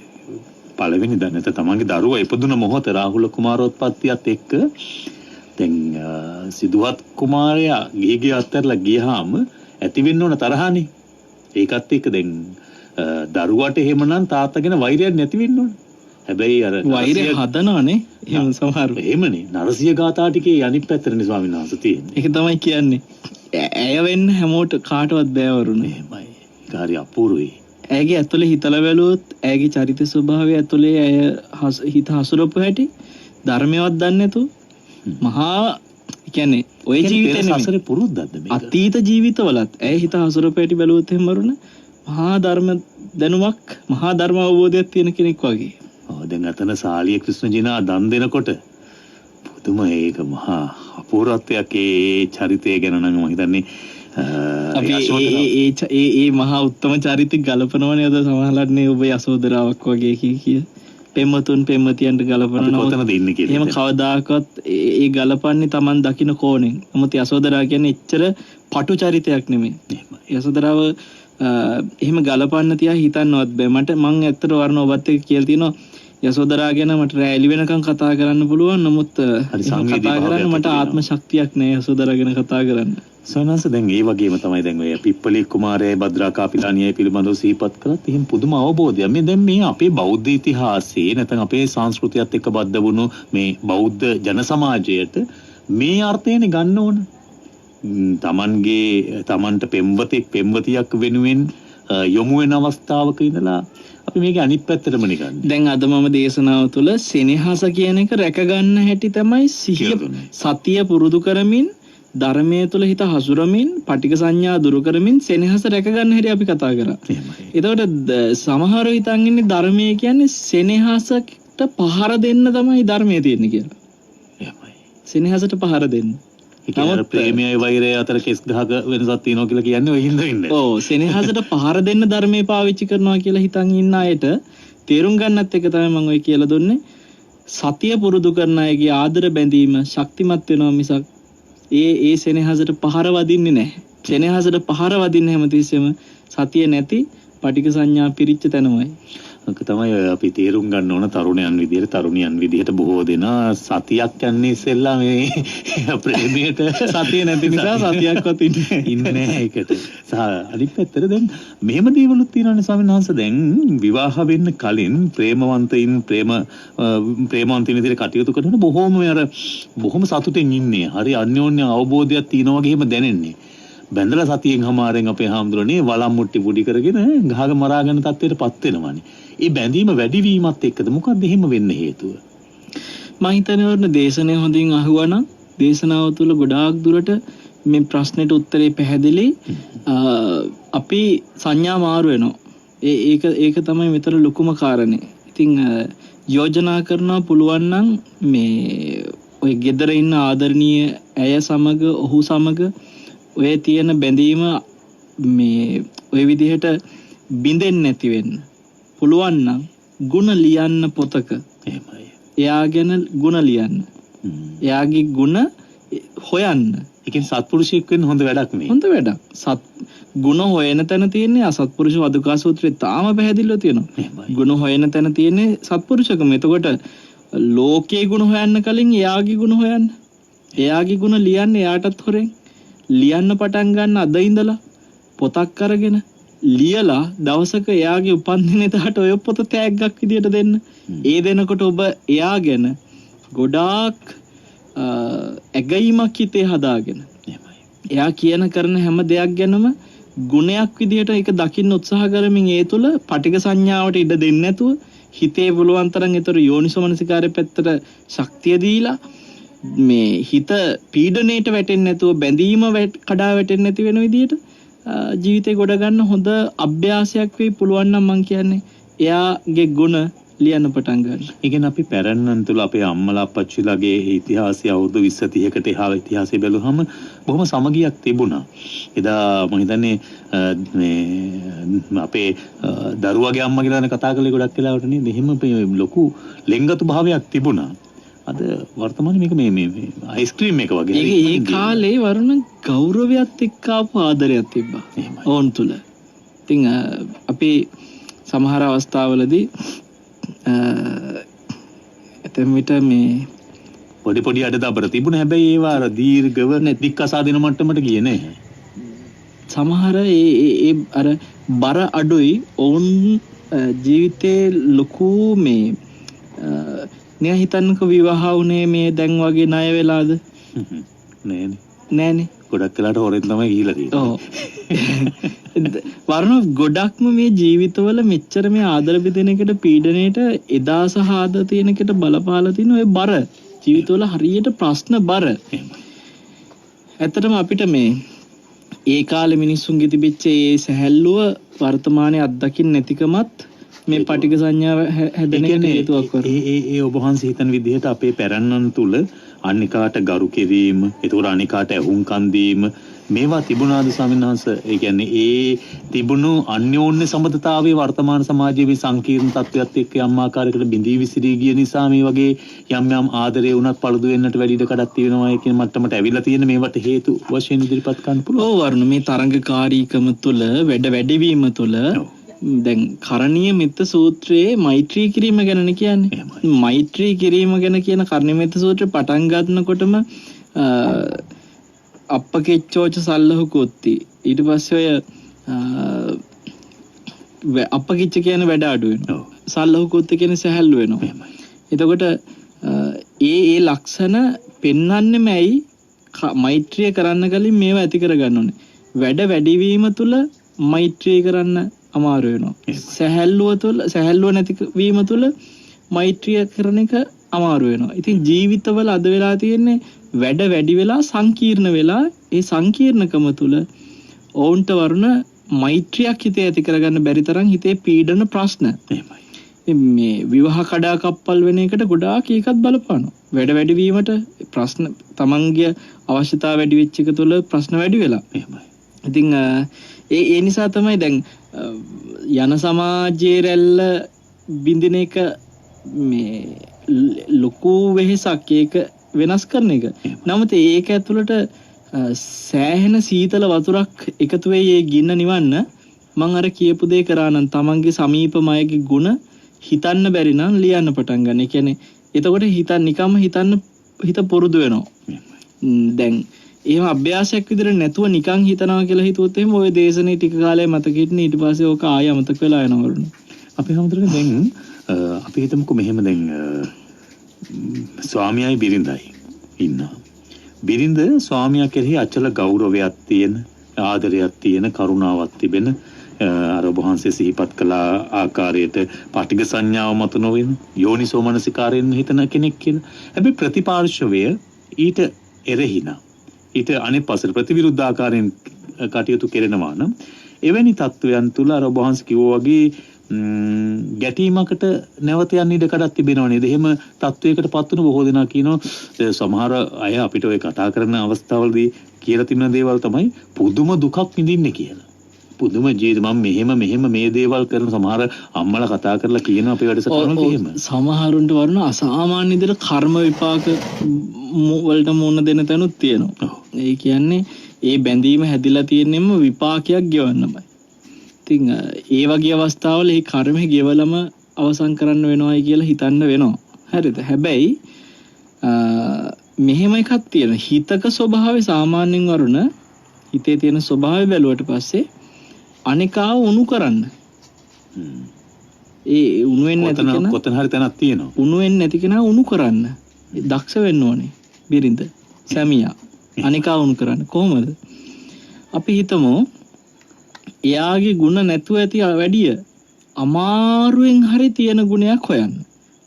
පළවෙනි දැනට තමන්ගේ දරුවා ඉපදුන මොහොත රාහුල කුමාරෝත්පත්තියත් එක්ක දැන් සිදුවත් කුමාරයා ගිහිගේ අත්හැරලා ගියාම ඇති වෙන්න ඕන තරහනේ. ඒකත් එක්ක දැන් දරුවාට එහෙමනම් තාත්තගෙන වෛරයක් නැති වෙන්න ඕන. හැබැයි අර වෛරය හදනවනේ. එහෙම සමහර එහෙමනේ. නරසිය ගාථා ටිකේ අනිත් පැත්තටනේ ස්වාමීන් වහන්සේ තියෙන්නේ. ඒක තමයි කියන්නේ. ඇය වෙන්න හැමෝට කාටවත් බෑ වරුනේ. එහෙමයි. ඒක හරි අපූර්වයි. ඇයගේ ඇතුලේ හිතලා බැලුවොත් ඇයගේ චරිත ස්වභාවය ඇතුලේ ඇය හිත හසුරපු හැටි ධර්මයවත් දන්නේ නැතුව මහා කියන්නේ ඔය ජීවිතේ සසරේ පුරුද්දක්ද මේක? අතීත ජීවිතවලත් ඇය හිත හසුරපු හැටි බැලුවොත් එහෙම වරුණ මහා ධර්ම දැනුමක් මහා ධර්ම අවබෝධයක් තියෙන කෙනෙක් වගේ. දැන් අතන සාලිය ක්‍රිෂ්ණජිනා දන් දෙනකොට පුදුම ඒක මහා අපූර්වත්වයක් ඒ චරිතය ගැන නම් මම හිතන්නේ ඒ මහා උත්තම චරිත ගලපනවනේ අද සමහරවල්නේ ඔබ යසෝදරාවක් වගේ කිය පෙම්මතුන් පෙම්මතියන්ට ගලපනවා. කොතනද ඉන්නේ කියලා. එහෙම කවදාකවත් ඒ ගලපන්නේ Taman දකින්න කෝණෙන්. නමුත් යසෝදරා කියන්නේ එච්චර පටු චරිතයක් නෙමෙයි. යසෝදරාව එහෙම ගලපන්න තියා හිතන්නවත් බෑ. මං ඇත්තට වර්ණ ඔබත් එක්ක කියලා තියෙනවා යසෝදරා ගැන මට රැලි වෙනකන් කතා කරන්න පුළුවන්. නමුත් කතා කරන්න මට ආත්ම ශක්තියක් නෑ යසෝදරා ගැන කතා කරන්න. සනස දැන් ඒ වගේම තමයි දැන් ඔය පිප්පලි කුමාරයයි භද්‍රා කාපිලානියයි පිළිබඳව සිහිපත් කළත් එහෙම පුදුම අවබෝධයක්. මේ දැන් මේ අපේ බෞද්ධ ඉතිහාසයේ නැත්නම් අපේ සංස්කෘතියත් එක්ක බද්ධ වුණු මේ බෞද්ධ ජන සමාජයට මේ අර්ථයනේ ගන්න ඕන. තමන්ට පෙම්වතියක් වෙනුවෙන් යොමු වෙන අවස්ථාවක ඉඳලා අපි මේක අනිත් පැත්තටම නිකන්. දැන් අද මම දේශනාව තුළ සෙනෙහස කියන එක රැක ගන්න හැටි තමයි සිහිය සතිය පුරුදු කරමින් ධර්මයේ තුල හිත හසුරමින් පටික සංඥා දුරු කරමින් සෙනෙහස රැක ගන්න හැටි අපි කතා කරා. එතකොට සමහරව හිතන් ඉන්නේ ධර්මයේ කියන්නේ සෙනෙහසට පහර දෙන්න තමයි ධර්මයේ තියෙන්නේ කියලා. එහෙමයි. සෙනෙහසට පහර දෙන්න. නමුත් ප්‍රේමයයි වෛරයයි අතර කෙස් ගහක වෙනසක් තියෙනවා කියලා කියන්නේ ඔය හින්දා ඉන්නේ. ඔව් සෙනෙහසට පහර දෙන්න ධර්මයේ පාවිච්චි කරනවා කියලා හිතන් ඉන්න අයට තේරුම් ගන්නත් එක තමයි මම ඔය කියලා දුන්නේ. සතිය පුරුදු කරන අයගේ ආදර බැඳීම ශක්තිමත් වෙනවා මිසක් ඒ සෙනෙහසට පහර වදින්නේ නැහැ. සෙනෙහසට පහර වදින්නේ හැමතිස්සෙම සතිය නැති පටික සංඥා පිරිච්ච තැනමයි. ඒක තමයි අපි තේරුම් ගන්න ඕන තරුණයන් විදිහට බොහෝ දෙනා සතියක් යන්නේ ඉස්සෙල්ලා මේ ප්‍රේමයට සතිය නැති නිසා සතියක්වත් ඉන්නේ නැහැ ඒකට. අනිත් පැත්තට දැන් මෙහෙම දේවලුත් තියෙනවානේ ස්වාමීන් වහන්සේ. දැන් විවාහ වෙන්න කලින් ප්‍රේමවන්තයින් ප්‍රේමවන්තින් විදිහට කටයුතු කරන බොහොම සතුටින් ඉන්නේ. හරි අන්‍යෝන්‍ය අවබෝධයක් තියෙනවා වගේම දැනෙන්නේ. බැඳලා සතියෙන් හමාරෙන් අපේ හාමුදුරනේ වලම් මුට්ටි පුඩි කරගෙන ගහක මරාගෙන තත්ත්වයටපත් වෙනවානේ. ඒ බැඳීම වැඩිවීමත් එක්කද මොකක්ද එහෙම වෙන්න හේතුව? මම හිතන්නේ දේශනය හොඳින් අහුවනම් දේශනාව තුළ ගොඩාක් දුරට මේ ප්‍රශ්නෙට උත්තරේ පැහැදිලි. අපි සංඥා මාරු වෙනවා. ඒක තමයි මෙතන ලොකුම කාරණේ. ඉතින් යෝජනා කරනවා පුළුවන් නම් මේ ඔය ගෙදර ඉන්න ආදරණීය ඇය සමග ඔහු සමග ඔය තියෙන බැඳීම මේ ඔය විදිහට බිඳෙන්නේ නැති වෙන්න පුළුවන් නම් ಗುಣ ලියන්න පොතක. එහෙමයි. එයා ගැන ಗುಣ ලියන්න. එයාගේ ಗುಣ හොයන්න. ඒකෙන් සත්පුරුෂයෙක් වෙන්න හොඳ වැඩක් නේ. හොඳ වැඩක්. ಗುಣ හොයන තැන තියෙන්නේ අසත්පුරුෂ වදුකා සූත්‍රයේ තාම පැහැදිලිව තියෙනවා. ಗುಣ හොයන තැන තියෙන්නේ සත්පුරුෂකම. එතකොට ලෝකයේ ಗುಣ හොයන්න කලින් එයාගේ ಗುಣ හොයන්න. එයාගේ ಗುಣ ලියන්න එයාටත් හොරෙන්. ලියන්න පටන් ගන්න අද ඉඳලා පොතක් අරගෙන ලියලා දවසක එයාගේ උපන්දිනේට ඔය පොත තෑග්ගක් විදියට දෙන්න. ඒ දෙනකොට ඔබ එයා ගැන ගොඩාක් ඇගීමක් හිතේ හදාගෙන එයා කියන කරන හැම දෙයක් ගැනම ගුණයක් විදියට ඒක දකින්න උත්සාහ කරමින් ඒ තුල පටික සංඥාවට ඉඩ දෙන්නේ නැතුව හිතේ පුළුවන් තරම් ඒතර යෝනිසෝමනසිකාරය පැත්තට ශක්තිය දීලා මේ හිත පීඩණයට වැටෙන්නේ නැතුව බැඳීම කඩා වැටෙන්නේ නැති වෙන විදියට ජීවිතේ ගොඩ ගන්න හොඳ අභ්‍යාසයක් වෙයි. පුළුවන් නම් මං කියන්නේ එයාගේ ගුණ ලියන්න පටන් ගන්න. ඒ කියන්නේ අපි පැරණන් තුල අපේ අම්මලා අප්පච්චිලාගේ ඉතිහාසය අවුරුදු 20 30කට එහා ඉතිහාසය බැලුවහම බොහොම සමගියක් තිබුණා. එදා මම හිතන්නේ මේ අපේ දරුවගේ අම්මා කියලා කතා කරලා ගොඩක් වෙලාවට නේද එහෙම ලොකු ලෙන්ගතු භාවයක් තිබුණා. අද වර්තමානයේ මේක මේ අයිස්ක්‍රීම් එක වගේ. ඒ කාලේ වරුණ ගෞරවයත් එක්ක ආපු ආදරයක් තිබ්බා. ඕන් තුල. ඉතින් අපි සමහර අවස්ථාවලදී එතෙම විට මේ පොඩි අඩදබර තිබුණ හැබැයි ඒවා අර දීර්ඝව දික්කසාදින මට්ටමට ගියේ නෑ. සමහර ඒ අර බර අඩුයි ඔවුන් ජීවිතේ ලොකු මේ නිකන් හිතන්නකෝ විවාහ වුණේ මේ දැන් වගේ ණය වෙලාද? නෑනේ. ගොඩක් වෙලාට හොරෙන් තමයි ගිහිලා තියෙන්නේ. ඔව්. වරුණ ගොඩක්ම මේ ජීවිතවල මෙච්චර මේ ආදර බෙදෙන එකට පීඩණයට එදා සහ ආද තියෙන එකට බලපාලා තියෙන ඔය බර ජීවිතවල හරියට ප්‍රශ්න බර. ඇත්තටම අපිට මේ ඒ කාලේ මිනිස්සුන්ගේ තිබිච්ච ඒ සැහැල්ලුව වර්තමානයේ අත්දකින්න නැතිකමත් මේ පටිඝ සංඥාව හැදෙන එකට හේතුවක් වරුණ. ඒ ඔබ වහන්සේ හිතන විදිහට අපේ පැරණන් තුල අනිකාට ගරු කිරීම, ඒතකොට අනිකාට ඇහුම්කන් දීම මේවා තිබුණාද ස්වාමීන් වහන්සේ? ඒ කියන්නේ ඒ තිබුණු අන්‍යෝන්‍ය සම්බන්ධතාවයේ වර්තමාන සමාජයේ මේ සංකීර්ණ තත්ත්වයක් එක්ක යම් ආකාරයකට බිඳී විසිරී ගිය නිසා මේ වගේ යම් ආදරේ වුණත් පළුදු වෙන්නට වැඩි ඉඩ කඩක් තියෙනවා කියන මට්ටමට ඇවිල්ලා තියෙන මේවට හේතු වශයෙන් ඉදිරිපත් කරන්න පුළුවන්. ඔව් වරුණ මේ තරංගකාරීකම තුළ වැඩිවීම තුළ දැන් කරණීය මෙත්ත සූත්‍රයේ මෛත්‍රී කිරීම ගැනනේ කියන්නේ. මෛත්‍රී කිරීම ගැන කියන කරණීය මෙත්ත සූත්‍රය පටන් ගන්නකොටම අප්පකෙච්චෝච සල්ලහු කොත්ති. ඊට පස්සේ ඔය අප්පකිච්ච කියන්නේ වැඩ අඩු වෙනවා. සල්ලහු කොත්ති කියන්නේ සැහැල්ලු වෙනවා. එතකොට ඒ ලක්ෂණ පෙන්වන්නෙම ඇයි මෛත්‍රිය කරන්න කලින් මේවා ඇති කරගන්න ඕනේ. වැඩ වැඩිවීම තුළ මෛත්‍රී කරන්න අමාරු වෙනවා. සැහැල්ලුව නැතිවීම තුළ මෛත්‍රිය කරන එක අමාරු වෙනවා. ඉතින් ජීවිතවල අද වෙලා තියෙන්නේ වැඩ වැඩි වෙලා සංකීර්ණ වෙලා ඒ සංකීර්ණකම තුළ ඔවුන්ට වරුණ මෛත්‍රියක් හිතේ ඇති කරගන්න බැරි තරම් හිතේ පීඩන ප්‍රශ්න. මේ විවාහ කඩාකප්පල් වෙන එකට ගොඩාක් ඒකත් බලපානවා. වැඩ වැඩි වීමට ප්‍රශ්න තමන්ගේ අවශ්‍යතාව වැඩි වෙච්ච එක තුළ ප්‍රශ්න වැඩි වෙලා. ඉතින් ඒ නිසා තමයි දැන් යන සමාජයේ රැල්ල බින්දින එක මේ ලොකු වෙහසක් ඒක වෙනස් කරන එක. නමුත් ඒක ඇතුළට සෑහෙන සීතල වතුරක් එකතු වෙයි ඒ ගින්න නිවන්න. මම අර කියපු දේ කරා නම් තමන්ගේ සමීපම අයගේ ಗುಣ හිතන්න බැරි නම් ලියන්න පටන් ගන්න. ඒ කියන්නේ එතකොට නිකම්ම හිත පුරුදු වෙනවා. දැන් එහෙම අභ්‍යාසයක් විදිහට නැතුව නිකන් හිතනවා කියලා හිතුවොත් එහෙම ওই දේශනේ ටික කාලයක් මතක හිටින්න ඊට පස්සේ ඕක ආය අමතක වෙලා යනවා වරුණ. අපි හැමදෙරම දැන් අපි හිතමුකෝ මෙහෙම දැන් ස්වාමියායි බිරිඳයි ඉන්නවා. බිරිඳ ස්වාමියා කෙරෙහි අචල ගෞරවයක් තියෙන, ආදරයක් තියෙන, කරුණාවක් තිබෙන අර ඔබ වහන්සේ සිහිපත් කළ ආකාරයට පටිඝ සංඥාව මත නොවෙන යෝනිසෝ මනසිකාරයෙන් හිතන කෙනෙක් කියලා. හැබැයි ප්‍රතිපාර්ශවය ඊට එරෙහිනා ඊට අනෙක් පසට ප්‍රතිවිරුද්ධ ආකාරයෙන් කටයුතු කරනවා නම් එවැනි තත්වයන් තුල අර ඔබ වහන්සේ කිව්වා වගේ ගැටීමකට නැවත යන්න ඉඩ කඩක් තිබෙනව නේද? එහෙම තත්වයකට පත් වෙන බොහෝ දෙනා කියනවා සමහර අය අපිට ඔය කතා කරන අවස්ථාවලදී කියලා තිබෙන දේවල් තමයි පුදුම දුකක් විඳින්නේ කියලා. පුදුම ජීවිත මම මෙහෙම මේ දේවල් කරන සමහර අම්මලා කතා කරලා කියන අපේ වැඩසටහනවල එහෙම. සමහරුන්ට වරුණ අසාමාන්‍ය විදිහට කර්ම විපාක වලට මුණ දෙන තැනුත් තියෙනවා. ඒ කියන්නේ ඒ බැඳීම හැදිලා තියෙන්නෙම විපාකයක් ගෙවන්නමයි. ඉතින් ඒ වගේ අවස්ථාවල ඒ කර්මෙ ගෙවලම අවසන් කරන්න වෙනවයි කියලා හිතන්න වෙනවා. හරිද? හැබැයි මෙහෙම එකක් තියෙනවා. හිතක ස්වභාවය සාමාන්‍යයෙන් වරුණ හිතේ තියෙන ස්වභාවය බැලුවට පස්සේ අනිකාව උණු කරන්න. ඒ උණු වෙන්නේ නැති කෙනා කොතන හරි තැනක් තියෙනවා. උණු වෙන්නේ නැති කෙනා උණු කරන්න. දක්ෂ වෙන්න ඕනේ. බිරිඳ සැමියා අනිකාව උණු කරන්න. කොහොමද? අපි හිතමු එයාගේ ಗುಣ නැතුව ඇති වැඩිය අමාරුවෙන් හරි තියෙන ගුණයක් හොයන්න.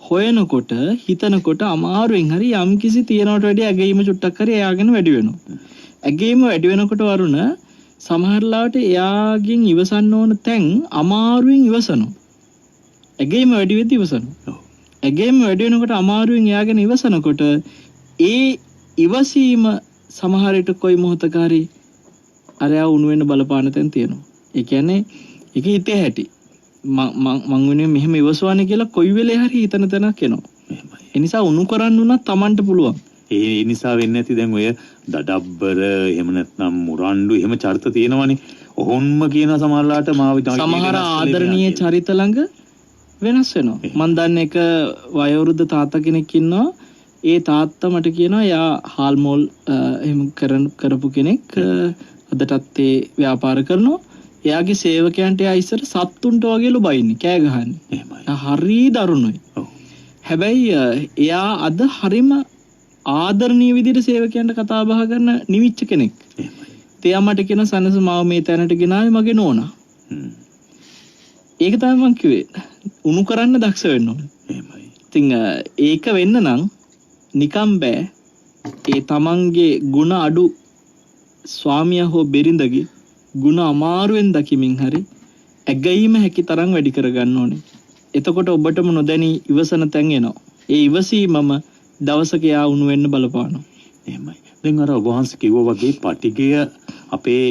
හොයනකොට හිතනකොට අමාරුවෙන් හරි යම් කිසි තියනකට වැඩිය ඇගීම චුට්ටක් හරි එයාගෙන වැඩි වෙනවා. ඇගීම වැඩි වෙනකොට වරුණ සමහරලාට එයාගෙන් ඉවසන්න ඕන තැන් අමාරුවෙන් ඉවසනවා. ඇගේම වැඩි වෙද්දි ඉවසනවා. ඔව්. ඇගේම වැඩි වෙනකොට අමාරුවෙන් එයාගෙන ඉවසනකොට ඒ ඉවසීම සමහර විට කොයි මොහොතක හරි අරයා උණු වෙන බලපාන තැන් තියෙනවා. ඒ කියන්නේ ඒක හිතේ හැටි. මං වෙනුවෙන් මෙහෙම ඉවසවන්නේ කියලා කොයි වෙලේ හරි හිතන තැනක් එනවා. එහෙමයි. ඒ නිසා උණු කරන්න උනත් Tamanට පුළුවන්. ඒ නිසා වෙන්නේ නැති දැන් ඔය දඩබ්බර එහෙම නැත්නම් මුරණ්ඩු එහෙම චරිත තියෙනවනේ. ඔහොන්ම කියන සමහරලාට මාව සමහර ආදරණීය චරිත ළඟ වෙනස් වෙනවා. මම දන්න එක වයෝවෘද්ධ තාත්තා කෙනෙක් ඉන්නවා. ඒ තාත්තා මට කියනවා යා හාල් මෝල් එහෙම කරපු කෙනෙක් අදටත් ඒ ව්‍යාපාර කරනවා. එයාගේ සේවකයන්ට එයා ඉස්සර සත්තුන්ට වගේලු බයින්නේ කෑ ගහන්නේ. එහෙමයි. හරි දරුණුයි. ඔව්. හැබැයි එයා අද හරිම ආදරණීය විදිහට සේවකයන්ට කතා බහ කරන නිවිච්ච කෙනෙක්. එහෙමයි. එයා මට කියන සනස මාව මේ තැනට ගෙනාවේ මගේ නෝනා. ඒක තමයි මං කිව්වේ. උණු කරන්න දක්ෂ වෙන්න ඕනේ. එහෙමයි. ඉතින් ඒක වෙන්න නම් නිකම් බෑ. ඒ තමන්ගේ ಗುಣ අඩු ස්වාමියා හෝ බෙරිඳගේ ಗುಣ අමාරුවෙන් දකිමින් හරි ඇගීම හැකි තරම් වැඩි කරගන්න ඕනේ. එතකොට ඔබටම නොදැනී ඉවසන තැන් එනවා. ඒ ඉවසීමම දවසක යා උණු වෙන්න බලපානවා. එහෙමයි. දැන් අර ඔබ වහන්සේ කිව්වා වගේ පටිගය අපේ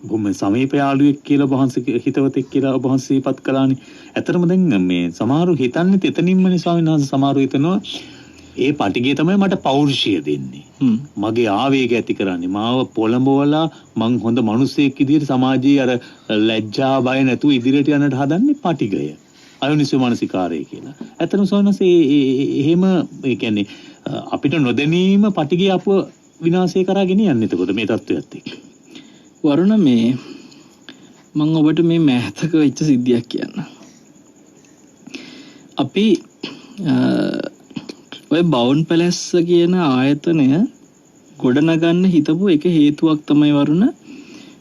බොහොම සමීප යාළුවෙක් කියලා ඔබ වහන්සේ හිතවතෙක් කියලා ඔබ වහන්සේ සිහිපත් කළානේ. ඇත්තටම දැන් මේ සමහරු හිතන්නේ එතනින්මනේ ස්වාමීන් වහන්සේ සමහරු හිතනවා ඒ පටිගය තමයි මට පෞරුෂය දෙන්නේ. මගේ ආවේගය ඇති කරන්නේ. මාව පොළඹවලා මං හොඳ මිනිසෙක් විදිහට සමාජයේ අර ලැජ්ජා බය නැතුව ඉදිරියට යන්නට හදන්නේ පටිගය. අයෝනිසෝ මානසිකාරය කියලා. ඇත්තටම ස්වාමීන් වහන්සේ එහෙම ඒ කියන්නේ අපිට නොදැනීම පටිගය අපව විනාශය කරා ගෙනියන්නේ එතකොට මේ තත්ත්වයට එක්ක. වරුණ මේ මම ඔබට මේ මෑතක වෙච්ච සිද්ධියක් කියන්න. අපි ඔය බවුන් පැලැස්ස කියන ආයතනය ගොඩනගන්න හිතපු එක හේතුවක් තමයි වරුණ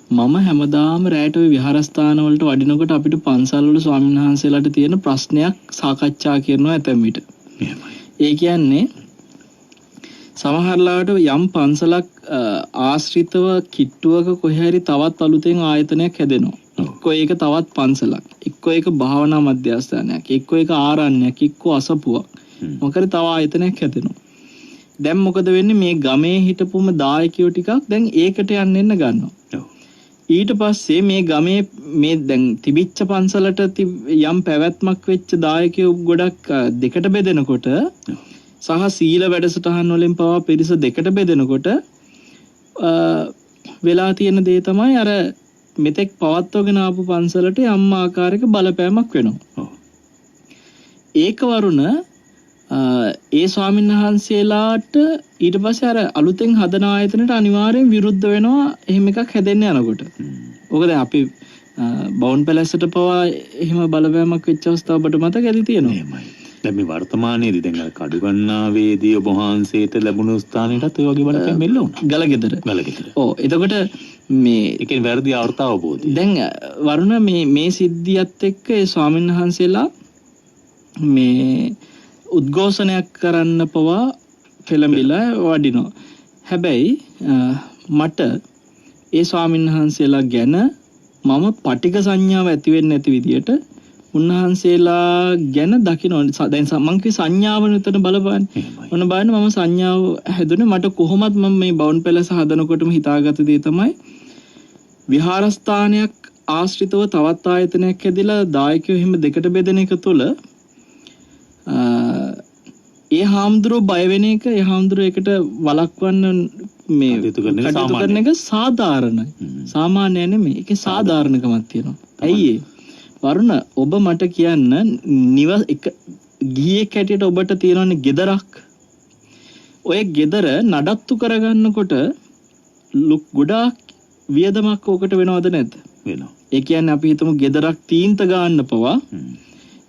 මම හැමදාම රැට ඔය විහාරස්ථාන වලට වඩිනකොට අපිට පන්සල් වල ස්වාමීන් වහන්සේලාට තියෙන ප්‍රශ්නයක් සාකච්ඡා කරනවා ඇතැම් විට. ඒ කියන්නේ සමහරලාට යම් පන්සලක් ආශ්‍රිතව කිට්ටුවක කොහේ හරි තවත් අලුතෙන් ආයතනයක් හැදෙනවා. එක්කෝ ඒක තවත් පන්සලක්, එක්කෝ ඒක භාවනා මධ්‍යස්ථානයක්, එක්කෝ ඒක ආරණ්‍යයක්, එක්කෝ අසපුවක්. මොකද තව ආයතනයක් හැදෙනවා. දැන් මොකද වෙන්නේ මේ ගමේ හිටපුම දායකයෝ ටිකක් දැන් ඒකට යන්න ගන්නවා. ඊට පස්සේ මේ ගමේ මේ දැන් තිබිච්ච පන්සලට යම් පැවැත්මක් වෙච්ච දායකයෝ ගොඩක් දෙකට බෙදෙනකොට සහ සීල වැඩසටහන් වලින් පවා පිරිස දෙකට බෙදෙනකොට වෙලා තියෙන දේ තමයි අර මෙතෙක් පවත්වගෙන ආපු පන්සලට යම් ආකාරයක බලපෑමක් වෙනවා. ඒක වරුණ ඒ ස්වාමීන් වහන්සේලාට ඊට පස්සේ අර අලුතෙන් හදන ආයතනයට අනිවාර්යෙන් විරුද්ධ වෙනවා එහෙම එකක් හැදෙන්න යනකොට. ඕක දැන් අපි බවුන් පැලැස්සට පවා එහෙම බලපෑමක් වෙච්ච අවස්ථාව ඔබට මතක ඇති තියෙනවා. එහෙමයි. දැන් මේ වර්තමානයේදී දැන් අර කඩුගන්නාවේදී ඔබ වහන්සේට ලැබුණු ස්ථානයටත් ඒ වගේ බලපෑම් මෙල්ල වුණා. ගලගෙදර. ඔව්. එතකොට මේ ඒ කියන්නේ වැරදි අවර්තාවබෝධය. දැන් වරුණ මේ සිද්ධියත් එක්ක ඒ ස්වාමීන් වහන්සේලා මේ උද්ඝෝෂණයක් කරන්න පවා පෙළඹිලා වඩිනවා. හැබැයි මට ඒ ස්වාමීන් වහන්සේලා ගැන මම පටික සංඥාව ඇති වෙන්නේ නැති විදියට උන්වහන්සේලා ගැන දකින්න දැන් මං කිය සංඥාවන උතන බලපාන්නේ. මොන බලන්න මම සංඥාව හැදුනේ මට කොහොමත් මම මේ බවුන් පැලස හදනකොටම හිතාගත්ත දේ තමයි විහාරස්ථානයක් ආශ්‍රිතව තවත් ආයතනයක් හැදිලා දායකයෝ එහෙම දෙකට බෙදෙන එක තුළ ඒ හාමුදුරුවෝ බය වෙන එක ඒ හාමුදුරුවෝ එකට වළක්වන්න මේ කටයුතු කරන එක සාධාරණයි. සාමාන්‍ය නෙමෙයි. ඒකේ සාධාරණකමක් තියෙනවා. ඇයි ඒ? වරුණ ඔබ මට කියන්න ගිහියෙක් හැටියට ඔබට තියෙනවනේ ගෙදරක්. ඔය ගෙදර නඩත්තු කරගන්නකොට ගොඩාක් වියදමක් ඕකට වෙනවද නැද්ද? වෙනවා. ඒ කියන්නේ අපි හිතමු ගෙදරක් තීන්ත ගන්න පවා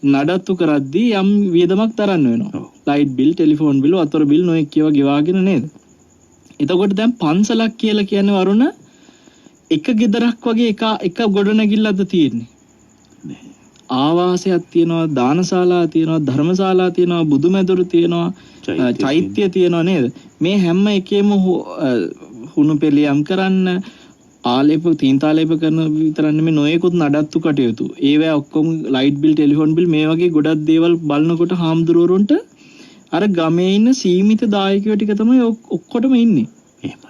නඩත්තු කරද්දී යම් වියදමක් තරන්න වෙනවා. ලයිට් බිල්, ටෙලිෆෝන් බිල්, වතුර බිල් නොඑක් ඒවා ගෙවාගෙන නේද? එතකොට දැන් පන්සලක් කියලා කියන්නේ වරුණ එක ගෙදරක් වගේ එක ගොඩනැගිල්ලක්ද තියෙන්නේ. ආවාසයක් තියෙනවා, දානශාලා තියෙනවා, ධර්මශාලා තියෙනවා, බුදුමැදුරු තියෙනවා, චෛත්‍ය තියෙනවා නේද? මේ හැම එකෙම හුණු පෙළියම් කරන්න ආලේප තීන්තාලේප කරන විතරක් නෙමෙයි නොයෙකුත් නඩත්තු කටයුතු. ඒවා ඔක්කොම ලයිට් බිල්, ටෙලිෆෝන් බිල් මේ වගේ ගොඩක් දේවල් බලනකොට හාමුදුරුවරුන්ට අර ගමේ ඉන්න සීමිත දායකයෝ ටික තමයි ඔක්කොටම ඉන්නේ.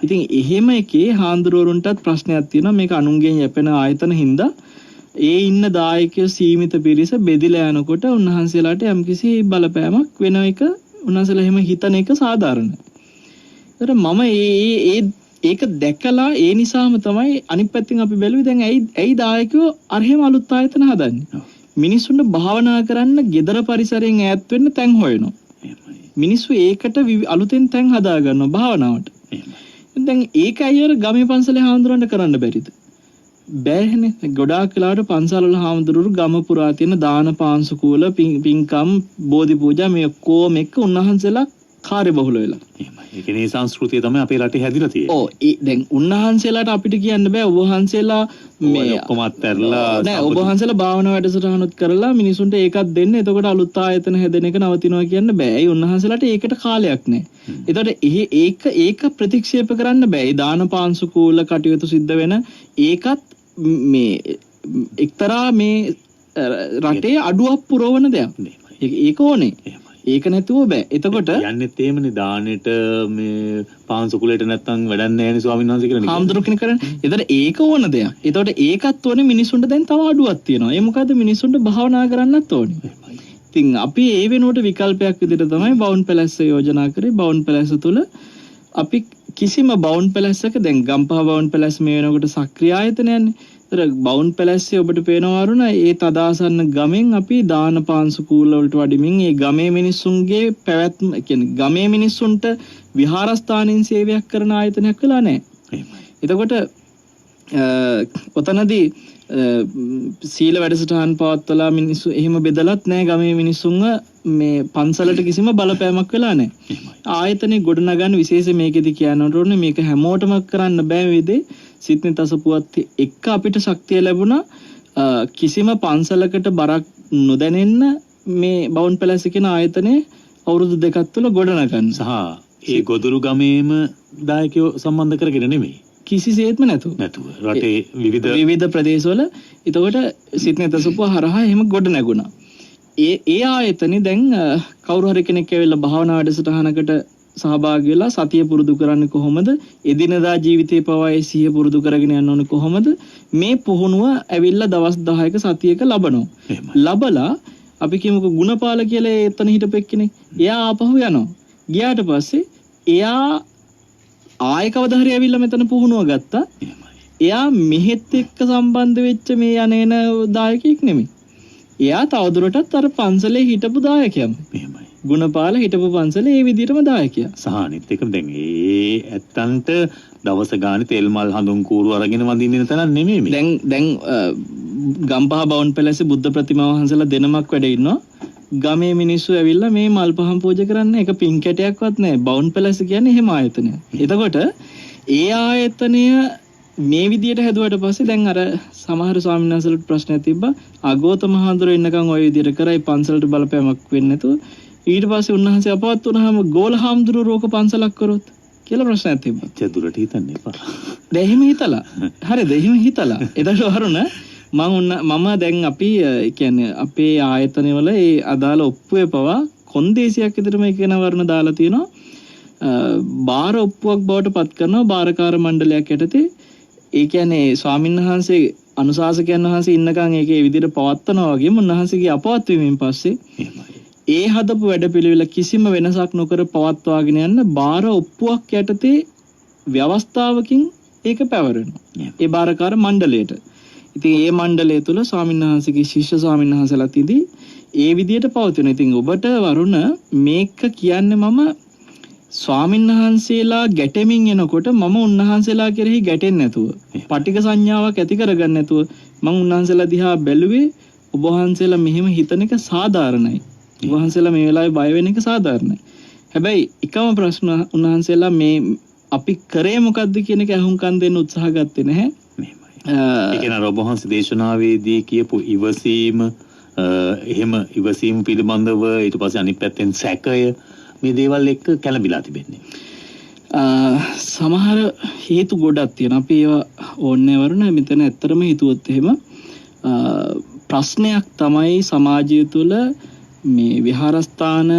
ඉතින් එහෙම එකේ හාමුදුරුවරුන්ටත් ප්‍රශ්නයක් තියෙනවා. මේක අනුන්ගෙන් යැපෙන ආයතන හින්දා ඒ ඉන්න දායකයෝ සීමිත පිරිස බෙදිලා යනකොට උන්වහන්සේලාට යම්කිසි බලපෑමක් වෙන එක උන්වහන්සේලා එහෙම හිතන එක සාධාරණයි. ඒතර මම ඒක දැකලා ඒ නිසාම තමයි අනිත් පැත්තෙන් අපි බැලුවේ දැන් ඇයි දායකයෝ අරහෙම අලුත් ආයතන හදන්නේ. මිනිස්සුන්ට භාවනා කරන්න gedara පරිසරයෙන් ඈත් වෙන්න තැන් හොයනවා. මිනිස්සු ඒකට අලුතෙන් තැන් හදා ගන්නවා භාවනාවට. දැන් ඒක අයියර ගමේ පන්සලේ හාමුදුරන්ට කරන්න බැරිද? බෑනේ. ගොඩාක් වෙලාවට පන්සල් වල හාමුදුරුවෝ ගම පුරා තියෙන දාන පාංශුකූල පින්කම් බෝධි පූජා මේ කොම එක උන්වහන්සේලා කාර්යබහුල වෙලා. ඒ කියන්නේ සංස්කෘතිය තමයි අපේ රටේ හැදිලා තියෙන්නේ. ඔව් දැන් උන්වහන්සේලාට අපිට කියන්න බෑ ඔබ වහන්සේලා මේ ඔක්කොම අත්හැරලා නෑ ඔබ වහන්සේලා භාවනා වැඩසටහනුත් කරලා මිනිසුන්ට ඒකත් දෙන්න. එතකොට අලුත් ආයතන හැදෙන එක නවතිනවා කියන්න බෑ. ඒ උන්වහන්සේලාට ඒකට කාලයක් නෑ. එතකොට ඒක ප්‍රතික්ෂේප කරන්න බෑ. ඒ දාන පාංශුකූල කටයුතු සිද්ධ වෙන ඒකත් මේ එක්තරා මේ රටේ අඩුවක් පුරවන දෙයක්. ඒක ඕනේ. ඒක නැතුව බෑ. එතකොට යන්නෙත් එහෙමනේ දානෙට මේ පාංශුකුලයට නැත්තම් වැඩක් නැහැ නේ ස්වාමීන් වහන්සේ කියලා. හාමුදුරුවෝ කෙනෙක් කරන්නේ. එතකොට ඒක ඕන දෙයක්. එතකොට ඒකත් ඕනේ මිනිසුන්ට දැන් තව අඩුවක් තියෙනවා. ඒ මොකද්ද මිනිසුන්ට භාවනා කරන්නත් ඕනේ. ඉතින් අපි ඒ වෙනුවට විකල්පයක් විදිහට තමයි බවුන් පැලැස්ස යෝජනා කරේ. බවුන් පැලැස්ස තුල අපි කිසිම බවුන් පැලැස්සක දැන් ගම්පහ බවුන් පැලැස්ස මේ වෙනකොට සක්‍රිය ආයතනයන්නේ. ඒතර බවුන් පැලැස්සේ ඔබට පේනවා වරුණ ඒ තදාසන්න ගමෙන් අපි දාන පාංශුකූල වලට වඩිමින් ඒ ගමේ මිනිස්සුන්ගේ පැවැත්ම කියන්නේ ගමේ මිනිස්සුන්ට විහාරස්ථානින් සේවයක් කරන ආයතනයක් වෙලා නැහැ. එතකොට ඔතනදී සීල වැඩසටහන් පවත්වලා මිනිස්සු එහෙම බෙදලත් නැහැ ගමේ මුනිස්සුන්ව මේ පන්සලට කිසිම බලපෑමක් වෙලා නැහැ. ආයතනේ ගොඩනගන්න විශේෂ මේකෙදි කියනකොට ඕනේ මේක හැමෝටම කරන්න බෑ වේදේ සිත්නේ තසපුවත් එක්ක අපිට ශක්තිය ලැබුණා කිසිම පන්සලකට බරක් නොදැනෙන්න මේ බවුන් පැලැස්ස කියන ආයතනේ අවුරුදු දෙකක් තුළ ගොඩනගන්න. සහ ඒ ගොදුරු ගමේම දායකයෝ සම්බන්ධ කරගෙන නෙමෙයි. කිසිසේත්ම නැතුව රටේ විවිධ ප්‍රදේශවල එතකොට සිත්නේ තසපුව හරහා එහෙම ගොඩ නැගුණා. ඒ ආයතනේ දැන් කවුරු හරි කෙනෙක් ඇවිල්ලා භාවනා වැඩසටහනකට සහභාගී වෙලා සතිය පුරුදු කරන්නේ කොහොමද? එදිනදා ජීවිතේ පවා ඒ සිහිය පුරුදු කරගෙන යන්න ඕනේ කොහොමද? මේ පුහුණුව ඇවිල්ලා දවස් 10ක සතියක ලබනවා. ලබලා අපි කියමුකෝ ගුණපාල කියලා එතන හිටපෙක් කෙනෙක්. එයා ආපහු යනවා. ගියාට පස්සේ එයා ආයෙ කවදා හරි ඇවිල්ලා මෙතන පුහුණුව ගත්තා. එයා මෙහෙත් එක්ක සම්බන්ධ වෙච්ච මේ යන්නේන දායකයෙක් නෙමෙයි. එයා තවදුරටත් අර පන්සලේ හිටපු දායකයම. එහෙමයි. ගුණපාල හිටපු පන්සලේ ඒ විදිහටම දායකයා. සහ අනිත් එක දැන් ඒ ඇත්තන්ට දවස ගානේ තෙල් මල් හඳුන් කූරු අරගෙන වඳින්න තැනක් නෙමෙයි මේ. දැන් ගම්පහ බවුන් පැලැස්සේ බුද්ධ ප්‍රතිමා වහන්සේලා දෙනමක් වැඩ ඉන්නවා. ගමේ මිනිස්සු ඇවිල්ලා මේ මල් පහන් පූජා කරන්නේ එක පින් කැටයක්වත් නැහැ. බවුන් පැලැස්ස කියන්නේ එහෙම ආයතනයක්. එතකොට ඒ ආයතනය මේ විදියට හැදුවට පස්සේ දැන් අර සමහර ස්වාමීන් වහන්සේලාට ප්‍රශ්නයක් තිබ්බා. අගෝත මහඳුර ඉන්නකම් ওই විදියට කරයි පන්සලට බලපෑමක් වෙන්නේ නැතුව ඊට පස්සේ උන්වහන්සේ අපවත් වුණාම ගෝලහාමුදුරුවෝ රෝක පන්සලක් කරොත් කියලා ප්‍රශ්නයක් තිබ්බා. චතුරට හිතන්න එපා. දැන් එහෙම හිතලා. හරිද? එහෙම හිතලා. එතකොට වරුණ මම දැන් අපි කියන්නේ අපේ ආයතනවල ඒ අදාළ ඔප්පුවේ පවා කොන්දේසියක් විතරම එකන වර්ණ දාලා තියෙනවා. බාර ඔප්පුවක් බවට පත් කරනවා බාරකාර මණ්ඩලයක් යටතේ. ඒ කියන්නේ ස්වාමින්වහන්සේ අනුශාසකයන් වහන්සේ ඉන්නකන් ඒකේ විදිහට පවත්නවා වගේම උන්වහන්සේගේ අපවත් වීමෙන් පස්සේ ඒ හදපු වැඩපිළිවෙල කිසිම වෙනසක් නොකර පවත්වාගෙන යන්න බාර ඔප්පුවක් යටතේ ව්‍යවස්ථාවකින් ඒක පැවරෙනවා. ඒ බාරකාර මණ්ඩලයට. ඉතින් ඒ මණ්ඩලය තුල ස්වාමින්වහන්සේගේ ශිෂ්‍ය ස්වාමින්වහන්සේලා තියදී ඒ විදිහට පවතිනවා. ඉතින් ඔබට වරුණ මේක කියන්නේ මම ස්වාමින්වහන්සේලා ගැටෙමින් එනකොට මම උන්වහන්සේලා කෙරෙහි ගැටෙන්නේ නැතුව පටික සංඥාවක් ඇති කරගන්න නැතුව මම උන්වහන්සේලා දිහා බැලුවේ ඔබ වහන්සේලා මෙහෙම හිතන එක සාධාරණයි. ඔබ වහන්සේලා මේ වෙලාවේ බය වෙන එක සාධාරණයි. හැබැයි එකම ප්‍රශ්න උන්වහන්සේලා මේ අපි කරේ මොකද්ද කියන එක අහුම්කම් දෙන්න උත්සාහ ගත්තේ නැහැ. ඒ කියන්නේ ඔබ වහන්සේ දේශනාවේදී කියපු ඉවසීම එහෙම ඉවසීම පිළිබඳව ඊට පස්සේ අනිත් පැත්තෙන් සැකය මේ දේවල් එක්ක කැළඹිලා තිබෙන්නේ. සමහර හේතු ගොඩක් තියෙනවා. අපි ඒවා ඕනේ වරුණ මෙතන ඇත්තටම හිතුවොත් එහෙම ප්‍රශ්නයක් තමයි සමාජය තුළ මේ විහාරස්ථාන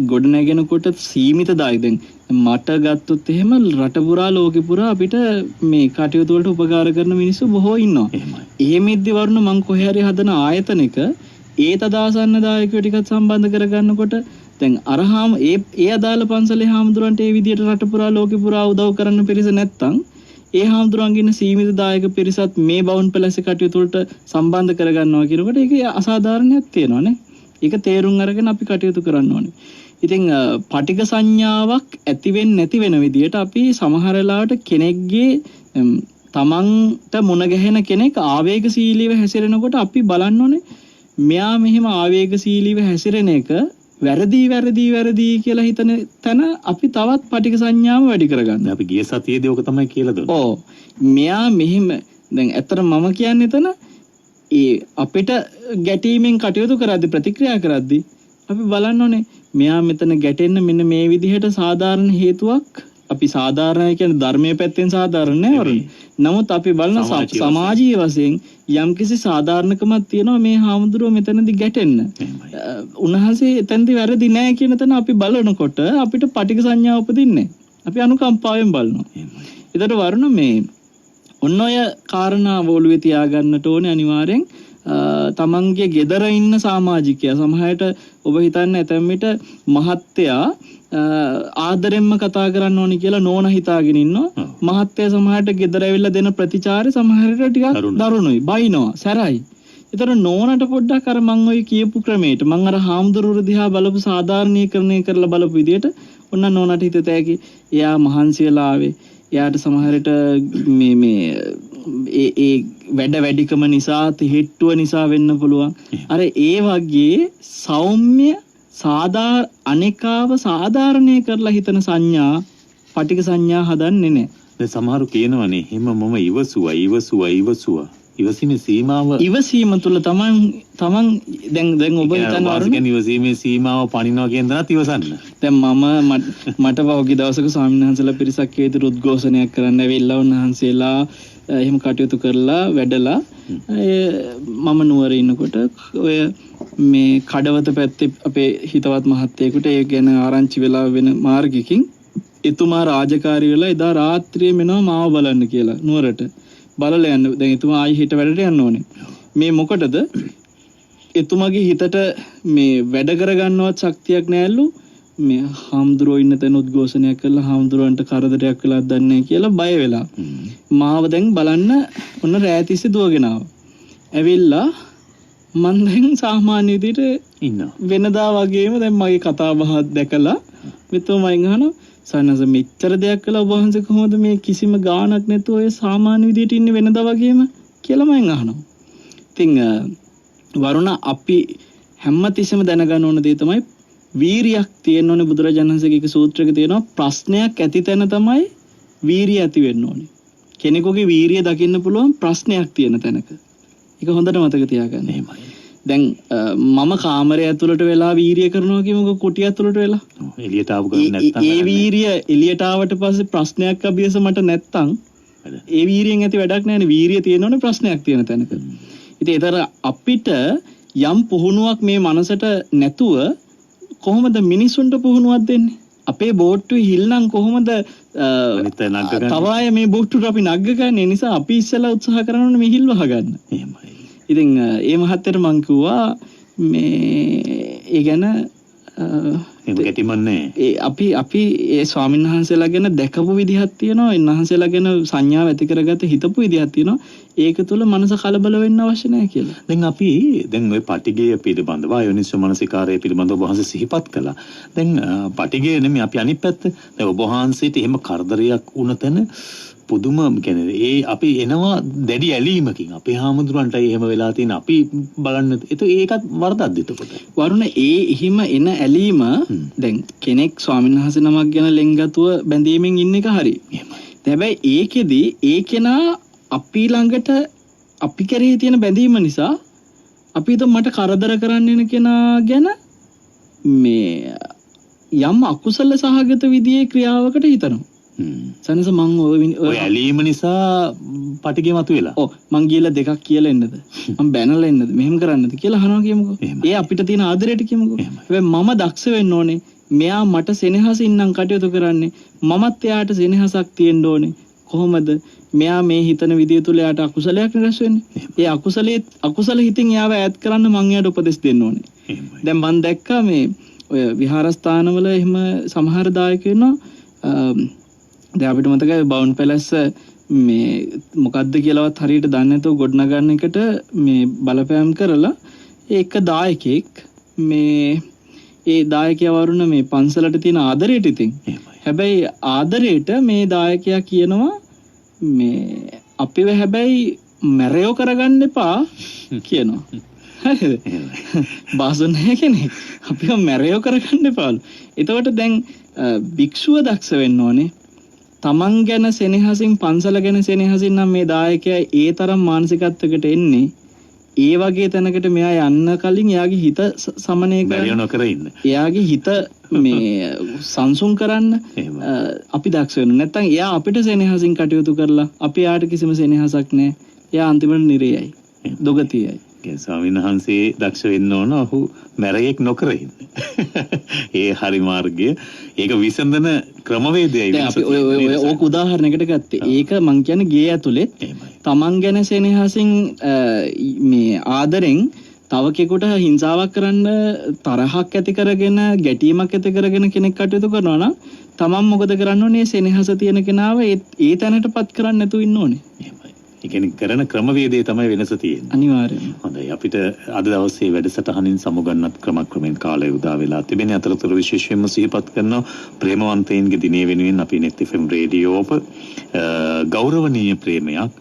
ගොඩනැගෙනකොට සීමිත දායක. දැන් මට ගත්තොත් එහෙම රට පුරා ලෝකෙ පුරා අපිට මේ කටයුතු වලට උපකාර කරන මිනිස්සු බොහෝ ඉන්නවා. එහෙම ඉද්දි වරුණ මං කොහේ හරි හදන ආයතනයක ඒ තදාසන්න දායකයෝ ටිකත් සම්බන්ධ කරගන්නකොට දැන් අරහාම ඒ අදාළ පන්සලේ හාමුදුරන්ට ඒ විදියට රට පුරා ලෝකෙ පුරා උදව් කරන්න පිරිස නැත්තම් ඒ හාමුදුරන්ගේ ඉන්න සීමිත දායක පිරිසත් මේ බවුන් පැලැස්ස කටයුතු වලට සම්බන්ධ කරගන්නවා කියනකොට ඒක අසාධාරණයක් තියෙනවානේ. ඒක තේරුම් අරගෙන අපි කටයුතු කරන්න ඕනේ. ඉතින් පටික සංඥාවක් ඇති වෙන්නේ නැති වෙන විදියට අපි සමහර වෙලාවට කෙනෙක්ගේ තමන්ට මුණ ගැහෙන කෙනෙක් ආවේගශීලීව හැසිරෙනකොට අපි බලන්න ඕනේ මෙයා මෙහෙම ආවේගශීලීව හැසිරෙන එක වැරදි කියලා හිතන තැන අපි තවත් පටික සංඥාව වැඩි කරගන්න. අපි ගිය සතියේදී ඕක තමයි කියලා දුන්නේ. ඔව්. මෙයා මෙහෙම දැන් ඇත්තට මම කියන්නේ එතන ඒ අපිට ගැටීමෙන් කටයුතු කරද්දී ප්‍රතික්‍රියා කරද්දී අපි බලන්න ඕනේ මෙයා මෙතන ගැටෙන්න මෙන්න මේ විදිහට සාධාරණ හේතුවක් අපි සාධාරණ කියන්නේ ධර්මයේ පැත්තෙන් සාධාරණ නෑ වරුන්. නමුත් අපි බලන සමාජීය වශයෙන් යම්කිසි සාධාරණකමක් තියෙනවා මේ හාමුදුරුවෝ මෙතනදී ගැටෙන්න. උන්වහන්සේ එතනදී වැරදි නෑ කියන තැන අපි බලනකොට අපිට පටික සංඥාව උපදින්නේ. අපි අනුකම්පාවෙන් බලනවා. ඒතර වරුණ මේ ඔන්න ඔය කාරණා වෝලුවේ තියාගන්නට ඕනේ අනිවාර්යෙන්. තමන්ගේ ගෙදර ඉන්න සමාජිකයා සමහරට ඔබ හිතන්න ඇතැම් විට මහත්තයා ආදරෙන්ම කතා කරන්න ඕනි කියලා නෝන හිතාගෙන ඉන්නවා. මහත්තයා සමහරට ගෙදර ඇවිල්ලා දෙන ප්‍රතිචාරය සමහරට ටිකක් දරුණුයි, බයිනවා, සැරයි. ඒතර නෝනට පොඩ්ඩක් අර මං ඔය කියපු ක්‍රමයට මං අර හාමුදුරුවෝ දිහා බලපු සාධාරණීකරණය කරලා බලපු විදියට ඔන්න නෝනට හිතට ඇකි එයා මහන්සි වෙලා ආවේ. එයාට සමහරට මේ ඒ වැඩ වැඩිකම නිසා තිහෙට්ටුව නිසා වෙන්න පුළුවන්. අර ඒ වගේ සෞම්‍ය අනේකාව සාධාරණය කරලා හිතන සංඥා පටික සංඥා හදන්නේ නැහැ. දැන් සමහරු කියනවනේ එහෙම මම ඉවසුවා. ඉවසීමේ සීමාව ඉවසීම තුළ තමන් දැන් ඔබ හිතනවා කියන්නේ ඉවසීමේ සීමාව පනිනවා කියන දණත් ඉවසන්න. දැන් මට පහුගිය දවසක ස්වාමීන් වහන්සේලා පිරිසක් හේතු උද්ඝෝෂණයක් කරන්න ඇවිල්ලා උන්වහන්සේලා එහෙම කටයුතු කරලා වැඩලා මම නුවර ඉන්නකොට ඔය මේ කඩවත පැත්තේ අපේ හිතවත් මහත්තයෙකුට ඒ ගැන ආරංචි වෙලා වෙන මාර්ගිකින් එතුමා රාජකාරී වෙලා එදා රාත්‍රියේ මෙනවා මාව බලන්න කියලා නුවරට බලලා යන්න. දැන් එතුමා ආයි හිට වැඩට යන්න ඕනේ. මේ මොකටද? එතුමාගේ හිතට මේ වැඩ කරගන්නවත් ශක්තියක් නැහැලු. මේ හාමුදුරුවෝ ඉන්න තැන උද්ඝෝෂණයක් කරලා හාමුදුරුවන්ට කරදරයක් වෙලා දන්නේ කියලා බය වෙලා. මාව දැන් බලන්න ඔන්න රැතිස්සේ දුවගෙන ආවා. ඇවිල්ලා මම දැන් සාමාන්‍ය විදිහට ඉන්නවා. වෙනදා වගේම දැන් මගේ කතා බහ දැකලා මෙතුමයින් අහනවා සනස මෙච්චර දෙයක් කළා ඔබ වහන්සේ කොහොමද මේ කිසිම ගාණක් නැතුව ඔය සාමාන්‍ය විදිහට ඉන්නේ වෙනදා වගේම කියලා මම අහනවා. ඉතින් වරුණ අපි හැමතිස්සෙම දැනගන්න ඕන දේ තමයි වීරියක් තියෙන්න ඕනේ. බුදුරජාණන් වහන්සේගේ සූත්‍රයක තියෙනවා ප්‍රශ්නයක් ඇති තැන තමයි වීරිය ඇති වෙන්න ඕනේ. කෙනෙකුගේ වීරිය දකින්න පුළුවන් ප්‍රශ්නයක් තියෙන තැනක. ඒක හොඳට මතක තියාගන්න. එහෙමයි. දැන් මම කාමරය ඇතුළට වෙලා වීරිය කරනවා කියමුකෝ කුටිය ඇතුළට වෙලා. එළියට ආව ගමන් නැත්තම් ඒ වීරිය එළියට ආවට පස්සේ ප්‍රශ්නයක් අභියස මට නැත්තම් ඒ වීරියෙන් ඇති වැඩක් නැහැ නේ. වීරිය තියෙනෝනේ ප්‍රශ්නයක් තියෙන තැනක. ඉතින් ඒතර අපිට යම් පුහුණුවක් මේ මනසට නැතුව කොහොමද මිනිසුන්ට පුහුණුවක් දෙන්නේ? අපේ බෝට්ටුවේ හිල්නම් කොහොමද තවාය මේ බෝට්ටුවට අපි නග්ග ගන්න? ඒ නිසා අපි ඉස්සෙල්ලා උත්සාහ කරන්න ඕනේ මේ හිල් වහගන්න. එහෙමයි. ඉතින් ඒ මහත්තයට මං කිව්වා මේ ඒ ගැන අපි ඒ ස්වාමීන් වහන්සේලා ගැන දැකපු විදිහක් තියෙනවා. උන්වහන්සේලා ගැන සංඥාව ඇති කරගත්ත හිතපු විදිහක් තියෙනවා. ඒක තුළ මනස කලබල වෙන්න අවශ්‍ය නැහැ කියලා. දැන් ওই පටිගය පිළිබඳව ආයෝනිසෝ මනසිකාරය පිළිබඳව ඔබ වහන්සේ සිහිපත් කළා. දැන් පටිගය නෙමෙයි අපි අනිත් පැත්ත. දැන් ඔබ වහන්සේට එහෙම කරදරයක් වුණ තැන පුදුම කියන්නේ ඒ අපි එනවා දැඩි ඇලීමකින් අපේ හාමුදුරන්ට එහෙම වෙලා තියෙන අපි බලන්න ඒකත් වරදක්ද එතකොට වරුණ එහෙම එන ඇලීම දැන් කෙනෙක් ස්වාමීන් වහන්සේ නමක් ගැන ලෙන්ගතුව බැඳීමෙන් ඉන්න එක හරි. හැබැයි ඒකෙදි ඒ කෙනා අපි ළඟට අපි කරේ තියෙන බැඳීම නිසා අපි මට කරදර කරන්න එන කෙනා ගැන මේ යම් අකුසල සහගත විදියේ ක්‍රියාවකට හිතනවා. සනස මං ඔය ඇලීම නිසා පටිගේ මතුවෙලා. ඔව් මං ගිහලා දෙකක් කියලා එන්නද? මං බැනලා එන්නද? මෙහෙම කරන්නද කියලා අහනවා කියමුකෝ. ඒ අපිට තියෙන ආදරයට කියමුකෝ. හැබැයි මම දක්ෂ වෙන්න ඕනේ. මෙයා මට සෙනෙහසින් නම් කටයුතු කරන්නේ. මමත් එයාට සෙනෙහසක් තියෙන්න ඕනේ. කොහොමද? මෙයා මේ හිතන විදිය තුල එයාට අකුසලයක් රැස් වෙන්නේ. ඒ අකුසල හිතින් එයාව ඈත් කරන්න මං එයාට උපදෙස් දෙන්න ඕනේ. දැන් මං දැක්කා මේ ඔය විහාරස්ථානවල එහෙම සමහර දායකයෝ ඉන්නවා දැන් අපිට මතකයි බවුන් පැලැස්ස මේ මොකද්ද කියලාවත් හරියට දන්නේ නැතුව ගොඩනගන්න එකට මේ බලපෑම් කරලා ඒක දායකෙක් මේ ඒ දායකයා වරුණ මේ පන්සලට තියෙන ආදරයට ඉතින් හැබැයි ආදරයට මේ දායකයා කියනවා මේ අපිව හැබැයි මැරයෝ කරගන්න එපා කියනවා. හරිද? බාසුන් නැහැ කෙනෙක්. අපිව මැරයෝ කරගන්න එපාලු. එතකොට දැන් භික්ෂුව දක්ෂ වෙන්න ඕනේ. තමන් ගැන සෙනෙහසින් පන්සල ගැන සෙනෙහසින් නම් මේ දායකයා ඒ තරම් මානසිකත්වයකට එන්නේ. ඒ වගේ තැනකට මෙයා යන්න කලින් එයාගේ හිත සමනය බැරිය නොකර ඉන්න. එයාගේ හිත මේ සංසුන් කරන්න අපි දක්ෂ වෙන්න. නැත්නම් එයා අපිට සෙනෙහසින් කටයුතු කරලා අපි එයාට කිසිම සෙනෙහසක් නැහැ. එයා අන්තිමට නිරයයි. දොගතියයි. ස්වාමීන් වහන්සේ දක්ෂ වෙන්න ඕන ඔහු මැරයෙක් නොකර ඉන්න. ඒ හරි මාර්ගය. ඒක විසඳන ක්‍රමවේදයයි. දැන් අපි ඔය ඕක උදාහරණයකට ගත්තේ. ඒක මං කියන්නේ ගේ ඇතුලේ තමන් ගැන සෙනෙහසින් මේ ආදරෙන් තව කෙනෙකුට හිංසාවක් කරන්න තරහක් ඇති කරගෙන ගැටීමක් ඇති කරගෙන කෙනෙක් කටයුතු කරනවා නම් තමන් මොකද කරන්න ඕනේ? සෙනෙහස තියෙන කෙනාව ඒ තැනටපත් කරන්න නැතුව ඉන්න ඕනේ. ඒ කියන්නේ කරන ක්‍රමවේදය තමයි වෙනස තියෙන්නේ. අනිවාර්යයෙන්. හොඳයි අපිට අද දවසේ වැඩසටහනින් සමුගන්නත් ක්‍රමක්‍රමයෙන් කාලය උදා වෙලා තිබෙන අතරතුර විශේෂයෙන්ම සිහිපත් කරන ප්‍රේමවන්තයින්ගේ දිනේ වෙනුවෙන් අපි net FM රේඩියෝ ඔබ ගෞරවනීය ප්‍රේමයක්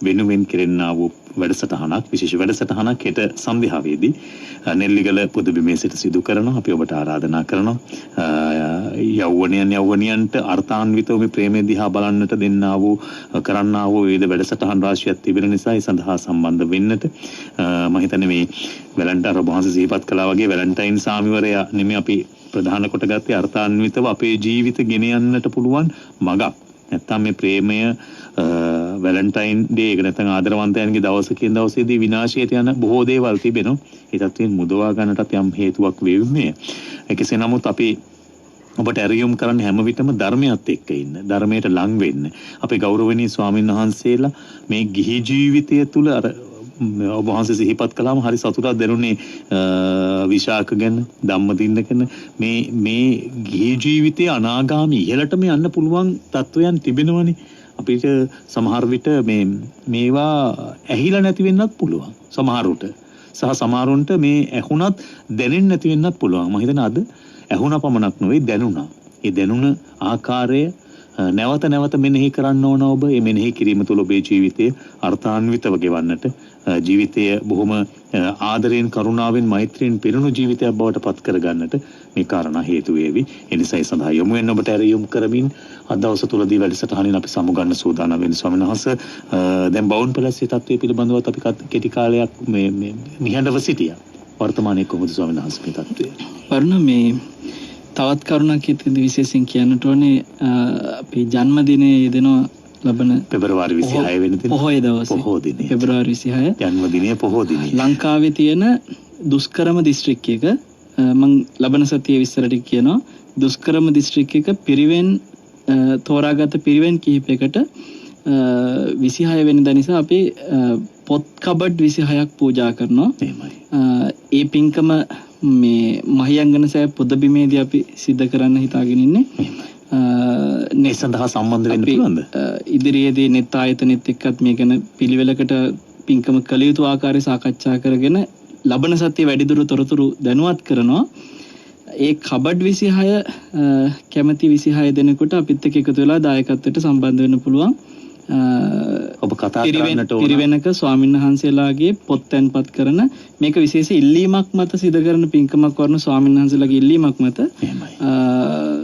වෙනුවෙන් කෙරෙන්නා වූ වැඩසටහනක් විශේෂ වැඩසටහනක් හෙට සන්ධ්‍යාවේදී නෙල්ලිගල පුදුබිමේ සිට සිදු කරනවා. අපි ඔබට ආරාධනා කරනවා යෞවනයන්ට අර්ථාන්විතව මේ ප්‍රේමය දිහා බලන්නට දෙන්නා වූ කරන්නා වූ විවිධ වැඩසටහන් රාශියක් තිබෙන නිසා ඒ සඳහා සම්බන්ධ වෙන්නට මම හිතන්නේ මේ වැලන්ටයින් ඔබ වහන්සේ සිහිපත් කළා වගේ වැලන්ටයින් සාමිවරයා නෙමෙයි අපි ප්‍රධාන කොට ගත්තේ අර්ථාන්විතව අපේ ජීවිත ගෙන යන්නට පුළුවන් මඟක්. නැත්තම් මේ ප්‍රේමය වැලන්ටයින් ඩේ එක නැත්නම් ආදරවන්තයන්ගේ දවස කියන දවසේදී විනාශයට යන බොහෝ දේවල් තිබෙනවා. ඒ තත්ත්වයෙන් මුදවා ගන්නටත් යම් හේතුවක් වේවිමේ. කෙසේ නමුත් අපි ඔබට ඇරියුම් කරන්න හැම විටම ධර්මයත් එක්ක ඉන්න. ධර්මයට ලං වෙන්න. අපේ ගෞරවනීය ස්වාමීන් වහන්සේලා මේ ගිහි ජීවිතය තුළ අර ඔබ වහන්සේ සිහිපත් කළාම හරි සතුටක් දැනුනේ විශාක ගැන ධම්මදින්න ගැන මේ ගිහි ජීවිතයේ අනාගාමී ඉහළටම යන්න පුළුවන් තත්වයන් තිබෙනවනේ. අපිට සමහර විට මේවා ඇහිලා නැති වෙන්නත් පුළුවන් සමහරුට. සහ සමහරුන්ට මේ ඇහුණත් දැනෙන්නේ නැති වෙන්නත් පුළුවන්. මම හිතන්නේ අද ඇහුණා පමණක් නෙවෙයි දැනුණා. ඒ දැනුණ ආකාරය නැවත නැවත මෙනෙහි කරන්න ඕන ඔබ. මේ මෙනෙහි කිරීම තුළ ඔබේ ජීවිතයේ අර්ථාන්විතව ගෙවන්නට ජීවිතය බොහොම ආදරයෙන් කරුණාවෙන් මෛත්‍රියෙන් පිරුණු ජීවිතයක් බවට පත් කරගන්නට මේ කාරණා හේතු වේවි. ඒ නිසා ඒ සඳහා යොමු වෙන්න ඔබට ඇරයුම් කරමින් අද දවස තුලදී වැඩසටහනින් අපි සමුගන්න සූදානම් වෙන ස්වාමීන් වහන්සේ දැන් බවුන් පැලස්සේ තත්ත්වයේ පිළිබඳව අපි කෙටි කාලයක් මේ නිහඬව සිටියා. වර්තමානයේ කොහොමද ස්වාමීන් වහන්සේ මේ තත්ත්වය? වරුණ මේ තවත් කරුණක් ඉදිරි විශේෂයෙන් කියන්නට ඕනේ අපේ ජන්මදිනයේ යෙදෙනවා ලබන පෙබරවාරි 26 වෙනි දින පොහොය දවසේ පොහොය දිනය පෙබරවාරි 26 ජන්මදිනය පොහොය දිනය ලංකාවේ තියෙන දුෂ්කරම දිස්ත්‍රික්කයක මම ලබන සතියේ විස්තරට කියනවා දුෂ්කරම දිස්ත්‍රික්කයක පිරිවෙන් තෝරාගත පිරිවෙන් කිහිපයකට 26 වෙනිදා නිසා අපි පොත් කබඩ් 26ක් පූජා කරනවා. ඒ පින්කම මේ මහියංගන සෑ පුදබිමේදී අපි සිද්ධ කරන්න හිතාගෙන ඉන්නේ. මේ සඳහා සම්බන්ධ වෙන්න පුළුවන්ද? ඉදිරියේදී net ආයතනෙත් එක්කත් මේ ගැන පිළිවෙලකට පින්කම කළ යුතු ආකාරය සාකච්ඡා කරගෙන ලබන සතියේ වැඩිදුර තොරතුරු දැනුවත් කරනවා. ඒ කබඩ් 26 කැමැති 26 දෙනෙකුට අපිත් එක්ක එකතු වෙලා දායකත්වයට සම්බන්ධ වෙන්න පුළුවන්. ඔබ කතා කරන්නට ඕන පිරිවෙනක ස්වාමීන් වහන්සේලාගේ පොත් තැන්පත් කරන මේක විශේෂ ඉල්ලීමක් මත සිදු කරන පින්කමක් වරන ස්වාමීන් වහන්සේලාගේ ඉල්ලීමක් මත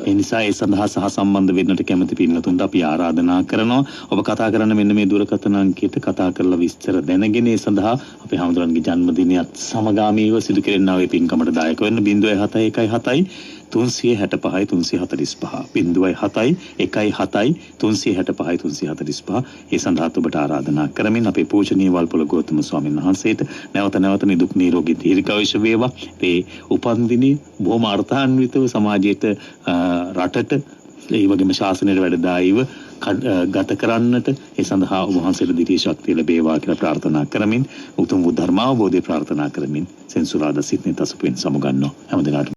ඒ නිසා ඒ සඳහා සහ සම්බන්ධ වෙන්නට කැමති පින්වතුන්ට අපි ආරාධනා කරනවා. ඔබ කතා කරන්න මෙන්න මේ දුරකථන අංකයට කතා කරලා විස්තර දැනගෙන ඒ සඳහා අපේ හැමදෙරන්ගේ ජන්මදිනයත් සමගාමීව සිදු කෙරෙනා වේ පින්කමට දායක වෙන්න 07117 365 345 0.7 1.7 365 345 ඒ සඳහා ඔබට ආරාධනා කරමින් අපේ පූජනීය වල්පොළ ගෞතම ස්වාමීන් වහන්සේට නැවත නිදුක් නිරෝගී දීර්ඝායුෂ වේවා. ඒ උපන්දිනේ බොහොම අර්ථාන්විතව සමාජයට රටට ඒ වගේම ශාසනයට වැඩදායීව ගත කරන්නට ඒ සඳහා ඔබ වහන්සේට දිටි ශක්තිය ලැබේවා කියලා ප්‍රාර්ථනා කරමින් උතුම් වූ ධර්මාවබෝධය ප්‍රාර්ථනා කරමින් සෙන්සුරාදා සිටනේ තසපෙන් සමුගන්නවා. හැමදෙනාටම